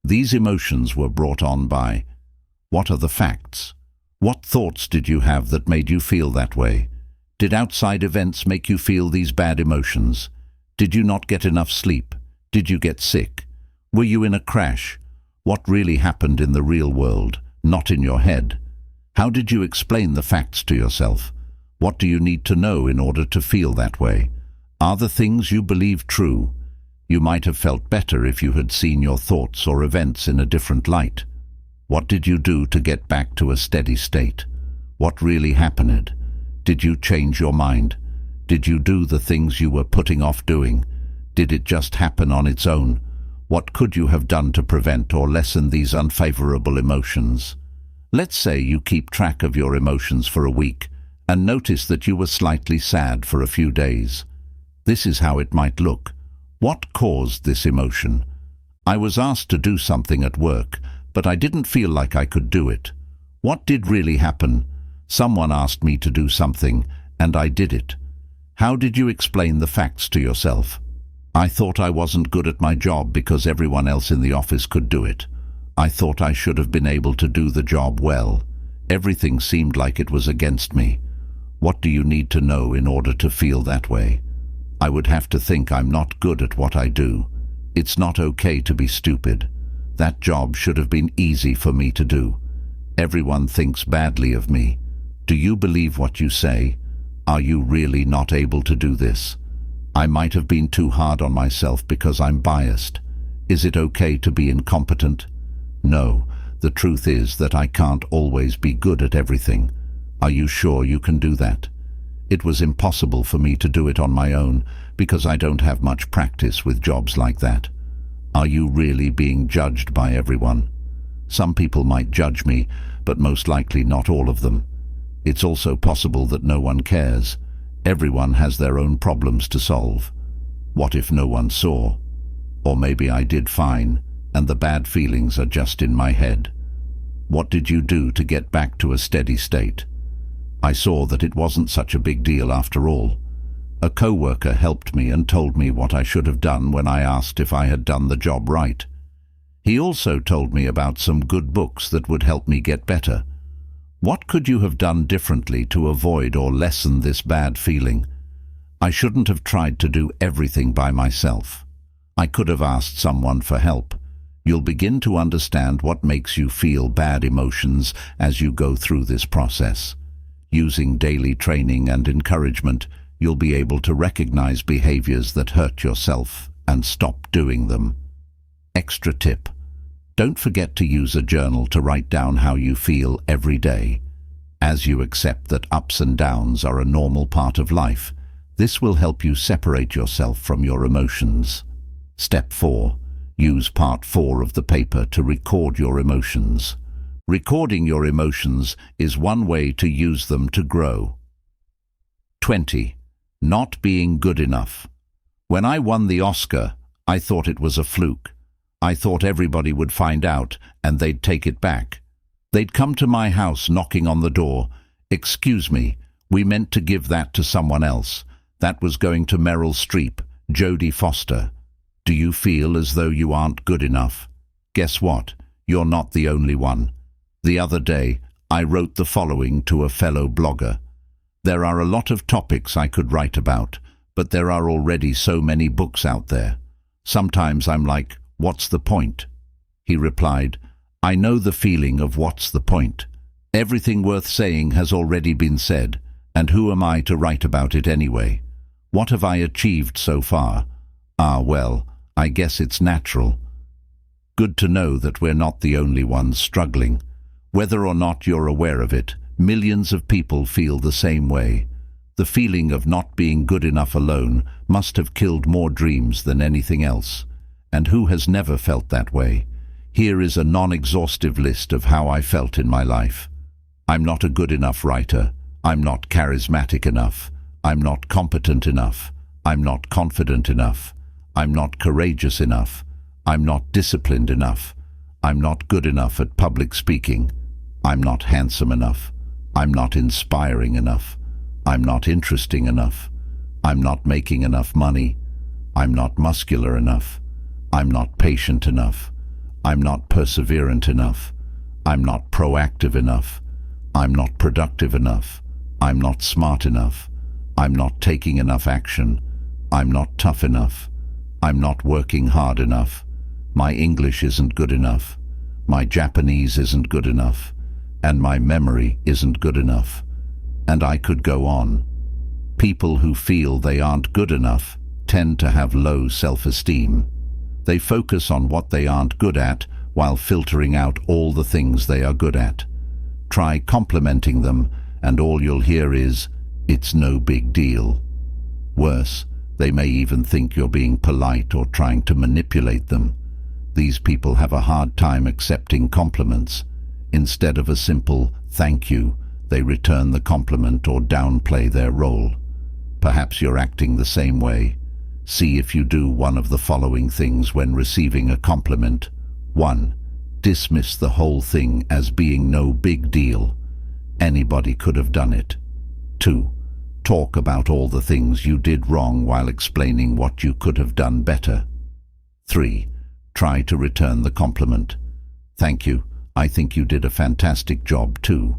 S1: These emotions were brought on by. What are the facts? What thoughts did you have that made you feel that way? Did outside events make you feel these bad emotions? Did you not get enough sleep? Did you get sick? Were you in a crash? What really happened in the real world, not in your head? How did you explain the facts to yourself? What do you need to know in order to feel that way? Are the things you believe true? You might have felt better if you had seen your thoughts or events in a different light. What did you do to get back to a steady state? What really happened? Did you change your mind? Did you do the things you were putting off doing? Did it just happen on its own? What could you have done to prevent or lessen these unfavorable emotions? Let's say you keep track of your emotions for a week and notice that you were slightly sad for a few days. This is how it might look. What caused this emotion? I was asked to do something at work, but I didn't feel like I could do it. What did really happen? Someone asked me to do something, and I did it. How did you explain the facts to yourself? I thought I wasn't good at my job because everyone else in the office could do it. I thought I should have been able to do the job well. Everything seemed like it was against me. What do you need to know in order to feel that way? I would have to think I'm not good at what I do. It's not okay to be stupid. That job should have been easy for me to do. Everyone thinks badly of me. Do you believe what you say? Are you really not able to do this? I might have been too hard on myself because I'm biased. Is it okay to be incompetent? No, the truth is that I can't always be good at everything. Are you sure you can do that? It was impossible for me to do it on my own because I don't have much practice with jobs like that. Are you really being judged by everyone? Some people might judge me, but most likely not all of them. It's also possible that no one cares. Everyone has their own problems to solve. What if no one saw? Or maybe I did fine, and the bad feelings are just in my head. What did you do to get back to a steady state? I saw that it wasn't such a big deal after all. A co-worker helped me and told me what I should have done when I asked if I had done the job right. He also told me about some good books that would help me get better. What could you have done differently to avoid or lessen this bad feeling? I shouldn't have tried to do everything by myself. I could have asked someone for help. You'll begin to understand what makes you feel bad emotions as you go through this process. Using daily training and encouragement, you'll be able to recognize behaviors that hurt yourself and stop doing them. Extra tip: don't forget to use a journal to write down how you feel every day. As you accept that ups and downs are a normal part of life, this will help you separate yourself from your emotions. Step 4. Use part 4 of the paper to record your emotions. Recording your emotions is one way to use them to grow. 20. Not being good enough. When I won the Oscar, I thought it was a fluke. I thought everybody would find out and they'd take it back. They'd come to my house knocking on the door. "Excuse me, we meant to give that to someone else. That was going to Meryl Streep, Jodie Foster." Do you feel as though you aren't good enough? Guess what? You're not the only one. The other day, I wrote the following to a fellow blogger. There are a lot of topics I could write about, but there are already so many books out there. Sometimes I'm like, what's the point? He replied, I know the feeling of what's the point. Everything worth saying has already been said, and who am I to write about it anyway? What have I achieved so far? Well, I guess it's natural. Good to know that we're not the only ones struggling. Whether or not you're aware of it, millions of people feel the same way. The feeling of not being good enough alone must have killed more dreams than anything else. And who has never felt that way? Here is a non-exhaustive list of how I felt in my life. I'm not a good enough writer. I'm not charismatic enough. I'm not competent enough. I'm not confident enough. I'm not courageous enough. I'm not disciplined enough. I'm not good enough at public speaking. I'm not handsome enough. I'm not inspiring enough. I'm not interesting enough. I'm not making enough money. I'm not muscular enough. I'm not patient enough. I'm not perseverant enough. I'm not proactive enough. I'm not productive enough. I'm not smart enough. I'm not taking enough action. I'm not tough enough. I'm not working hard enough. My English isn't good enough. My Japanese isn't good enough. And my memory isn't good enough. And I could go on. People who feel they aren't good enough tend to have low self-esteem. They focus on what they aren't good at while filtering out all the things they are good at. Try complimenting them, and all you'll hear is, "It's no big deal." Worse, they may even think you're being polite or trying to manipulate them. These people have a hard time accepting compliments. Instead of a simple "thank you," they return the compliment or downplay their role. Perhaps you're acting the same way. See if you do one of the following things when receiving a compliment. 1. Dismiss the whole thing as being no big deal. Anybody could have done it. 2. Talk about all the things you did wrong while explaining what you could have done better. 3. Try to return the compliment. "Thank you. I think you did a fantastic job too."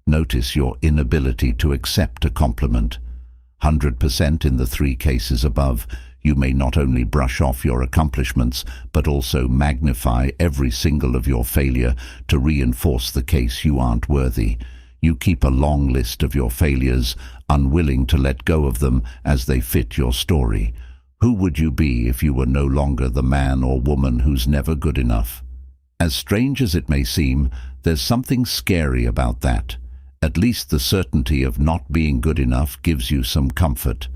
S1: Notice your inability to accept a compliment. 100% in the 3 cases above, you may not only brush off your accomplishments, but also magnify every single of your failure to reinforce the case you aren't worthy. You keep a long list of your failures, unwilling to let go of them as they fit your story. Who would you be if you were no longer the man or woman who's never good enough? As strange as it may seem, there's something scary about that. At least the certainty of not being good enough gives you some comfort.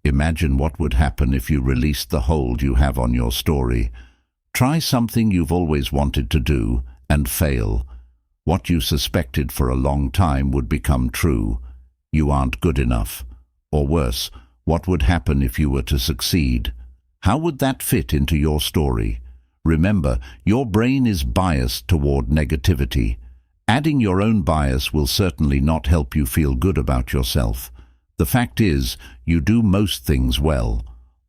S1: Imagine what would happen if you released the hold you have on your story. Try something you've always wanted to do and fail. What you suspected for a long time would become true. You aren't good enough. Or worse, what would happen if you were to succeed? How would that fit into your story? Remember, your brain is biased toward negativity. Adding your own bias will certainly not help you feel good about yourself. The fact is, you do most things well,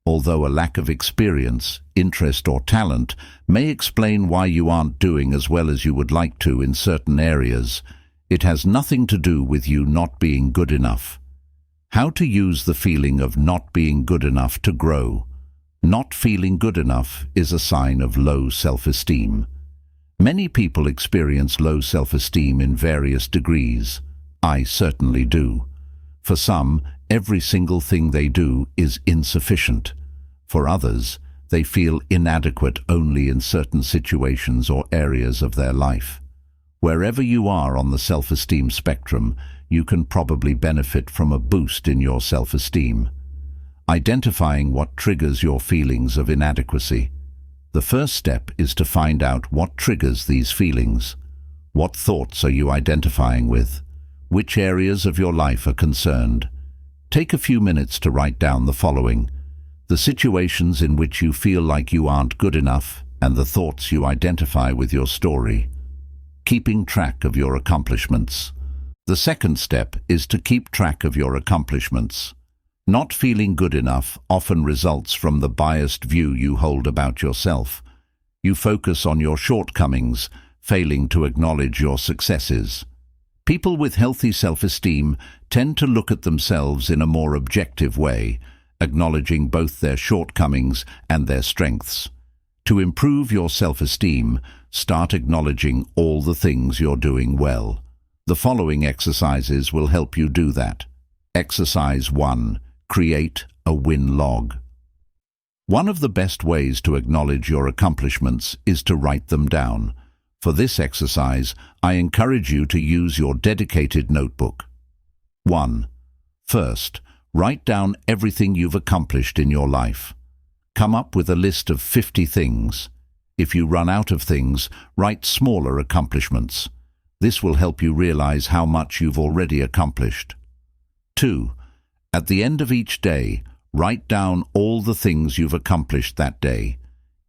S1: although a lack of experience, interest or talent may explain why you aren't doing as well as you would like to in certain areas. It has nothing to do with you not being good enough. How to use the feeling of not being good enough to grow. Not feeling good enough is a sign of low self-esteem. Many people experience low self-esteem in various degrees. I certainly do. For some, every single thing they do is insufficient. For others, they feel inadequate only in certain situations or areas of their life. Wherever you are on the self-esteem spectrum, you can probably benefit from a boost in your self-esteem. Identifying what triggers your feelings of inadequacy. The first step is to find out what triggers these feelings. What thoughts are you identifying with? Which areas of your life are concerned? Take a few minutes to write down the following: the situations in which you feel like you aren't good enough and the thoughts you identify with your story. Keeping track of your accomplishments. The second step is to keep track of your accomplishments. Not feeling good enough often results from the biased view you hold about yourself. You focus on your shortcomings, failing to acknowledge your successes. People with healthy self-esteem tend to look at themselves in a more objective way, acknowledging both their shortcomings and their strengths. To improve your self-esteem, start acknowledging all the things you're doing well. The following exercises will help you do that. Exercise 1. Create a win log. One of the best ways to acknowledge your accomplishments is to write them down. For this exercise, I encourage you to use your dedicated notebook. 1. First, write down everything you've accomplished in your life. Come up with a list of 50 things. If you run out of things, write smaller accomplishments. This will help you realize how much you've already accomplished. 2. At the end of each day, write down all the things you've accomplished that day.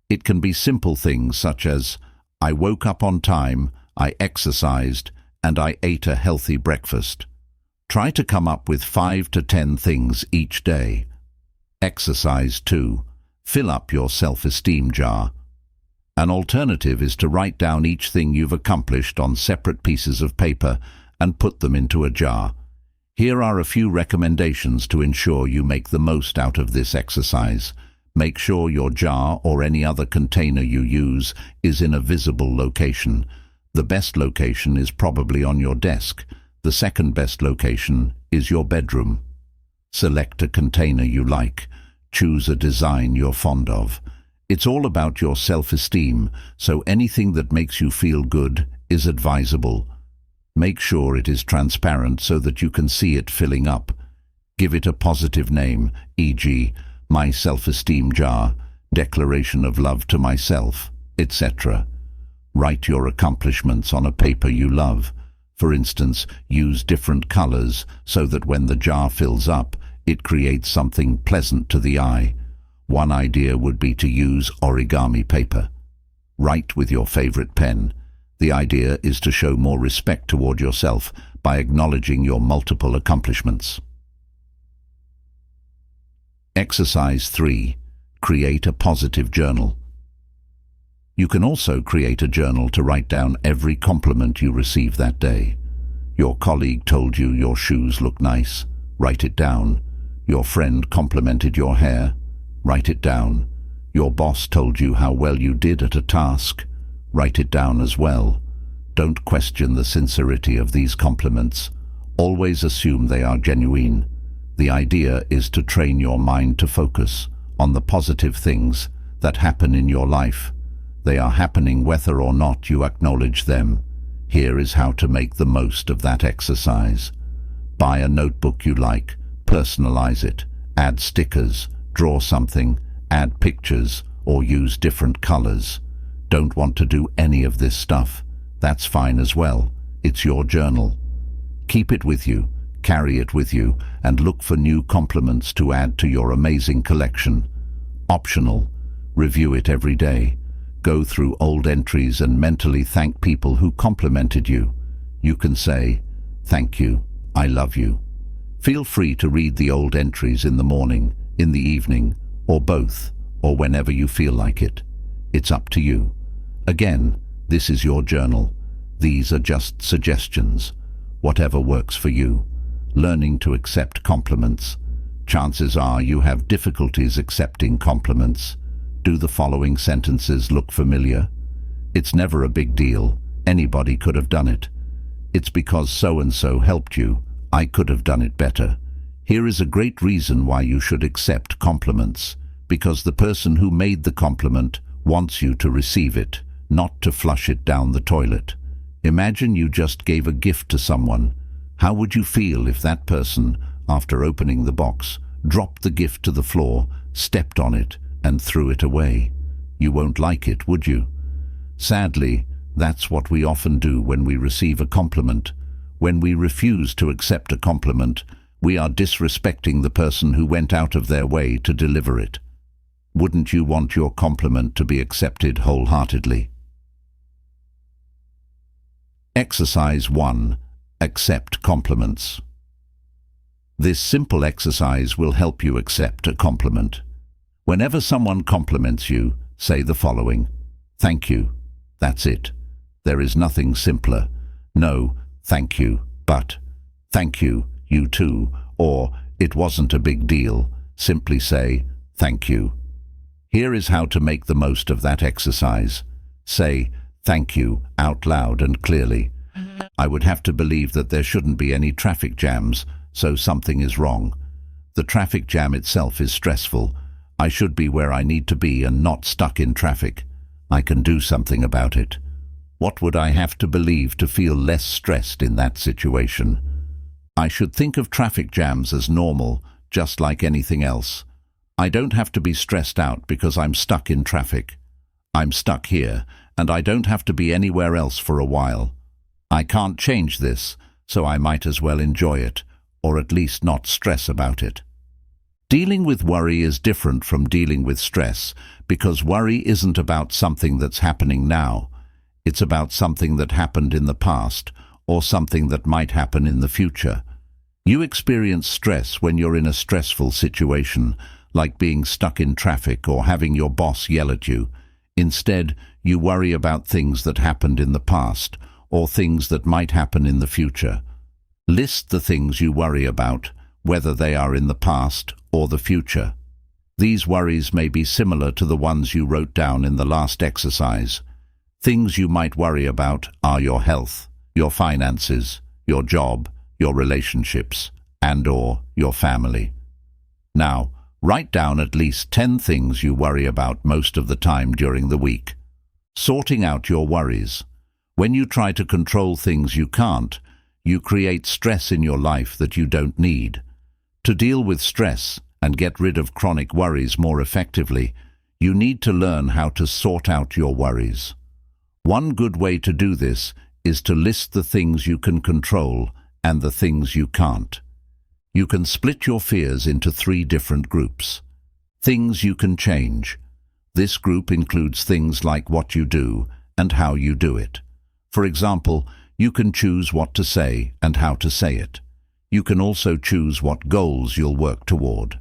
S1: It can be simple things such as, I woke up on time, I exercised, and I ate a healthy breakfast. Try to come up with 5 to 10 things each day. Exercise 2. Fill up your self-esteem jar. An alternative is to write down each thing you've accomplished on separate pieces of paper and put them into a jar. Here are a few recommendations to ensure you make the most out of this exercise. Make sure your jar or any other container you use is in a visible location. The best location is probably on your desk. The second best location is your bedroom. Select a container you like. Choose a design you're fond of. It's all about your self-esteem, so anything that makes you feel good is advisable. Make sure it is transparent so that you can see it filling up. Give it a positive name, e.g., my self-esteem jar, declaration of love to myself, etc. Write your accomplishments on a paper you love. For instance, use different colors so that when the jar fills up, it creates something pleasant to the eye. One idea would be to use origami paper. Write with your favorite pen. The idea is to show more respect toward yourself by acknowledging your multiple accomplishments. Exercise 3. Create a positive journal. You can also create a journal to write down every compliment you receive that day. Your colleague told you your shoes look nice. Write it down. Your friend complimented your hair. Write it down. Your boss told you how well you did at a task. Write it down as well. Don't question the sincerity of these compliments. Always assume they are genuine. The idea is to train your mind to focus on the positive things that happen in your life. They are happening whether or not you acknowledge them. Here is how to make the most of that exercise. Buy a notebook you like, personalize it, add stickers, draw something, add pictures, or use different colors. Don't want to do any of this stuff? That's fine as well. It's your journal. Keep it with you, carry it with you, and look for new compliments to add to your amazing collection. Optional. Review it every day. Go through old entries and mentally thank people who complimented you. You can say, "Thank you, I love you." Feel free to read the old entries in the morning, in the evening, or both, or whenever you feel like it. It's up to you. Again, this is your journal. These are just suggestions. Whatever works for you. Learning to accept compliments. Chances are you have difficulties accepting compliments. Do the following sentences look familiar? It's never a big deal. Anybody could have done it. It's because so-and-so helped you. I could have done it better. Here is a great reason why you should accept compliments. Because the person who made the compliment wants you to receive it, not to flush it down the toilet. Imagine you just gave a gift to someone. How would you feel if that person, after opening the box, dropped the gift to the floor, stepped on it, and threw it away? You won't like it, would you? Sadly, that's what we often do when we receive a compliment. When we refuse to accept a compliment, we are disrespecting the person who went out of their way to deliver it. Wouldn't you want your compliment to be accepted wholeheartedly? Exercise 1. Accept compliments. This simple exercise will help you accept a compliment. Whenever someone compliments you, say the following: "Thank you." That's it. There is nothing simpler. No, "Thank you," but "Thank you, you too," or "It wasn't a big deal." Simply say, "Thank you." Here is how to make the most of that exercise. Say, "Thank you," out loud and clearly. I would have to believe that there shouldn't be any traffic jams, so something is wrong. The traffic jam itself is stressful. I should be where I need to be and not stuck in traffic. I can do something about it. What would I have to believe to feel less stressed in that situation? I should think of traffic jams as normal, just like anything else. I don't have to be stressed out because I'm stuck in traffic. I'm stuck here, and I don't have to be anywhere else for a while. I can't change this, so I might as well enjoy it, or at least not stress about it. Dealing with worry is different from dealing with stress, because worry isn't about something that's happening now. It's about something that happened in the past, or something that might happen in the future. You experience stress when you're in a stressful situation, like being stuck in traffic or having your boss yell at you. Instead, you worry about things that happened in the past, or things that might happen in the future. List the things you worry about, whether they are in the past or the future. These worries may be similar to the ones you wrote down in the last exercise. Things you might worry about are your health, your finances, your job, your relationships, and/or your family. Now, write down at least 10 things you worry about most of the time during the week. Sorting out your worries. When you try to control things you can't, you create stress in your life that you don't need. To deal with stress and get rid of chronic worries more effectively, you need to learn how to sort out your worries. One good way to do this is to list the things you can control and the things you can't. You can split your fears into 3 different groups. Things you can change. This group includes things like what you do and how you do it. For example, you can choose what to say and how to say it. You can also choose what goals you'll work toward.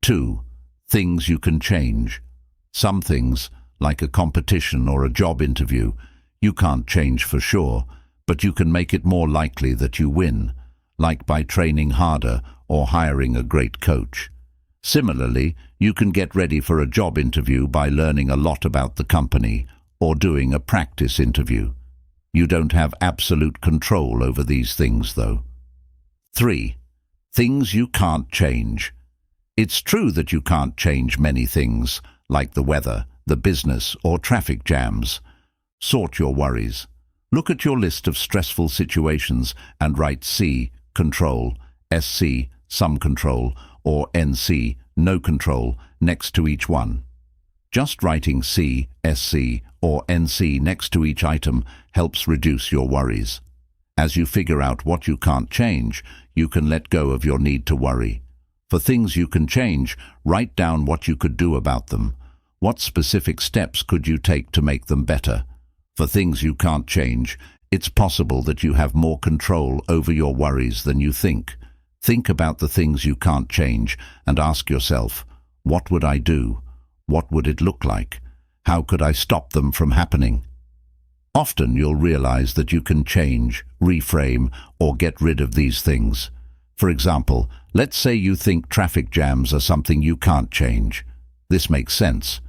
S1: 2. Things you can change. Some things, like a competition or a job interview, you can't change for sure, but you can make it more likely that you win, like by training harder or hiring a great coach. Similarly, you can get ready for a job interview by learning a lot about the company or doing a practice interview. You don't have absolute control over these things, though. 3. Things you can't change. It's true that you can't change many things, like the weather, the business, or traffic jams. Sort your worries. Look at your list of stressful situations and write C, control, SC, some control, or NC, no control, next to each one. Just writing C, SC, or NC next to each item helps reduce your worries. As you figure out what you can't change, you can let go of your need to worry. For things you can change, write down what you could do about them. What specific steps could you take to make them better? For things you can't change, it's possible that you have more control over your worries than you think. Think about the things you can't change and ask yourself, what would I do? What would it look like? How could I stop them from happening? Often you'll realize that you can change, reframe, or get rid of these things. For example, let's say you think traffic jams are something you can't change. This makes sense.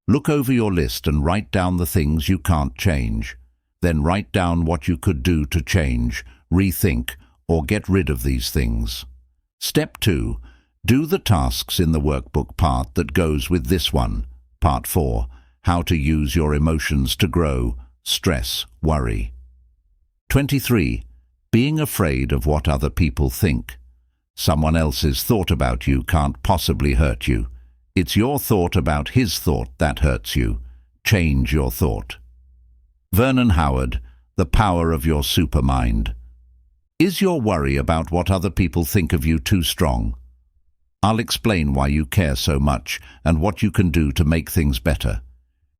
S1: Look over your list and write down the things you can't change. Then write down what you could do to change, rethink, or get rid of these things. Step 2. Do the tasks in the workbook part that goes with this one. Part 4. How to use your emotions to grow, stress, worry. 23. Being afraid of what other people think. Someone else's thought about you can't possibly hurt you. It's your thought about his thought that hurts you. Change your thought. Vernon Howard, The Power of Your Supermind. Is your worry about what other people think of you too strong? I'll explain why you care so much and what you can do to make things better.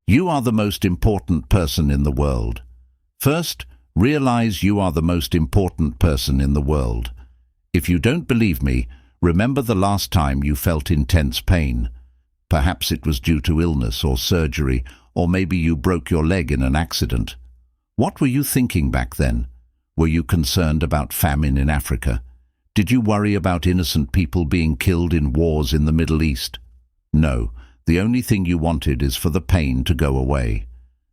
S1: You are the most important person in the world. First, realize you are the most important person in the world. If you don't believe me, remember the last time you felt intense pain. Perhaps it was due to illness or surgery, or maybe you broke your leg in an accident. What were you thinking back then? Were you concerned about famine in Africa? Did you worry about innocent people being killed in wars in the Middle East? No, the only thing you wanted is for the pain to go away.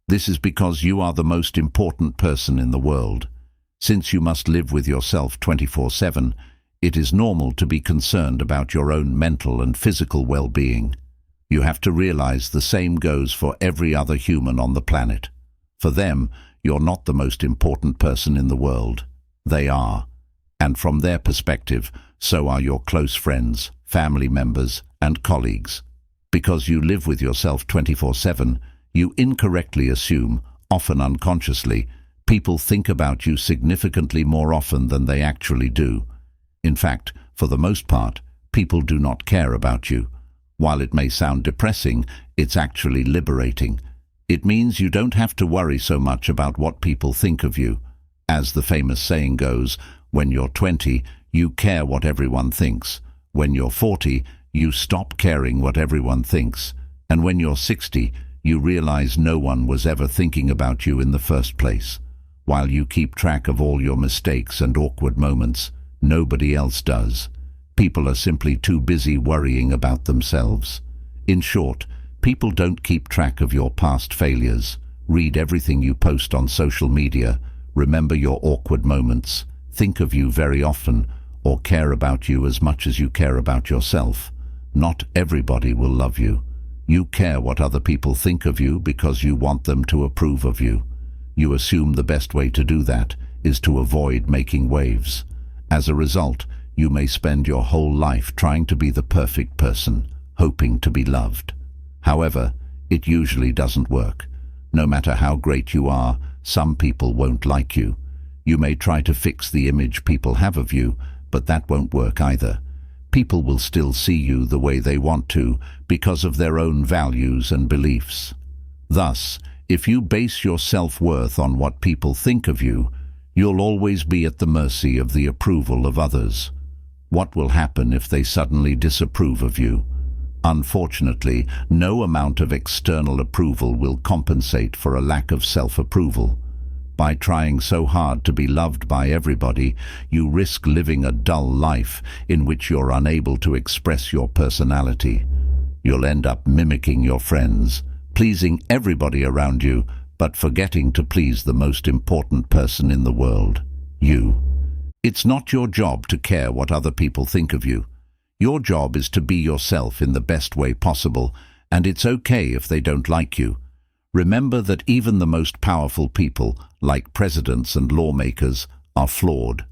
S1: This is because you are the most important person in the world. Since you must live with yourself 24/7, it is normal to be concerned about your own mental and physical well-being. You have to realize the same goes for every other human on the planet. For them, you're not the most important person in the world. They are. And from their perspective, so are your close friends, family members, and colleagues. Because you live with yourself 24/7, you incorrectly assume, often unconsciously, people think about you significantly more often than they actually do. In fact, for the most part, people do not care about you. While it may sound depressing, it's actually liberating. It means you don't have to worry so much about what people think of you. As the famous saying goes, when you're 20, you care what everyone thinks. When you're 40, you stop caring what everyone thinks. And when you're 60, you realize no one was ever thinking about you in the first place. While you keep track of all your mistakes and awkward moments, nobody else does. People are simply too busy worrying about themselves. In short, people don't keep track of your past failures, read everything you post on social media, remember your awkward moments, think of you very often, or care about you as much as you care about yourself. Not everybody will love you. You care what other people think of you because you want them to approve of you. You assume the best way to do that is to avoid making waves. As a result, you may spend your whole life trying to be the perfect person, hoping to be loved. However, it usually doesn't work. No matter how great you are, some people won't like you. You may try to fix the image people have of you, but that won't work either. People will still see you the way they want to because of their own values and beliefs. Thus, if you base your self-worth on what people think of you, you'll always be at the mercy of the approval of others. What will happen if they suddenly disapprove of you? Unfortunately, no amount of external approval will compensate for a lack of self-approval. By trying so hard to be loved by everybody, you risk living a dull life in which you're unable to express your personality. You'll end up mimicking your friends, pleasing everybody around you, but forgetting to please the most important person in the world, you. It's not your job to care what other people think of you. Your job is to be yourself in the best way possible, and it's okay if they don't like you. Remember that even the most powerful people, like presidents and lawmakers, are flawed.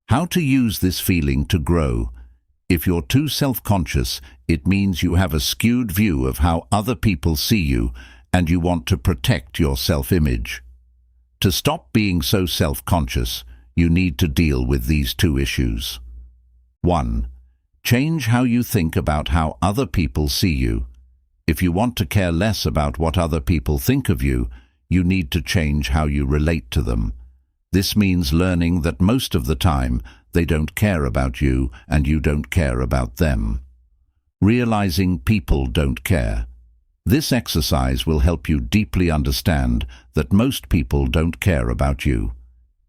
S1: How to use this feeling to grow? If you're too self-conscious, it means you have a skewed view of how other people see you, and you want to protect your self-image. To stop being so self-conscious, you need to deal with these two issues. 1. Change how you think about how other people see you. If you want to care less about what other people think of you, you need to change how you relate to them. This means learning that most of the time, They don't care about you, and you don't care about them. Realizing people don't care. This exercise will help you deeply understand that most people don't care about you.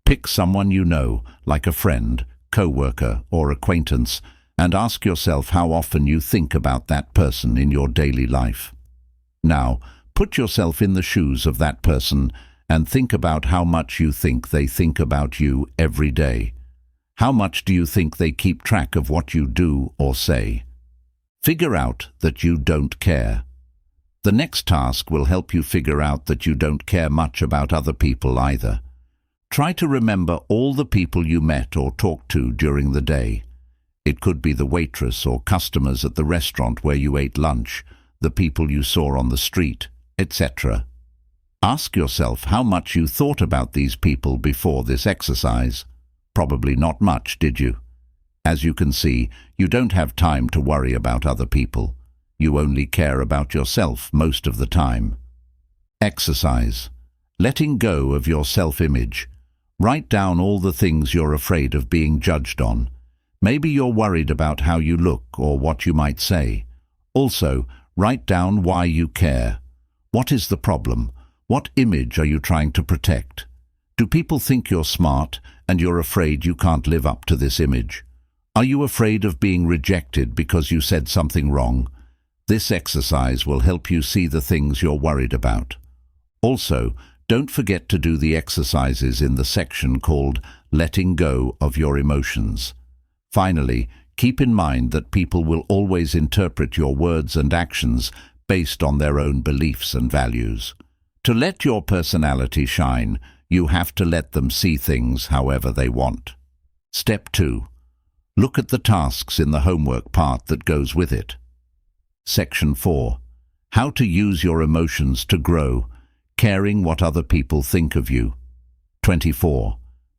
S1: Pick someone you know, like a friend, co-worker, or acquaintance, and ask yourself how often you think about that person in your daily life. Now, put yourself in the shoes of that person and think about how much you think they think about you every day. How much do you think they keep track of what you do or say? Figure out that you don't care. The next task will help you figure out that you don't care much about other people either. Try to remember all the people you met or talked to during the day. It could be the waitress or customers at the restaurant where you ate lunch, the people you saw on the street, etc. Ask yourself how much you thought about these people before this exercise. Probably not much, did you? As you can see, you don't have time to worry about other people. You only care about yourself most of the time. Exercise. Letting go of your self-image. Write down all the things you're afraid of being judged on. Maybe you're worried about how you look or what you might say. Also, write down why you care. What is the problem? What image are you trying to protect? Do people think you're smart and you're afraid you can't live up to this image? Are you afraid of being rejected because you said something wrong? This exercise will help you see the things you're worried about. Also, don't forget to do the exercises in the section called Letting Go of Your Emotions. Finally, keep in mind that people will always interpret your words and actions based on their own beliefs and values. To let your personality shine, you have to let them see things however they want. Step 2. Look at the tasks in the homework part that goes with it. Section 4. How to use your emotions to grow, caring what other people think of you. 24.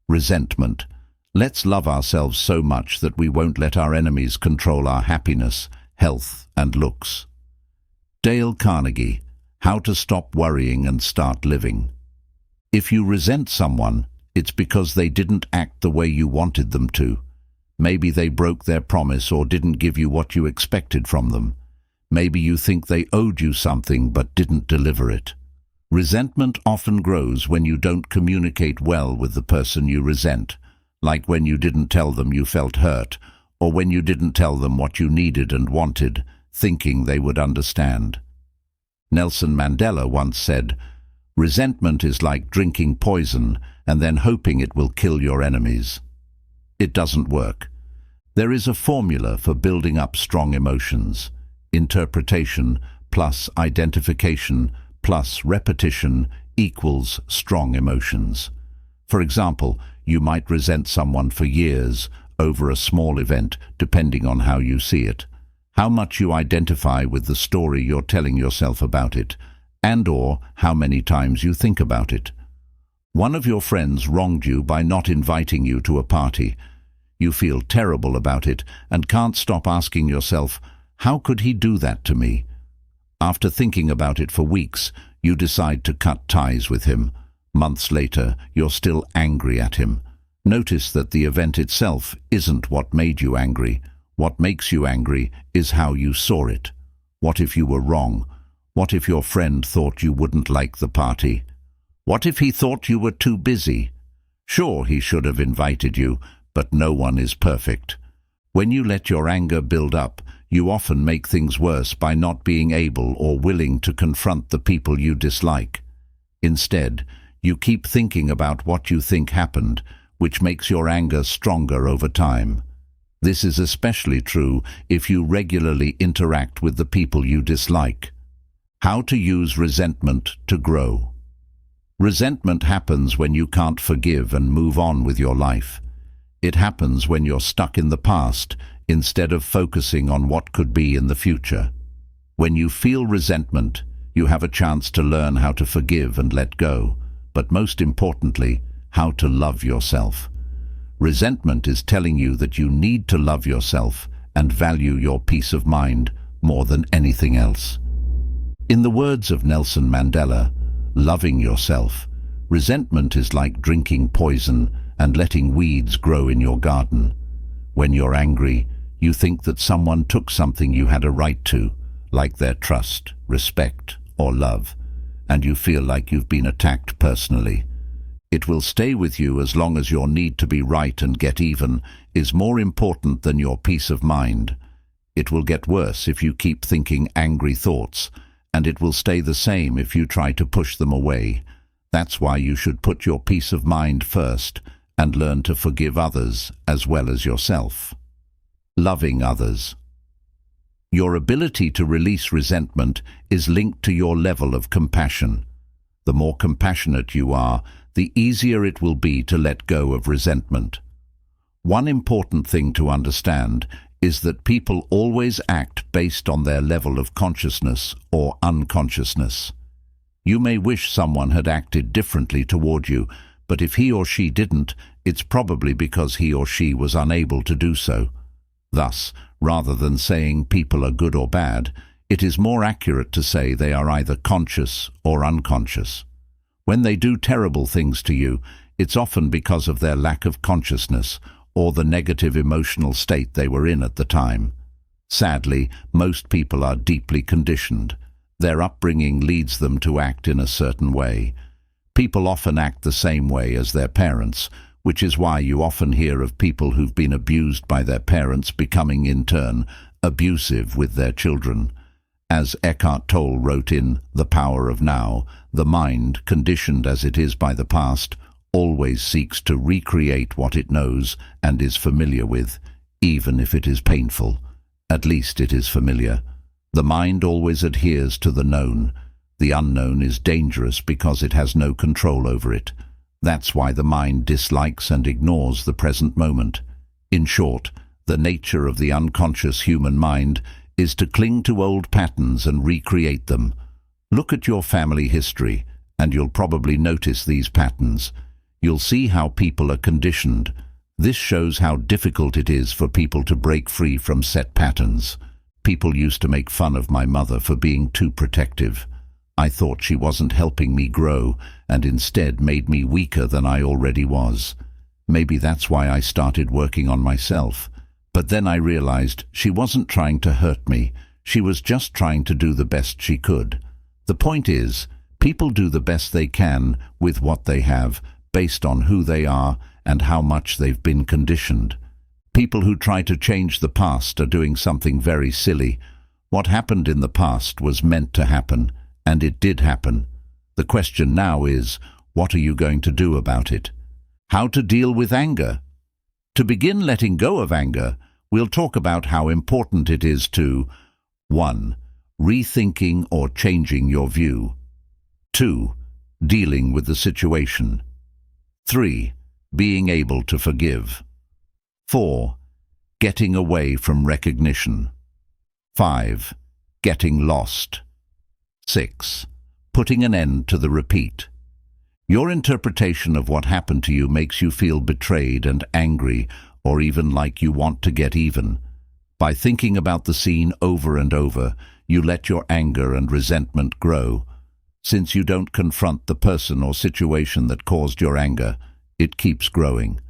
S1: Resentment. Let's love ourselves so much that we won't let our enemies control our happiness, health, and looks. Dale Carnegie. How to stop worrying and start living. If you resent someone, it's because they didn't act the way you wanted them to. Maybe they broke their promise or didn't give you what you expected from them. Maybe you think they owed you something but didn't deliver it. Resentment often grows when you don't communicate well with the person you resent, like when you didn't tell them you felt hurt, or when you didn't tell them what you needed and wanted, thinking they would understand. Nelson Mandela once said, "Resentment is like drinking poison and then hoping it will kill your enemies." It doesn't work. There is a formula for building up strong emotions. Interpretation plus identification plus repetition equals strong emotions. For example, you might resent someone for years over a small event, depending on how you see it, how much you identify with the story you're telling yourself about it, and/or how many times you think about it. One of your friends wronged you by not inviting you to a party. You feel terrible about it and can't stop asking yourself, how could he do that to me? After thinking about it for weeks, you decide to cut ties with him. Months later, you're still angry at him. Notice that the event itself isn't what made you angry. What makes you angry is how you saw it. What if you were wrong? What if your friend thought you wouldn't like the party? What if he thought you were too busy? Sure, he should have invited you, but no one is perfect. When you let your anger build up, you often make things worse by not being able or willing to confront the people you dislike. Instead, you keep thinking about what you think happened, which makes your anger stronger over time. This is especially true if you regularly interact with the people you dislike. How to use resentment to grow. Resentment happens when you can't forgive and move on with your life. It happens when you're stuck in the past instead of focusing on what could be in the future. When you feel resentment, you have a chance to learn how to forgive and let go, but most importantly, how to love yourself. Resentment is telling you that you need to love yourself and value your peace of mind more than anything else. In the words of Nelson Mandela, loving yourself, resentment is like drinking poison and letting weeds grow in your garden. When you're angry, you think that someone took something you had a right to, like their trust, respect, or love, and you feel like you've been attacked personally. It will stay with you as long as your need to be right and get even is more important than your peace of mind. It will get worse if you keep thinking angry thoughts, and it will stay the same if you try to push them away. That's why you should put your peace of mind first and learn to forgive others as well as yourself. Loving others. Your ability to release resentment is linked to your level of compassion. The more compassionate you are, the easier it will be to let go of resentment. One important thing to understand is that people always act based on their level of consciousness or unconsciousness. You may wish someone had acted differently toward you, but if he or she didn't, it's probably because he or she was unable to do so. Thus, rather than saying people are good or bad, it is more accurate to say they are either conscious or unconscious. When they do terrible things to you, it's often because of their lack of consciousness or the negative emotional state they were in at the time. Sadly, most people are deeply conditioned. Their upbringing leads them to act in a certain way. People often act the same way as their parents, which is why you often hear of people who've been abused by their parents becoming, in turn, abusive with their children. As Eckhart Tolle wrote in The Power of Now, the mind, conditioned as it is by the past, always seeks to recreate what it knows and is familiar with, even if it is painful. At least it is familiar. The mind always adheres to the known. The unknown is dangerous because it has no control over it. That's why the mind dislikes and ignores the present moment. In short, the nature of the unconscious human mind is to cling to old patterns and recreate them. Look at your family history, and you'll probably notice these patterns. You'll see how people are conditioned. This shows how difficult it is for people to break free from set patterns. People used to make fun of my mother for being too protective. I thought she wasn't helping me grow, and instead made me weaker than I already was. Maybe that's why I started working on myself. But then I realized she wasn't trying to hurt me. She was just trying to do the best she could. The point is, people do the best they can with what they have, based on who they are and how much they've been conditioned. People who try to change the past are doing something very silly. What happened in the past was meant to happen, and it did happen. The question now is, what are you going to do about it? How to deal with anger? To begin letting go of anger, we'll talk about how important it is to 1. Rethinking or changing your view. 2. Dealing with the situation. 3. Being able to forgive. 4. Getting away from recognition. 5. Getting lost. 6. Putting an end to the repeat. Your interpretation of what happened to you makes you feel betrayed and angry, or even like you want to get even. By thinking about the scene over and over, you let your anger and resentment grow. Since you don't confront the person or situation that caused your anger, it keeps growing.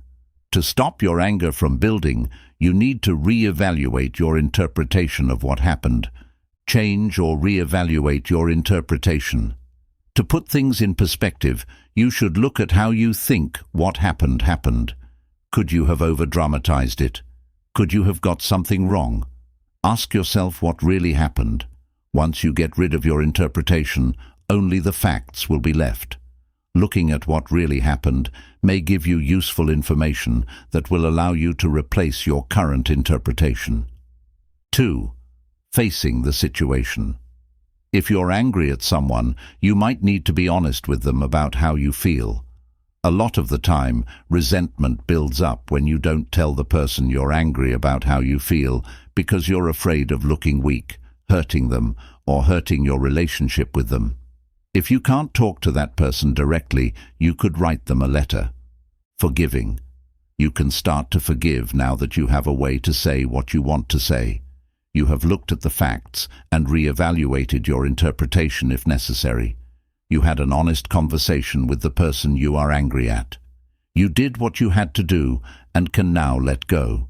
S1: To stop your anger from building, you need to re-evaluate your interpretation of what happened. Change or re-evaluate your interpretation. To put things in perspective, you should look at how you think what happened. Could you have over-dramatized it? Could you have got something wrong? Ask yourself what really happened. Once you get rid of your interpretation, only the facts will be left. Looking at what really happened may give you useful information that will allow you to replace your current interpretation. 2. Facing the situation. If you're angry at someone, you might need to be honest with them about how you feel. A lot of the time, resentment builds up when you don't tell the person you're angry about how you feel because you're afraid of looking weak, hurting them, or hurting your relationship with them. If you can't talk to that person directly, you could write them a letter. Forgiving. You can start to forgive now that you have a way to say what you want to say. You have looked at the facts and re-evaluated your interpretation if necessary. You had an honest conversation with the person you are angry at. You did what you had to do and can now let go.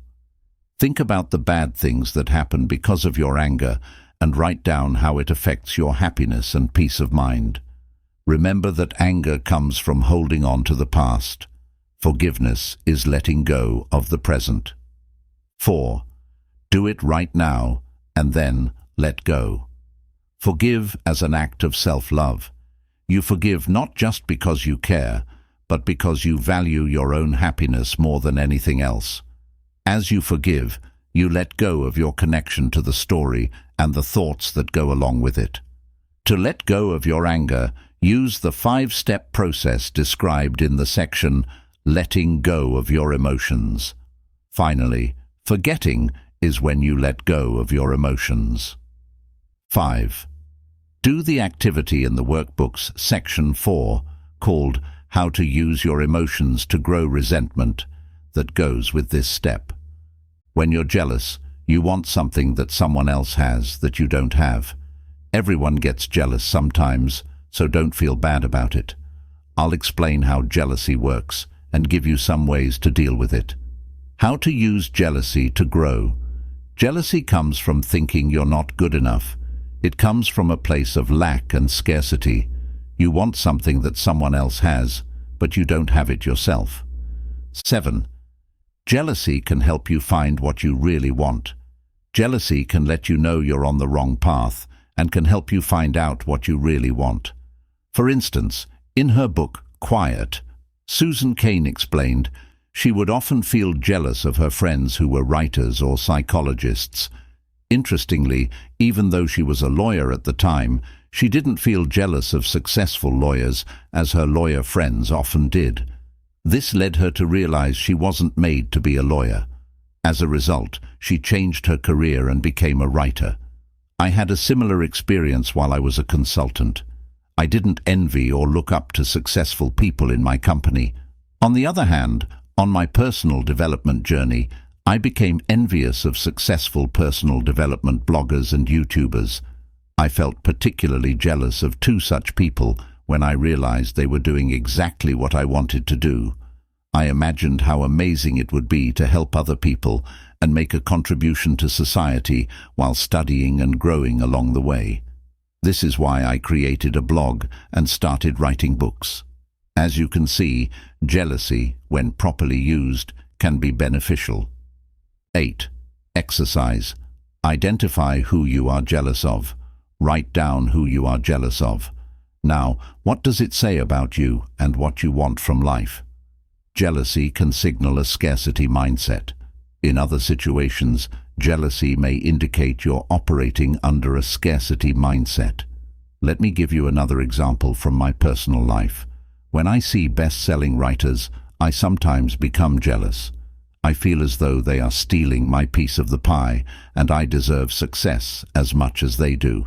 S1: Think about the bad things that happen because of your anger and write down how it affects your happiness and peace of mind. Remember that anger comes from holding on to the past. Forgiveness is letting go of the present. 4. Do it right now and then let go. Forgive as an act of self-love. You forgive not just because you care, but because you value your own happiness more than anything else. As you forgive, you let go of your connection to the story and the thoughts that go along with it. To let go of your anger, use the 5-step process described in the section Letting Go of Your Emotions. Finally, forgetting is when you let go of your emotions. 5. Do the activity in the workbook's section 4, called How to Use Your Emotions to Grow Resentment, that goes with this step. When you're jealous, you want something that someone else has that you don't have. Everyone gets jealous sometimes, so don't feel bad about it. I'll explain how jealousy works and give you some ways to deal with it. How to use jealousy to grow. Jealousy comes from thinking you're not good enough. It comes from a place of lack and scarcity. You want something that someone else has, but you don't have it yourself. 7. Jealousy can help you find what you really want. Jealousy can let you know you're on the wrong path and can help you find out what you really want. For instance, in her book, Quiet, Susan Cain explained she would often feel jealous of her friends who were writers or psychologists. Interestingly, even though she was a lawyer at the time, she didn't feel jealous of successful lawyers, as her lawyer friends often did. This led her to realize she wasn't made to be a lawyer. As a result, she changed her career and became a writer. I had a similar experience while I was a consultant. I didn't envy or look up to successful people in my company. On the other hand, on my personal development journey, I became envious of successful personal development bloggers and YouTubers. I felt particularly jealous of 2 such people when I realized they were doing exactly what I wanted to do. I imagined how amazing it would be to help other people and make a contribution to society while studying and growing along the way. This is why I created a blog and started writing books. As you can see, jealousy, when properly used, can be beneficial. 8. Exercise. Identify who you are jealous of. Write down who you are jealous of. Now, what does it say about you and what you want from life? Jealousy can signal a scarcity mindset. In other situations, jealousy may indicate you're operating under a scarcity mindset. Let me give you another example from my personal life. When I see best-selling writers, I sometimes become jealous. I feel as though they are stealing my piece of the pie, and I deserve success as much as they do.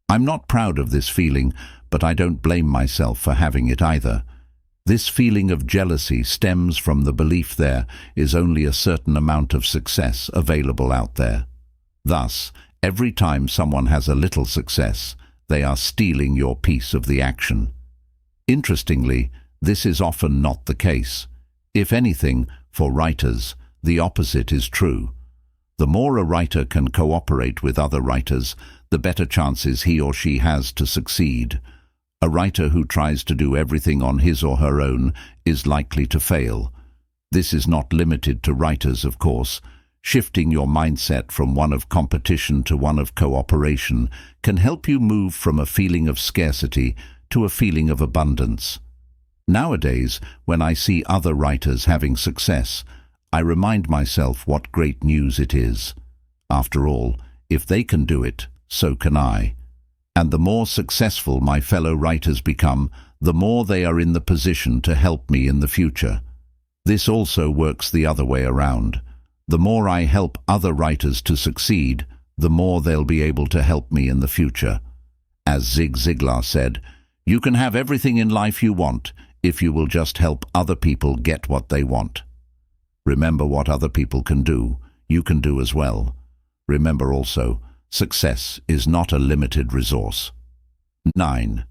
S1: I'm not proud of this feeling, but I don't blame myself for having it either. This feeling of jealousy stems from the belief there is only a certain amount of success available out there. Thus, every time someone has a little success, they are stealing your piece of the action. Interestingly, this is often not the case. If anything, for writers, the opposite is true. The more a writer can cooperate with other writers, the better chances he or she has to succeed. A writer who tries to do everything on his or her own is likely to fail. This is not limited to writers, of course. Shifting your mindset from one of competition to one of cooperation can help you move from a feeling of scarcity to a feeling of abundance. Nowadays, when I see other writers having success, I remind myself what great news it is. After all, if they can do it, so can I. And the more successful my fellow writers become, the more they are in the position to help me in the future. This also works the other way around. The more I help other writers to succeed, the more they'll be able to help me in the future. As Zig Ziglar said, "You can have everything in life you want if you will just help other people get what they want." Remember, what other people can do, you can do as well. Remember also, success is not a limited resource. 9.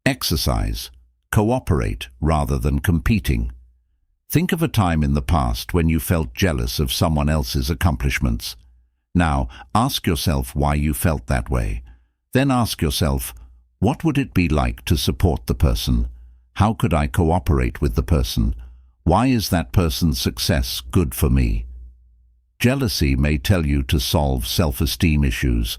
S1: Exercise. Cooperate rather than competing. Think of a time in the past when you felt jealous of someone else's accomplishments. Now, ask yourself why you felt that way. Then ask yourself, what would it be like to support the person? How could I cooperate with the person? Why is that person's success good for me? Jealousy may tell you to solve self-esteem issues.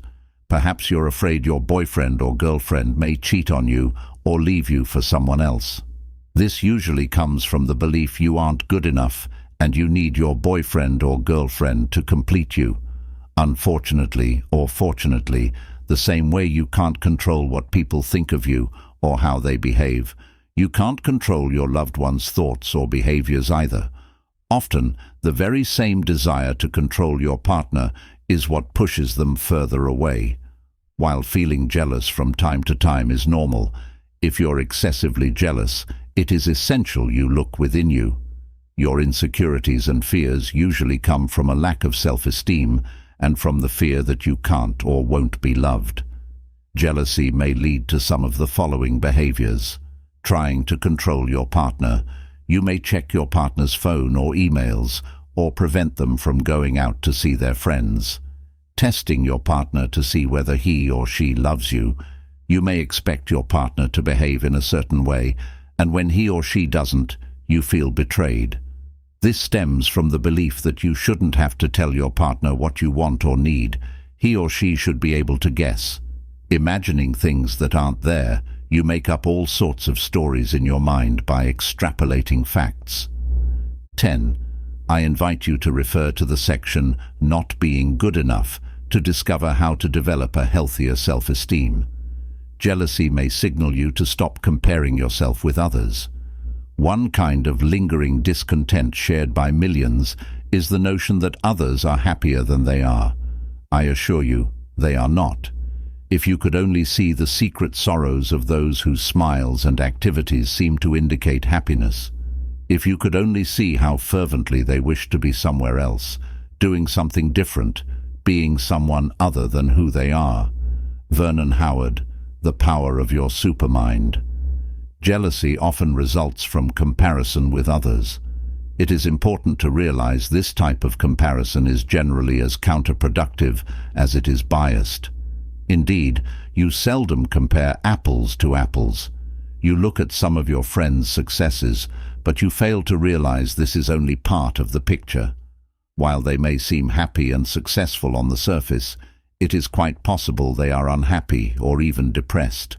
S1: Perhaps you're afraid your boyfriend or girlfriend may cheat on you or leave you for someone else. This usually comes from the belief you aren't good enough and you need your boyfriend or girlfriend to complete you. Unfortunately or fortunately, the same way you can't control what people think of you or how they behave, you can't control your loved one's thoughts or behaviors either. Often, the very same desire to control your partner is what pushes them further away. While feeling jealous from time to time is normal, if you're excessively jealous, it is essential you look within you. Your insecurities and fears usually come from a lack of self-esteem and from the fear that you can't or won't be loved. Jealousy may lead to some of the following behaviors. Trying to control your partner. You may check your partner's phone or emails, or prevent them from going out to see their friends. Testing your partner to see whether he or she loves you. You may expect your partner to behave in a certain way, and when he or she doesn't, you feel betrayed. This stems from the belief that you shouldn't have to tell your partner what you want or need. He or she should be able to guess. Imagining things that aren't there, you make up all sorts of stories in your mind by extrapolating facts. 10. I invite you to refer to the section Not Being Good Enough to discover how to develop a healthier self-esteem. Jealousy may signal you to stop comparing yourself with others. One kind of lingering discontent shared by millions is the notion that others are happier than they are. I assure you, they are not. If you could only see the secret sorrows of those whose smiles and activities seem to indicate happiness. If you could only see how fervently they wish to be somewhere else, doing something different, being someone other than who they are. Vernon Howard, The Power of Your Supermind. Jealousy often results from comparison with others. It is important to realize this type of comparison is generally as counterproductive as it is biased. Indeed, you seldom compare apples to apples. You look at some of your friends' successes, but you fail to realize this is only part of the picture. While they may seem happy and successful on the surface, it is quite possible they are unhappy or even depressed.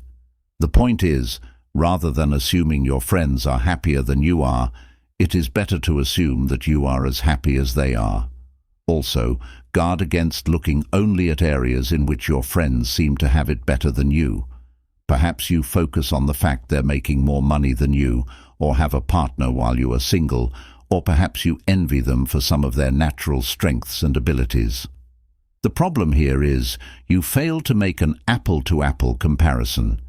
S1: The point is, rather than assuming your friends are happier than you are, it is better to assume that you are as happy as they are. Also, guard against looking only at areas in which your friends seem to have it better than you. Perhaps you focus on the fact they're making more money than you, or have a partner while you are single, or perhaps you envy them for some of their natural strengths and abilities. The problem here is you fail to make an apple-to-apple comparison.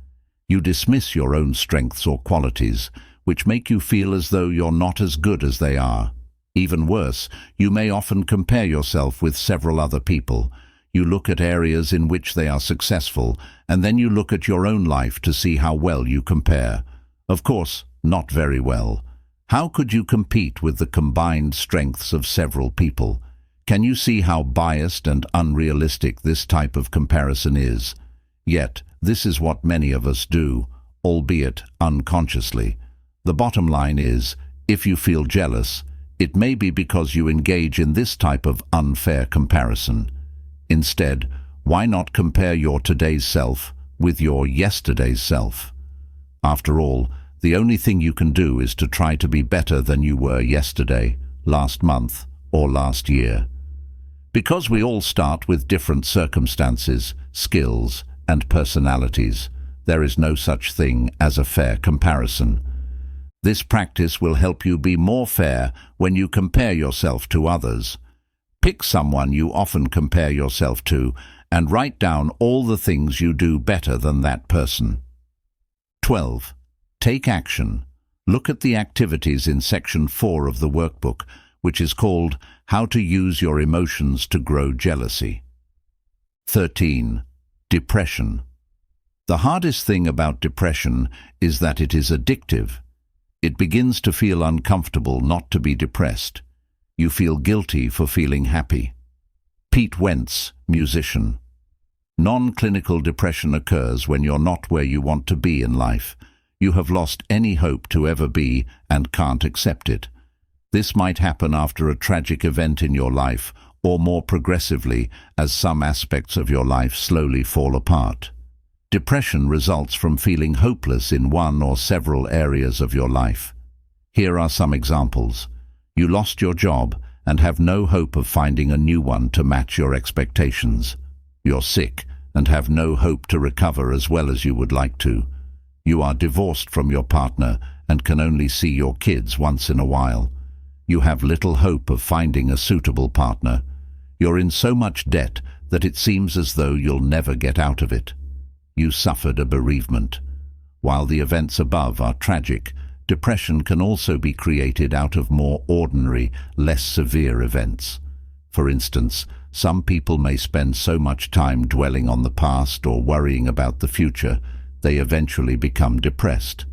S1: You dismiss your own strengths or qualities, which make you feel as though you're not as good as they are. Even worse, you may often compare yourself with several other people. You look at areas in which they are successful, and then you look at your own life to see how well you compare. Of course, not very well. How could you compete with the combined strengths of several people? Can you see how biased and unrealistic this type of comparison is? Yet, this is what many of us do, albeit unconsciously. The bottom line is, if you feel jealous, it may be because you engage in this type of unfair comparison. Instead, why not compare your today's self with your yesterday's self? After all, the only thing you can do is to try to be better than you were yesterday, last month, or last year. Because we all start with different circumstances, skills, and personalities, there is no such thing as a fair comparison. This practice will help you be more fair when you compare yourself to others. Pick someone you often compare yourself to and write down all the things you do better than that person. 12. Take action. Look at the activities in Section 4 of the workbook, which is called How to Use Your Emotions to Grow Jealousy. 13. Depression. The hardest thing about depression is that it is addictive. It begins to feel uncomfortable not to be depressed. You feel guilty for feeling happy. Pete Wentz, musician. Non-clinical depression occurs when you're not where you want to be in life. You have lost any hope to ever be and can't accept it. This might happen after a tragic event in your life, or more progressively as some aspects of your life slowly fall apart. Depression results from feeling hopeless in one or several areas of your life. Here are some examples. You lost your job and have no hope of finding a new one to match your expectations. You're sick and have no hope to recover as well as you would like to. You are divorced from your partner and can only see your kids once in a while. You have little hope of finding a suitable partner. You're in so much debt that it seems as though you'll never get out of it. You suffered a bereavement. While the events above are tragic, depression can also be created out of more ordinary, less severe events. For instance, some people may spend so much time dwelling on the past or worrying about the future, they eventually become depressed.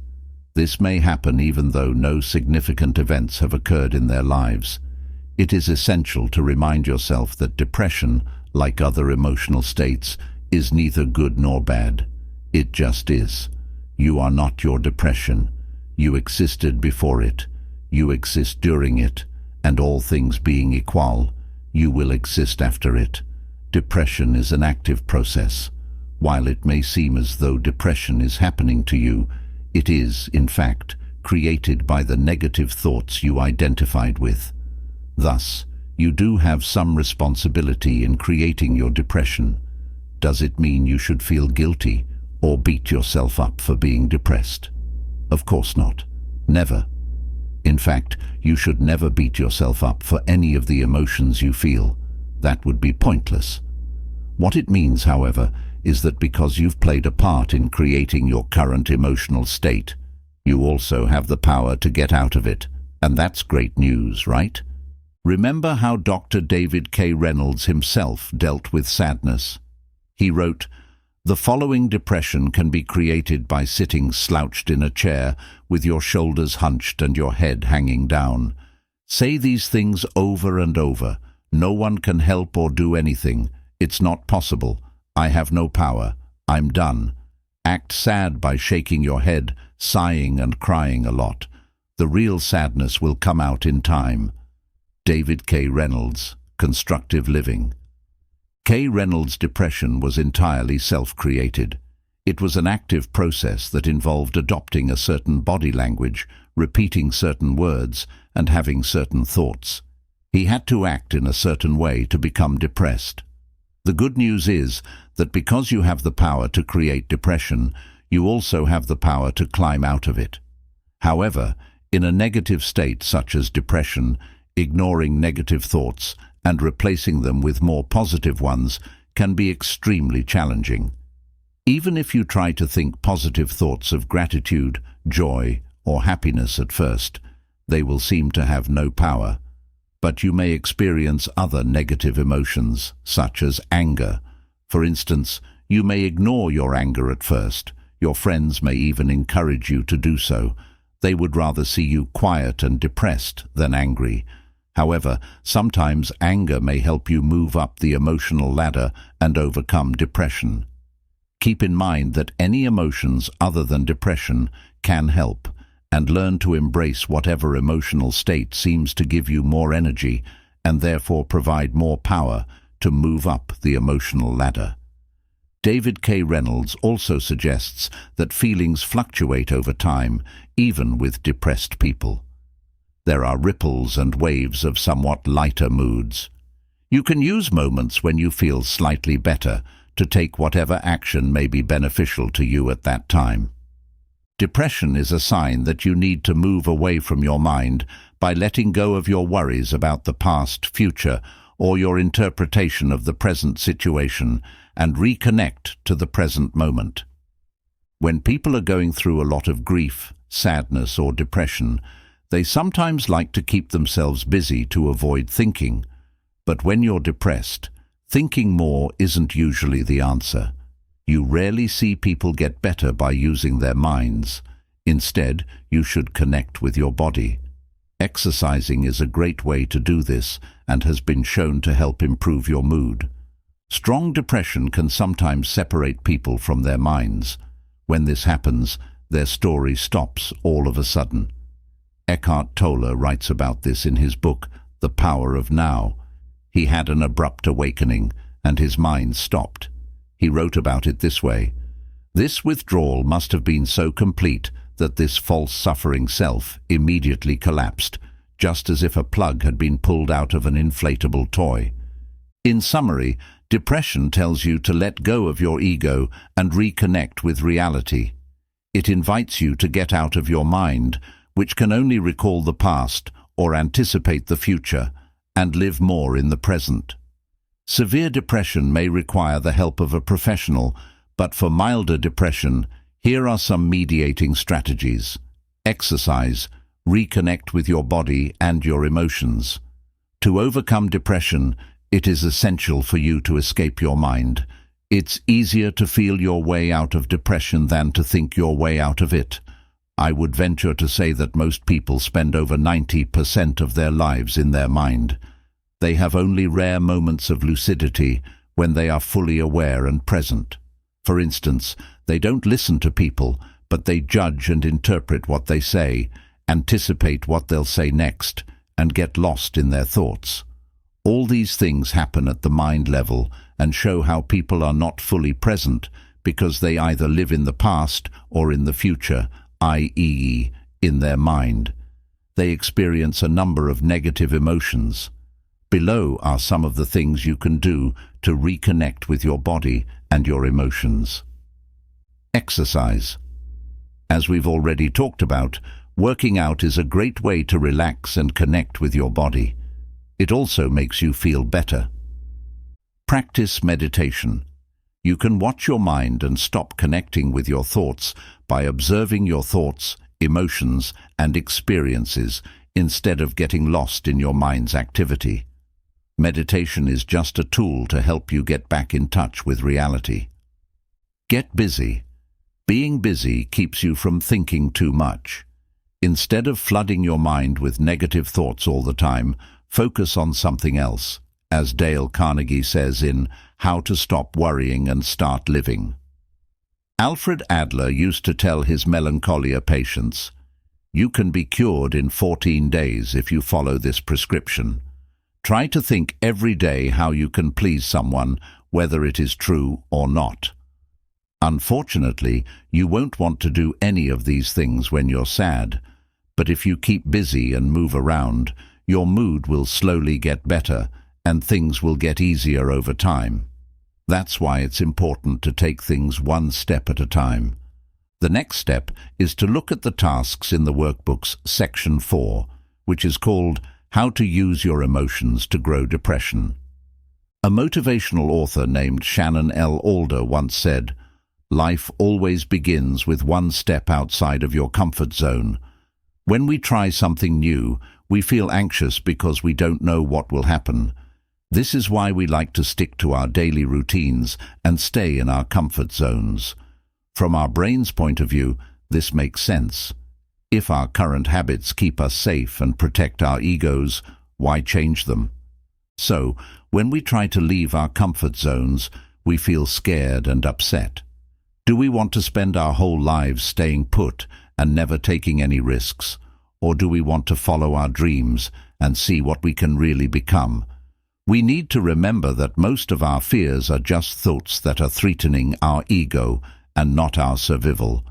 S1: This may happen even though no significant events have occurred in their lives. It is essential to remind yourself that depression, like other emotional states, is neither good nor bad. It just is. You are not your depression. You existed before it. You exist during it. And all things being equal, you will exist after it. Depression is an active process. While it may seem as though depression is happening to you, it is, in fact, created by the negative thoughts you identified with. Thus, you do have some responsibility in creating your depression. Does it mean you should feel guilty or beat yourself up for being depressed? Of course not. Never. In fact, you should never beat yourself up for any of the emotions you feel. That would be pointless. What it means, however, is that because you've played a part in creating your current emotional state, you also have the power to get out of it. And that's great news, right? Remember how Dr. David K. Reynolds himself dealt with sadness. He wrote, "The following depression can be created by sitting slouched in a chair with your shoulders hunched and your head hanging down. Say these things over and over. No one can help or do anything. It's not possible. I have no power. I'm done. Act sad by shaking your head, sighing and crying a lot. The real sadness will come out in time." David K. Reynolds, Constructive Living. K. Reynolds' depression was entirely self-created. It was an active process that involved adopting a certain body language, repeating certain words, and having certain thoughts. He had to act in a certain way to become depressed. The good news is that because you have the power to create depression, you also have the power to climb out of it. However, in a negative state such as depression, ignoring negative thoughts and replacing them with more positive ones can be extremely challenging. Even if you try to think positive thoughts of gratitude, joy, or happiness at first, they will seem to have no power. But you may experience other negative emotions, such as anger. For instance, you may ignore your anger at first. Your friends may even encourage you to do so. They would rather see you quiet and depressed than angry. However, sometimes anger may help you move up the emotional ladder and overcome depression. Keep in mind that any emotions other than depression can help, and learn to embrace whatever emotional state seems to give you more energy and therefore provide more power to move up the emotional ladder. David K. Reynolds also suggests that feelings fluctuate over time, even with depressed people. There are ripples and waves of somewhat lighter moods. You can use moments when you feel slightly better to take whatever action may be beneficial to you at that time. Depression is a sign that you need to move away from your mind by letting go of your worries about the past, future, or your interpretation of the present situation and reconnect to the present moment. When people are going through a lot of grief, sadness, or depression, they sometimes like to keep themselves busy to avoid thinking. But when you're depressed, thinking more isn't usually the answer. You rarely see people get better by using their minds. Instead, you should connect with your body. Exercising is a great way to do this and has been shown to help improve your mood. Strong depression can sometimes separate people from their minds. When this happens, their story stops all of a sudden. Eckhart Tolle writes about this in his book, The Power of Now. He had an abrupt awakening, and his mind stopped. He wrote about it this way: "This withdrawal must have been so complete that this false suffering self immediately collapsed, just as if a plug had been pulled out of an inflatable toy." In summary, depression tells you to let go of your ego and reconnect with reality. It invites you to get out of your mind, which can only recall the past or anticipate the future, and live more in the present. Severe depression may require the help of a professional, but for milder depression, here are some mediating strategies. Exercise. Reconnect with your body and your emotions. To overcome depression, it is essential for you to escape your mind. It's easier to feel your way out of depression than to think your way out of it. I would venture to say that most people spend over 90% of their lives in their mind. They have only rare moments of lucidity when they are fully aware and present. For instance, they don't listen to people, but they judge and interpret what they say, anticipate what they'll say next, and get lost in their thoughts. All these things happen at the mind level and show how people are not fully present because they either live in the past or in the future, i.e., in their mind. They experience a number of negative emotions. Below are some of the things you can do to reconnect with your body and your emotions. Exercise. As we've already talked about, working out is a great way to relax and connect with your body. It also makes you feel better. Practice meditation. You can watch your mind and stop connecting with your thoughts by observing your thoughts, emotions, and experiences instead of getting lost in your mind's activity. Meditation is just a tool to help you get back in touch with reality. Get busy. Being busy keeps you from thinking too much. Instead of flooding your mind with negative thoughts all the time, focus on something else, as Dale Carnegie says in How to Stop Worrying and Start Living. Alfred Adler used to tell his melancholia patients, "You can be cured in 14 days if you follow this prescription. Try to think every day how you can please someone, whether it is true or not." Unfortunately, you won't want to do any of these things when you're sad, but if you keep busy and move around, your mood will slowly get better and things will get easier over time. That's why it's important to take things one step at a time. The next step is to look at the tasks in the workbook's Section 4, which is called How to Use Your Emotions to Grow Depression. A motivational author named Shannon L. Alder once said, "Life always begins with one step outside of your comfort zone. When we try something new, we feel anxious because we don't know what will happen. This is why we like to stick to our daily routines and stay in our comfort zones. From our brain's point of view, this makes sense. If our current habits keep us safe and protect our egos, why change them? So, when we try to leave our comfort zones, we feel scared and upset. Do we want to spend our whole lives staying put and never taking any risks? Or do we want to follow our dreams and see what we can really become? We need to remember that most of our fears are just thoughts that are threatening our ego and not our survival.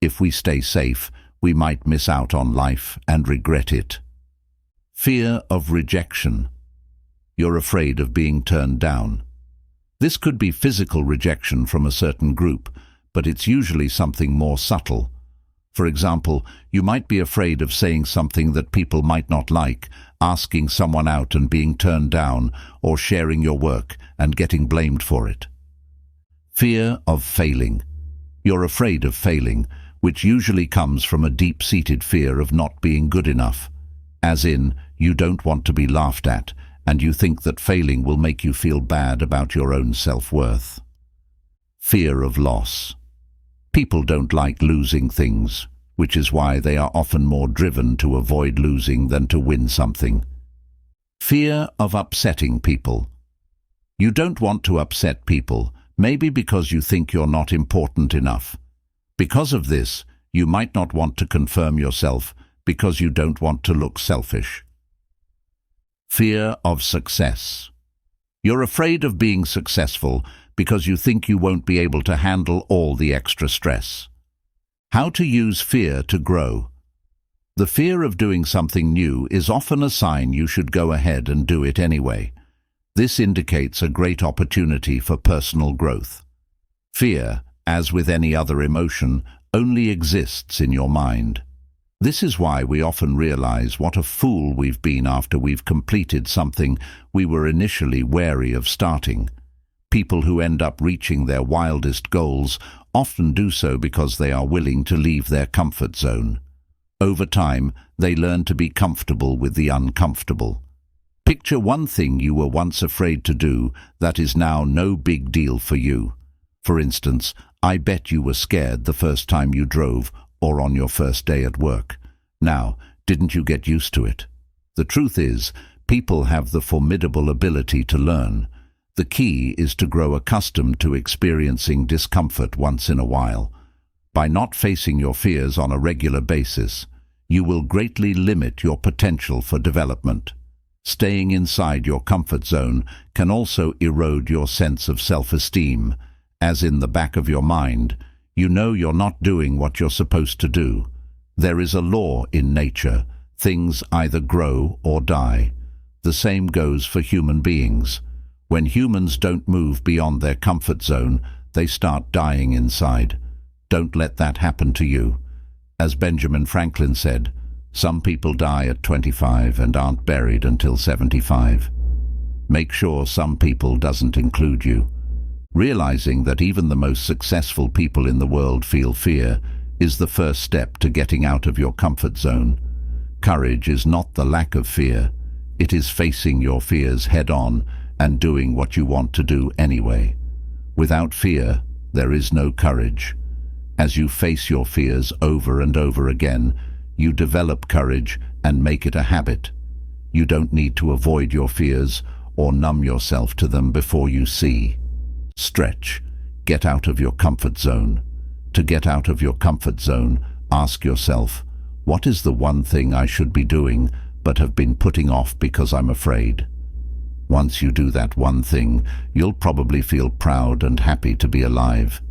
S1: If we stay safe, we might miss out on life and regret it. Fear of rejection. You're afraid of being turned down. This could be physical rejection from a certain group, but it's usually something more subtle. For example, you might be afraid of saying something that people might not like, asking someone out and being turned down, or sharing your work and getting blamed for it. Fear of failing. You're afraid of failing, which usually comes from a deep-seated fear of not being good enough. As in, you don't want to be laughed at, and you think that failing will make you feel bad about your own self-worth. Fear of loss. People don't like losing things. which is why they are often more driven to avoid losing than to win something. Fear of upsetting people. You don't want to upset people, maybe because you think you're not important enough. Because of this, you might not want to confirm yourself because you don't want to look selfish. Fear of success. You're afraid of being successful because you think you won't be able to handle all the extra stress. How to use fear to grow. The fear of doing something new is often a sign you should go ahead and do it anyway. This indicates a great opportunity for personal growth. Fear, as with any other emotion, only exists in your mind. This is why we often realize what a fool we've been after we've completed something we were initially wary of starting. People who end up reaching their wildest goals often do so because they are willing to leave their comfort zone. Over time, they learn to be comfortable with the uncomfortable. Picture one thing you were once afraid to do that is now no big deal for you. For instance, I bet you were scared the first time you drove or on your first day at work. Now, didn't you get used to it? The truth is, people have the formidable ability to learn. The key is to grow accustomed to experiencing discomfort once in a while. By not facing your fears on a regular basis, you will greatly limit your potential for development. Staying inside your comfort zone can also erode your sense of self-esteem, as in the back of your mind, you know you're not doing what you're supposed to do. There is a law in nature. Things either grow or die. The same goes for human beings. When humans don't move beyond their comfort zone, they start dying inside. Don't let that happen to you. As Benjamin Franklin said, some people die at 25 and aren't buried until 75. Make sure some people doesn't include you. Realizing that even the most successful people in the world feel fear is the first step to getting out of your comfort zone. Courage is not the lack of fear. It is facing your fears head-on and doing what you want to do anyway. Without fear, there is no courage. As you face your fears over and over again, you develop courage and make it a habit. You don't need to avoid your fears or numb yourself to them before you see. Stretch. Get out of your comfort zone. To get out of your comfort zone, ask yourself, what is the one thing I should be doing but have been putting off because I'm afraid? Once you do that one thing, you'll probably feel proud and happy to be alive.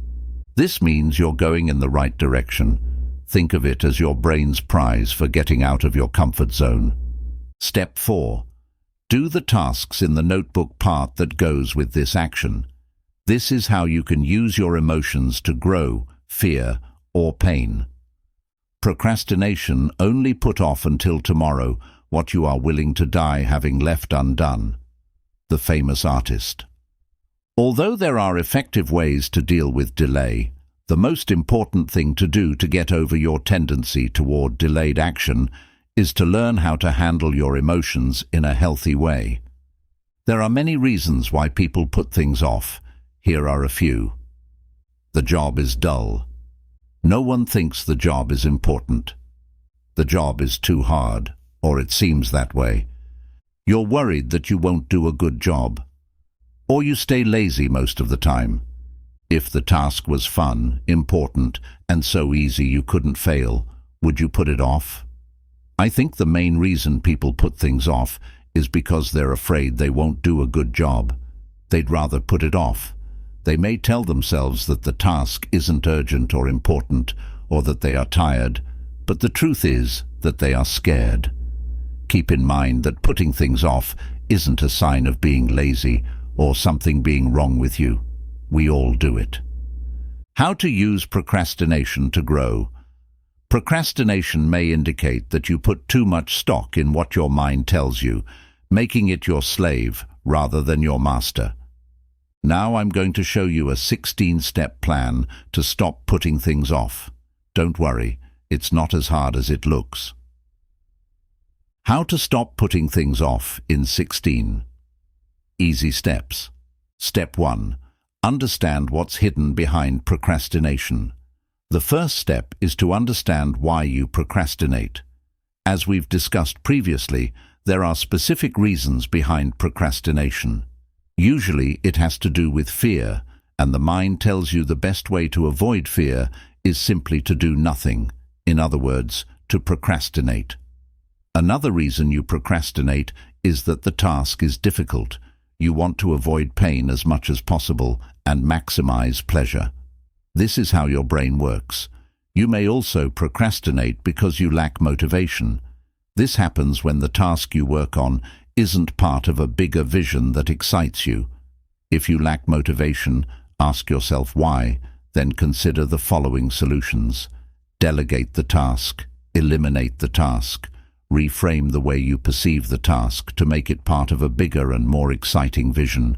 S1: This means you're going in the right direction. Think of it as your brain's prize for getting out of your comfort zone. Step 4. Do the tasks in the notebook part that goes with this action. This is how you can use your emotions to grow fear or pain. Procrastination only put off until tomorrow what you are willing to die having left undone. The famous artist. Although there are effective ways to deal with delay, the most important thing to do to get over your tendency toward delayed action is to learn how to handle your emotions in a healthy way. There are many reasons why people put things off. Here are a few. The job is dull. No one thinks the job is important. The job is too hard, or it seems that way. You're worried that you won't do a good job. Or you stay lazy most of the time. If the task was fun, important, and so easy you couldn't fail, would you put it off? I think the main reason people put things off is because they're afraid they won't do a good job. They'd rather put it off. They may tell themselves that the task isn't urgent or important, or that they are tired, but the truth is that they are scared. Keep in mind that putting things off isn't a sign of being lazy or something being wrong with you. We all do it. How to use procrastination to grow. Procrastination may indicate that you put too much stock in what your mind tells you, making it your slave rather than your master. Now I'm going to show you a 16-step plan to stop putting things off. Don't worry, it's not as hard as it looks. How to stop putting things off in 16. Easy steps. Step 1. Understand what's hidden behind procrastination. The first step is to understand why you procrastinate. As we've discussed previously, there are specific reasons behind procrastination. Usually it has to do with fear, and the mind tells you the best way to avoid fear is simply to do nothing. In other words, to procrastinate. Another reason you procrastinate is that the task is difficult. You want to avoid pain as much as possible and maximize pleasure. This is how your brain works. You may also procrastinate because you lack motivation. This happens when the task you work on isn't part of a bigger vision that excites you. If you lack motivation, ask yourself why, then consider the following solutions. Delegate the task. Eliminate the task. Reframe the way you perceive the task to make it part of a bigger and more exciting vision.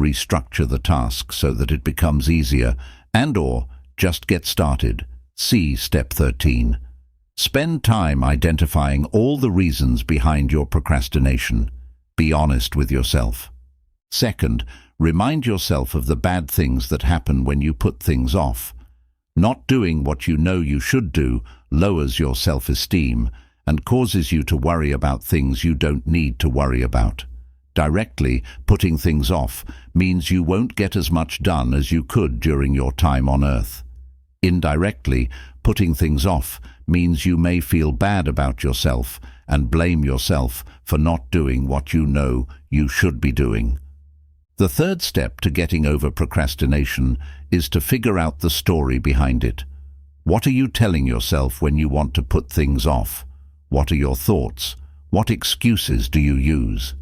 S1: Restructure the task so that it becomes easier, and/or just get started. See Step 13. Spend time identifying all the reasons behind your procrastination. Be honest with yourself. Second, remind yourself of the bad things that happen when you put things off. Not doing what you know you should do lowers your self-esteem and causes you to worry about things you don't need to worry about. Directly putting things off means you won't get as much done as you could during your time on Earth. Indirectly, putting things off means you may feel bad about yourself and blame yourself for not doing what you know you should be doing. The third step to getting over procrastination is to figure out the story behind it. What are you telling yourself when you want to put things off? What are your thoughts? What excuses do you use?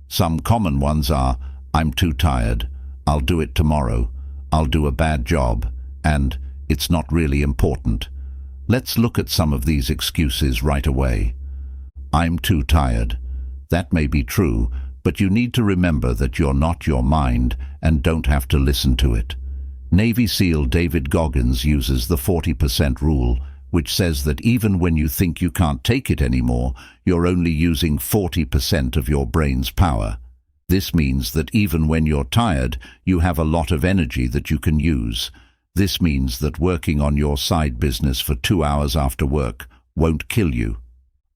S1: Some common ones are, I'm too tired, I'll do it tomorrow, I'll do a bad job, and it's not really important. Let's look at some of these excuses right away. I'm too tired. That may be true, but you need to remember that you're not your mind and don't have to listen to it. Navy SEAL David Goggins uses the 40% rule, which says that even when you think you can't take it anymore, you're only using 40% of your brain's power. This means that even when you're tired, you have a lot of energy that you can use. This means that working on your side business for 2 hours after work won't kill you.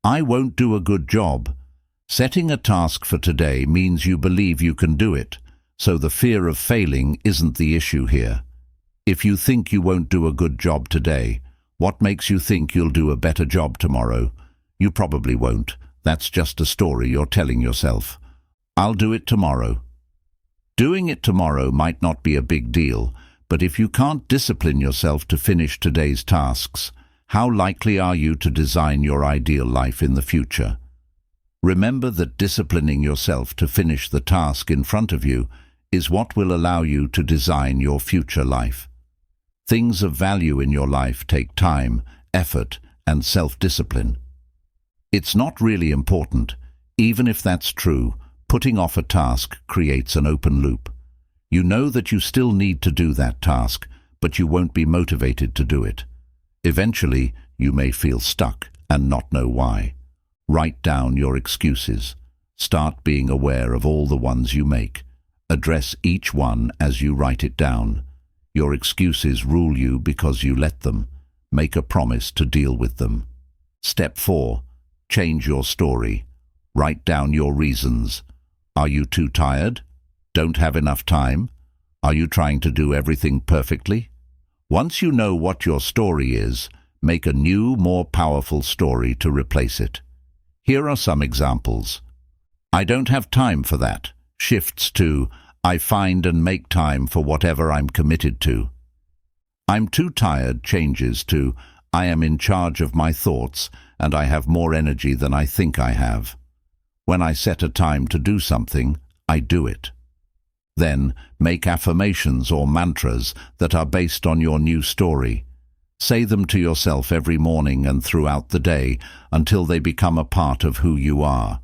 S1: I won't do a good job. Setting a task for today means you believe you can do it, so the fear of failing isn't the issue here. If you think you won't do a good job today, what makes you think you'll do a better job tomorrow? You probably won't. That's just a story you're telling yourself. I'll do it tomorrow. Doing it tomorrow might not be a big deal, but if you can't discipline yourself to finish today's tasks, how likely are you to design your ideal life in the future? Remember that disciplining yourself to finish the task in front of you is what will allow you to design your future life. Things of value in your life take time, effort, and self-discipline. It's not really important. Even if that's true, putting off a task creates an open loop. You know that you still need to do that task, but you won't be motivated to do it. Eventually, you may feel stuck and not know why. Write down your excuses. Start being aware of all the ones you make. Address each one as you write it down. Your excuses rule you because you let them. Make a promise to deal with them. Step 4. Change your story. Write down your reasons. Are you too tired? Don't have enough time? Are you trying to do everything perfectly? Once you know what your story is, make a new, more powerful story to replace it. Here are some examples. I don't have time for that. Shifts to, I find and make time for whatever I'm committed to. I'm too tired changes to, I am in charge of my thoughts and I have more energy than I think I have. When I set a time to do something, I do it. Then, make affirmations or mantras that are based on your new story. Say them to yourself every morning and throughout the day until they become a part of who you are.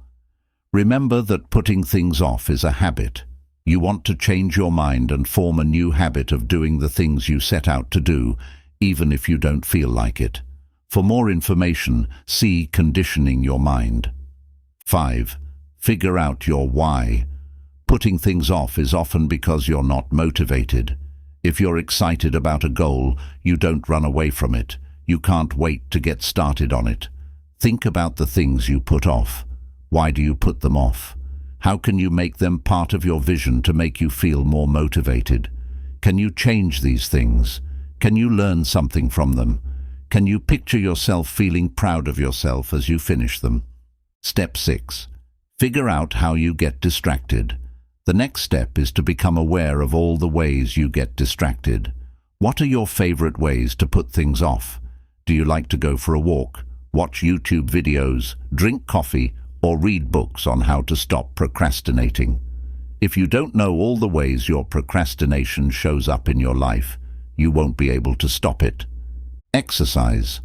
S1: Remember that putting things off is a habit. You want to change your mind and form a new habit of doing the things you set out to do, even if you don't feel like it. For more information, see Conditioning Your Mind. 5. Figure out your why. Putting things off is often because you're not motivated. If you're excited about a goal, you don't run away from it. You can't wait to get started on it. Think about the things you put off. Why do you put them off? How can you make them part of your vision to make you feel more motivated? Can you change these things? Can you learn something from them? Can you picture yourself feeling proud of yourself as you finish them? Step 6. Figure out how you get distracted. The next step is to become aware of all the ways you get distracted. What are your favorite ways to put things off? Do you like to go for a walk, watch YouTube videos, drink coffee, or read books on how to stop procrastinating? If you don't know all the ways your procrastination shows up in your life, you won't be able to stop it. Exercise.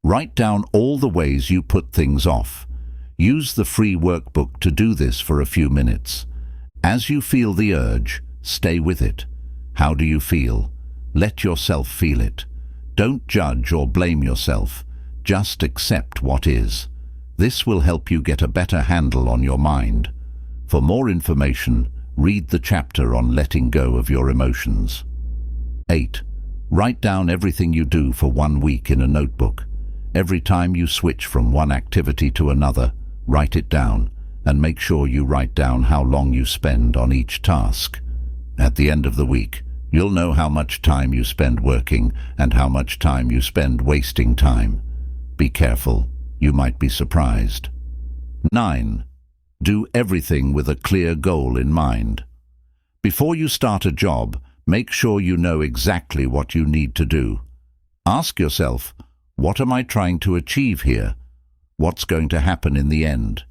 S1: Write down all the ways you put things off. Use the free workbook to do this for a few minutes. As you feel the urge, stay with it. How do you feel? Let yourself feel it. Don't judge or blame yourself. Just accept what is. This will help you get a better handle on your mind. For more information, read the chapter on letting go of your emotions. 8. Write down everything you do for 1 week in a notebook. Every time you switch from one activity to another, write it down, and make sure you write down how long you spend on each task. At the end of the week, you'll know how much time you spend working and how much time you spend wasting time. Be careful, you might be surprised. 9. Do everything with a clear goal in mind. Before you start a job, make sure you know exactly what you need to do. Ask yourself, what am I trying to achieve here? What's going to happen in the end?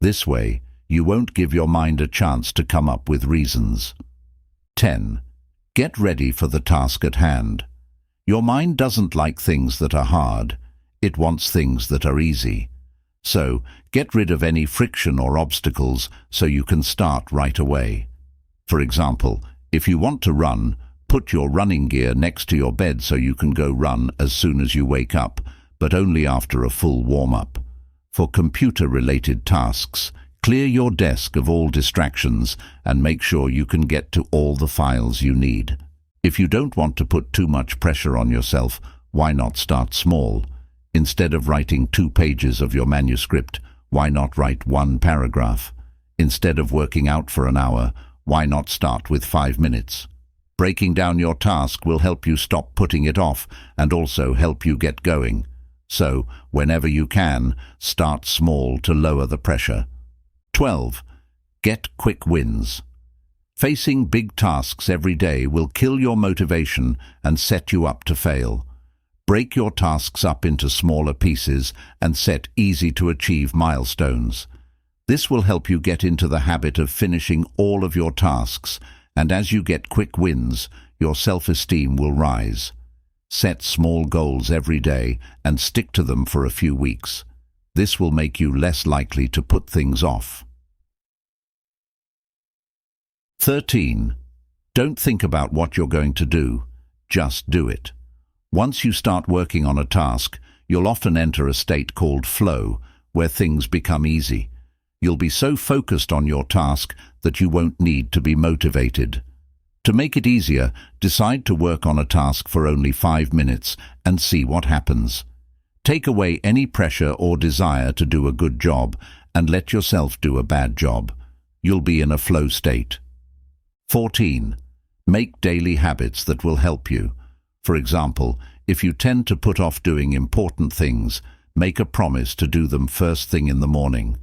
S1: This way, you won't give your mind a chance to come up with reasons. 10. Get ready for the task at hand. Your mind doesn't like things that are hard. It wants things that are easy. So, get rid of any friction or obstacles so you can start right away. For example, if you want to run, put your running gear next to your bed so you can go run as soon as you wake up, but only after a full warm-up. For computer-related tasks, clear your desk of all distractions and make sure you can get to all the files you need. If you don't want to put too much pressure on yourself, why not start small? Instead of writing 2 pages of your manuscript, why not write 1 paragraph? Instead of working out for an hour, why not start with 5 minutes? Breaking down your task will help you stop putting it off and also help you get going. So, whenever you can, start small to lower the pressure. 12. Get quick wins. Facing big tasks every day will kill your motivation and set you up to fail. Break your tasks up into smaller pieces and set easy-to-achieve milestones. This will help you get into the habit of finishing all of your tasks, and as you get quick wins, your self-esteem will rise. Set small goals every day and stick to them for a few weeks. This will make you less likely to put things off. 13. Don't think about what you're going to do. Just do it. Once you start working on a task, you'll often enter a state called flow, where things become easy. You'll be so focused on your task that you won't need to be motivated. To make it easier, decide to work on a task for only 5 minutes and see what happens. Take away any pressure or desire to do a good job and let yourself do a bad job. You'll be in a flow state. 14. Make daily habits that will help you. For example, if you tend to put off doing important things, make a promise to do them first thing in the morning.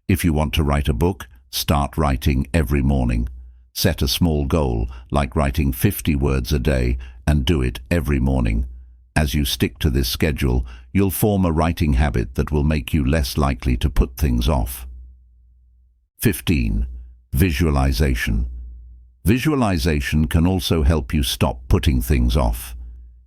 S1: If you want to write a book, start writing every morning. Set a small goal, like writing 50 words a day, and do it every morning. As you stick to this schedule, you'll form a writing habit that will make you less likely to put things off. 15. Visualization. Visualization can also help you stop putting things off.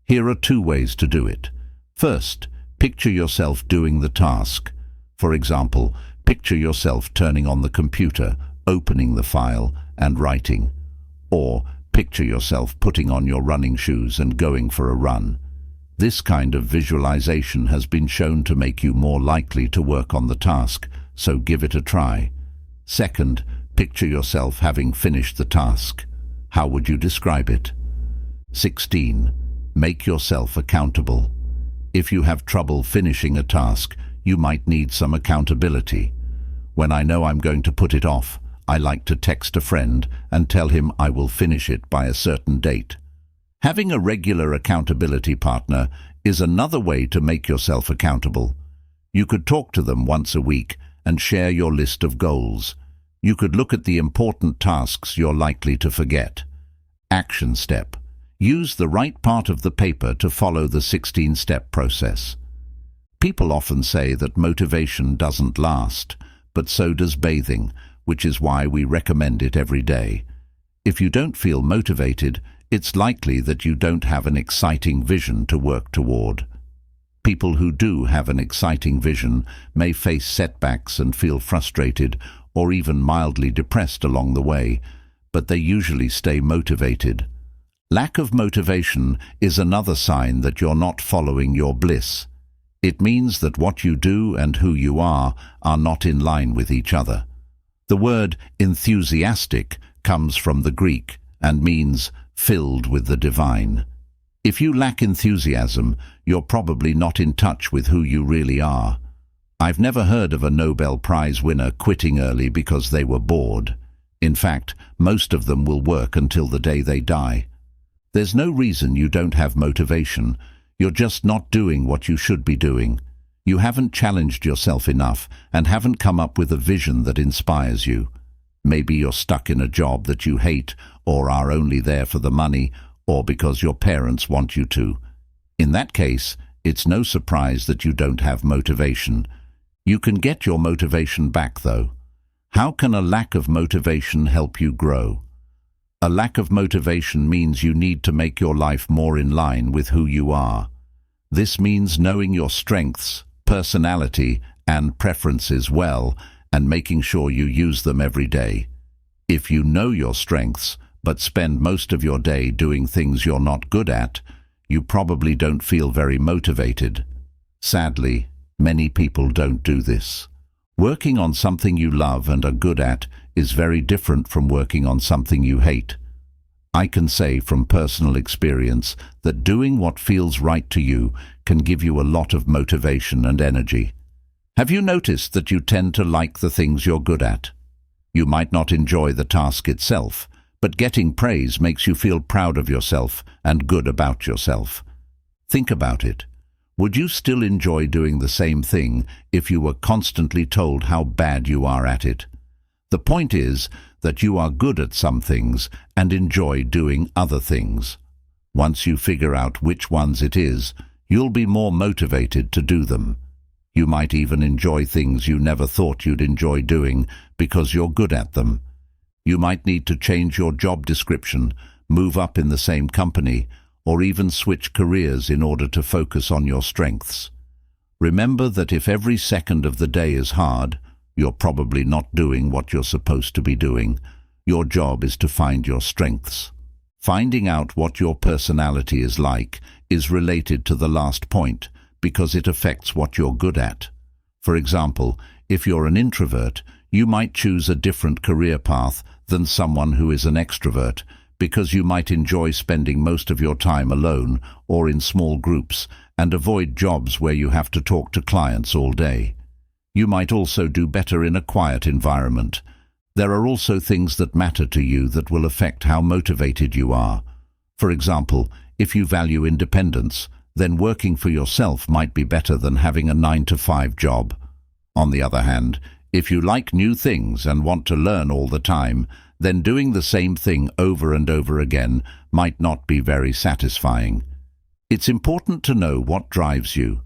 S1: Here are 2 ways to do it. First, picture yourself doing the task. For example, picture yourself turning on the computer, opening the file, and writing. Or picture yourself putting on your running shoes and going for a run. This kind of visualization has been shown to make you more likely to work on the task, so give it a try. Second, picture yourself having finished the task. How would you describe it? 16. Make yourself accountable. If you have trouble finishing a task, you might need some accountability. When I know I'm going to put it off, I like to text a friend and tell him I will finish it by a certain date. Having a regular accountability partner is another way to make yourself accountable. You could talk to them once a week and share your list of goals. You could look at the important tasks you're likely to forget. Action step. Use the right part of the paper to follow the 16-step process. People often say that motivation doesn't last, but so does bathing, which is why we recommend it every day. If you don't feel motivated, it's likely that you don't have an exciting vision to work toward. People who do have an exciting vision may face setbacks and feel frustrated or even mildly depressed along the way, but they usually stay motivated. Lack of motivation is another sign that you're not following your bliss. It means that what you do and who you are not in line with each other. The word enthusiastic comes from the Greek and means filled with the divine. If you lack enthusiasm, you're probably not in touch with who you really are. I've never heard of a Nobel Prize winner quitting early because they were bored. In fact, most of them will work until the day they die. There's no reason you don't have motivation. You're just not doing what you should be doing. You haven't challenged yourself enough and haven't come up with a vision that inspires you. Maybe you're stuck in a job that you hate or are only there for the money or because your parents want you to. In that case, it's no surprise that you don't have motivation. You can get your motivation back, though. How can a lack of motivation help you grow? A lack of motivation means you need to make your life more in line with who you are. This means knowing your strengths, personality, and preferences well and making sure you use them every day. If you know your strengths, but spend most of your day doing things you're not good at, you probably don't feel very motivated. Sadly, many people don't do this. Working on something you love and are good at is very different from working on something you hate. I can say from personal experience that doing what feels right to you can give you a lot of motivation and energy. Have you noticed that you tend to like the things you're good at? You might not enjoy the task itself, but getting praise makes you feel proud of yourself and good about yourself. Think about it. Would you still enjoy doing the same thing if you were constantly told how bad you are at it? The point is that you are good at some things and enjoy doing other things. Once you figure out which ones it is, you'll be more motivated to do them. You might even enjoy things you never thought you'd enjoy doing because you're good at them. You might need to change your job description, move up in the same company, or even switch careers in order to focus on your strengths. Remember that if every second of the day is hard, you're probably not doing what you're supposed to be doing. Your job is to find your strengths. Finding out what your personality is like is related to the last point because it affects what you're good at. For example, if you're an introvert, you might choose a different career path than someone who is an extrovert because you might enjoy spending most of your time alone or in small groups and avoid jobs where you have to talk to clients all day. You might also do better in a quiet environment. There are also things that matter to you that will affect how motivated you are. For example, if you value independence, then working for yourself might be better than having a 9-to-5 job. On the other hand, if you like new things and want to learn all the time, then doing the same thing over and over again might not be very satisfying. It's important to know what drives you.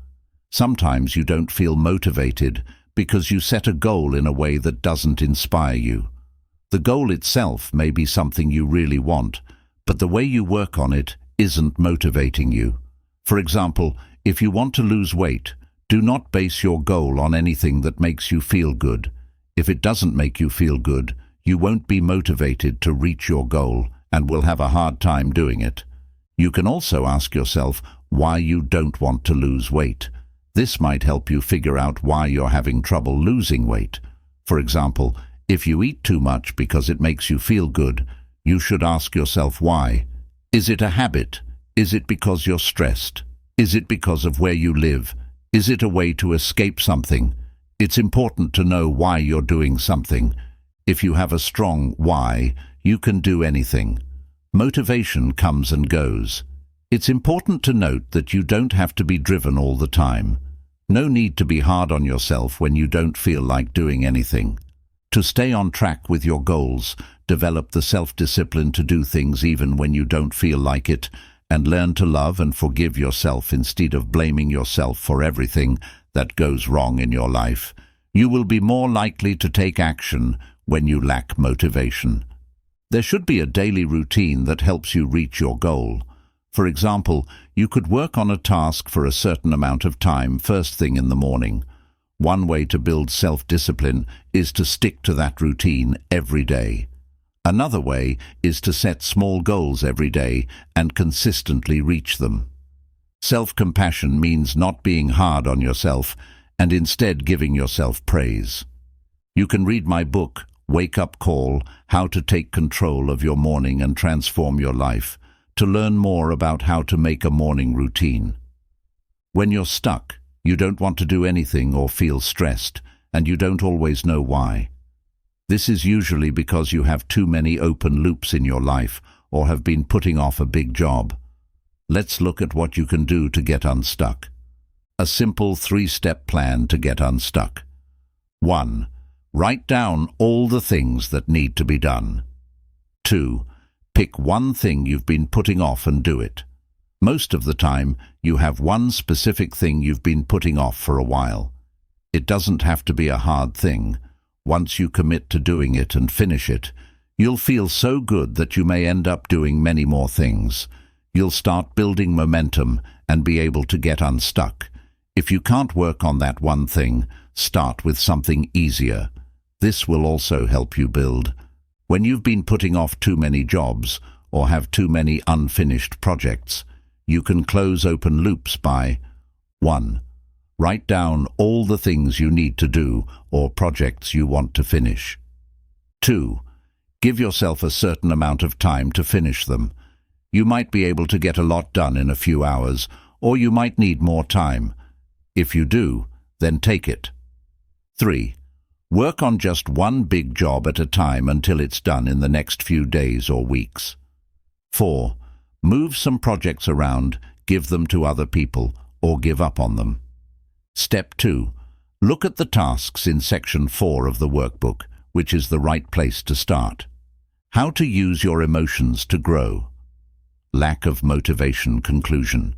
S1: Sometimes you don't feel motivated because you set a goal in a way that doesn't inspire you. The goal itself may be something you really want, but the way you work on it isn't motivating you. For example, if you want to lose weight, do not base your goal on anything that makes you feel good. If it doesn't make you feel good, you won't be motivated to reach your goal and will have a hard time doing it. You can also ask yourself why you don't want to lose weight. This might help you figure out why you're having trouble losing weight. For example, if you eat too much because it makes you feel good, you should ask yourself why. Is it a habit? Is it because you're stressed? Is it because of where you live? Is it a way to escape something? It's important to know why you're doing something. If you have a strong why, you can do anything. Motivation comes and goes. It's important to note that you don't have to be driven all the time. No need to be hard on yourself when you don't feel like doing anything. To stay on track with your goals, develop the self-discipline to do things even when you don't feel like it, and learn to love and forgive yourself instead of blaming yourself for everything that goes wrong in your life. You will be more likely to take action when you lack motivation. There should be a daily routine that helps you reach your goal. For example, you could work on a task for a certain amount of time first thing in the morning. One way to build self-discipline is to stick to that routine every day. Another way is to set small goals every day and consistently reach them. Self-compassion means not being hard on yourself and instead giving yourself praise. You can read my book, Wake Up Call: How to Take Control of Your Morning and Transform Your Life, to learn more about how to make a morning routine. When you're stuck, you don't want to do anything or feel stressed, and you don't always know why. This is usually because you have too many open loops in your life or have been putting off a big job. Let's look at what you can do to get unstuck. A simple 3-step plan to get unstuck. 1. Write down all the things that need to be done. 2. Pick one thing you've been putting off and do it. Most of the time, you have one specific thing you've been putting off for a while. It doesn't have to be a hard thing. Once you commit to doing it and finish it, you'll feel so good that you may end up doing many more things. You'll start building momentum and be able to get unstuck. If you can't work on that one thing, start with something easier. This will also help you build. When you've been putting off too many jobs or have too many unfinished projects, you can close open loops by 1. Write down all the things you need to do or projects you want to finish. 2. Give yourself a certain amount of time to finish them. You might be able to get a lot done in a few hours, or you might need more time. If you do, then take it. 3. Work on just one big job at a time until it's done in the next few days or weeks. 4. Move some projects around, give them to other people, or give up on them. Step 2. Look at the tasks in section 4 of the workbook, which is the right place to start. How to use your emotions to grow. Lack of motivation conclusion.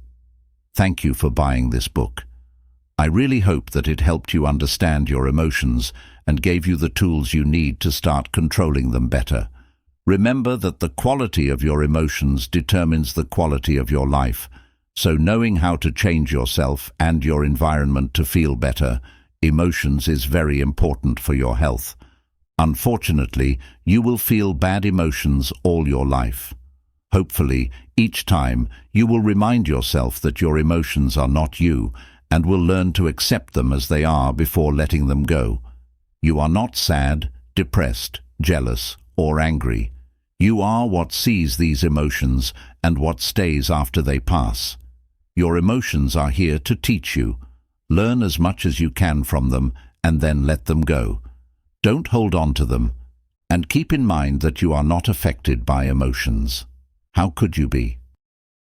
S1: Thank you for buying this book. I really hope that it helped you understand your emotions and gave you the tools you need to start controlling them better. Remember that the quality of your emotions determines the quality of your life, so knowing how to change yourself and your environment to feel better, emotions is very important for your health. Unfortunately, you will feel bad emotions all your life. Hopefully, each time, you will remind yourself that your emotions are not you and will learn to accept them as they are before letting them go. You are not sad, depressed, jealous, or angry. You are what sees these emotions and what stays after they pass. Your emotions are here to teach you. Learn as much as you can from them and then let them go. Don't hold on to them. And keep in mind that you are not affected by emotions. How could you be?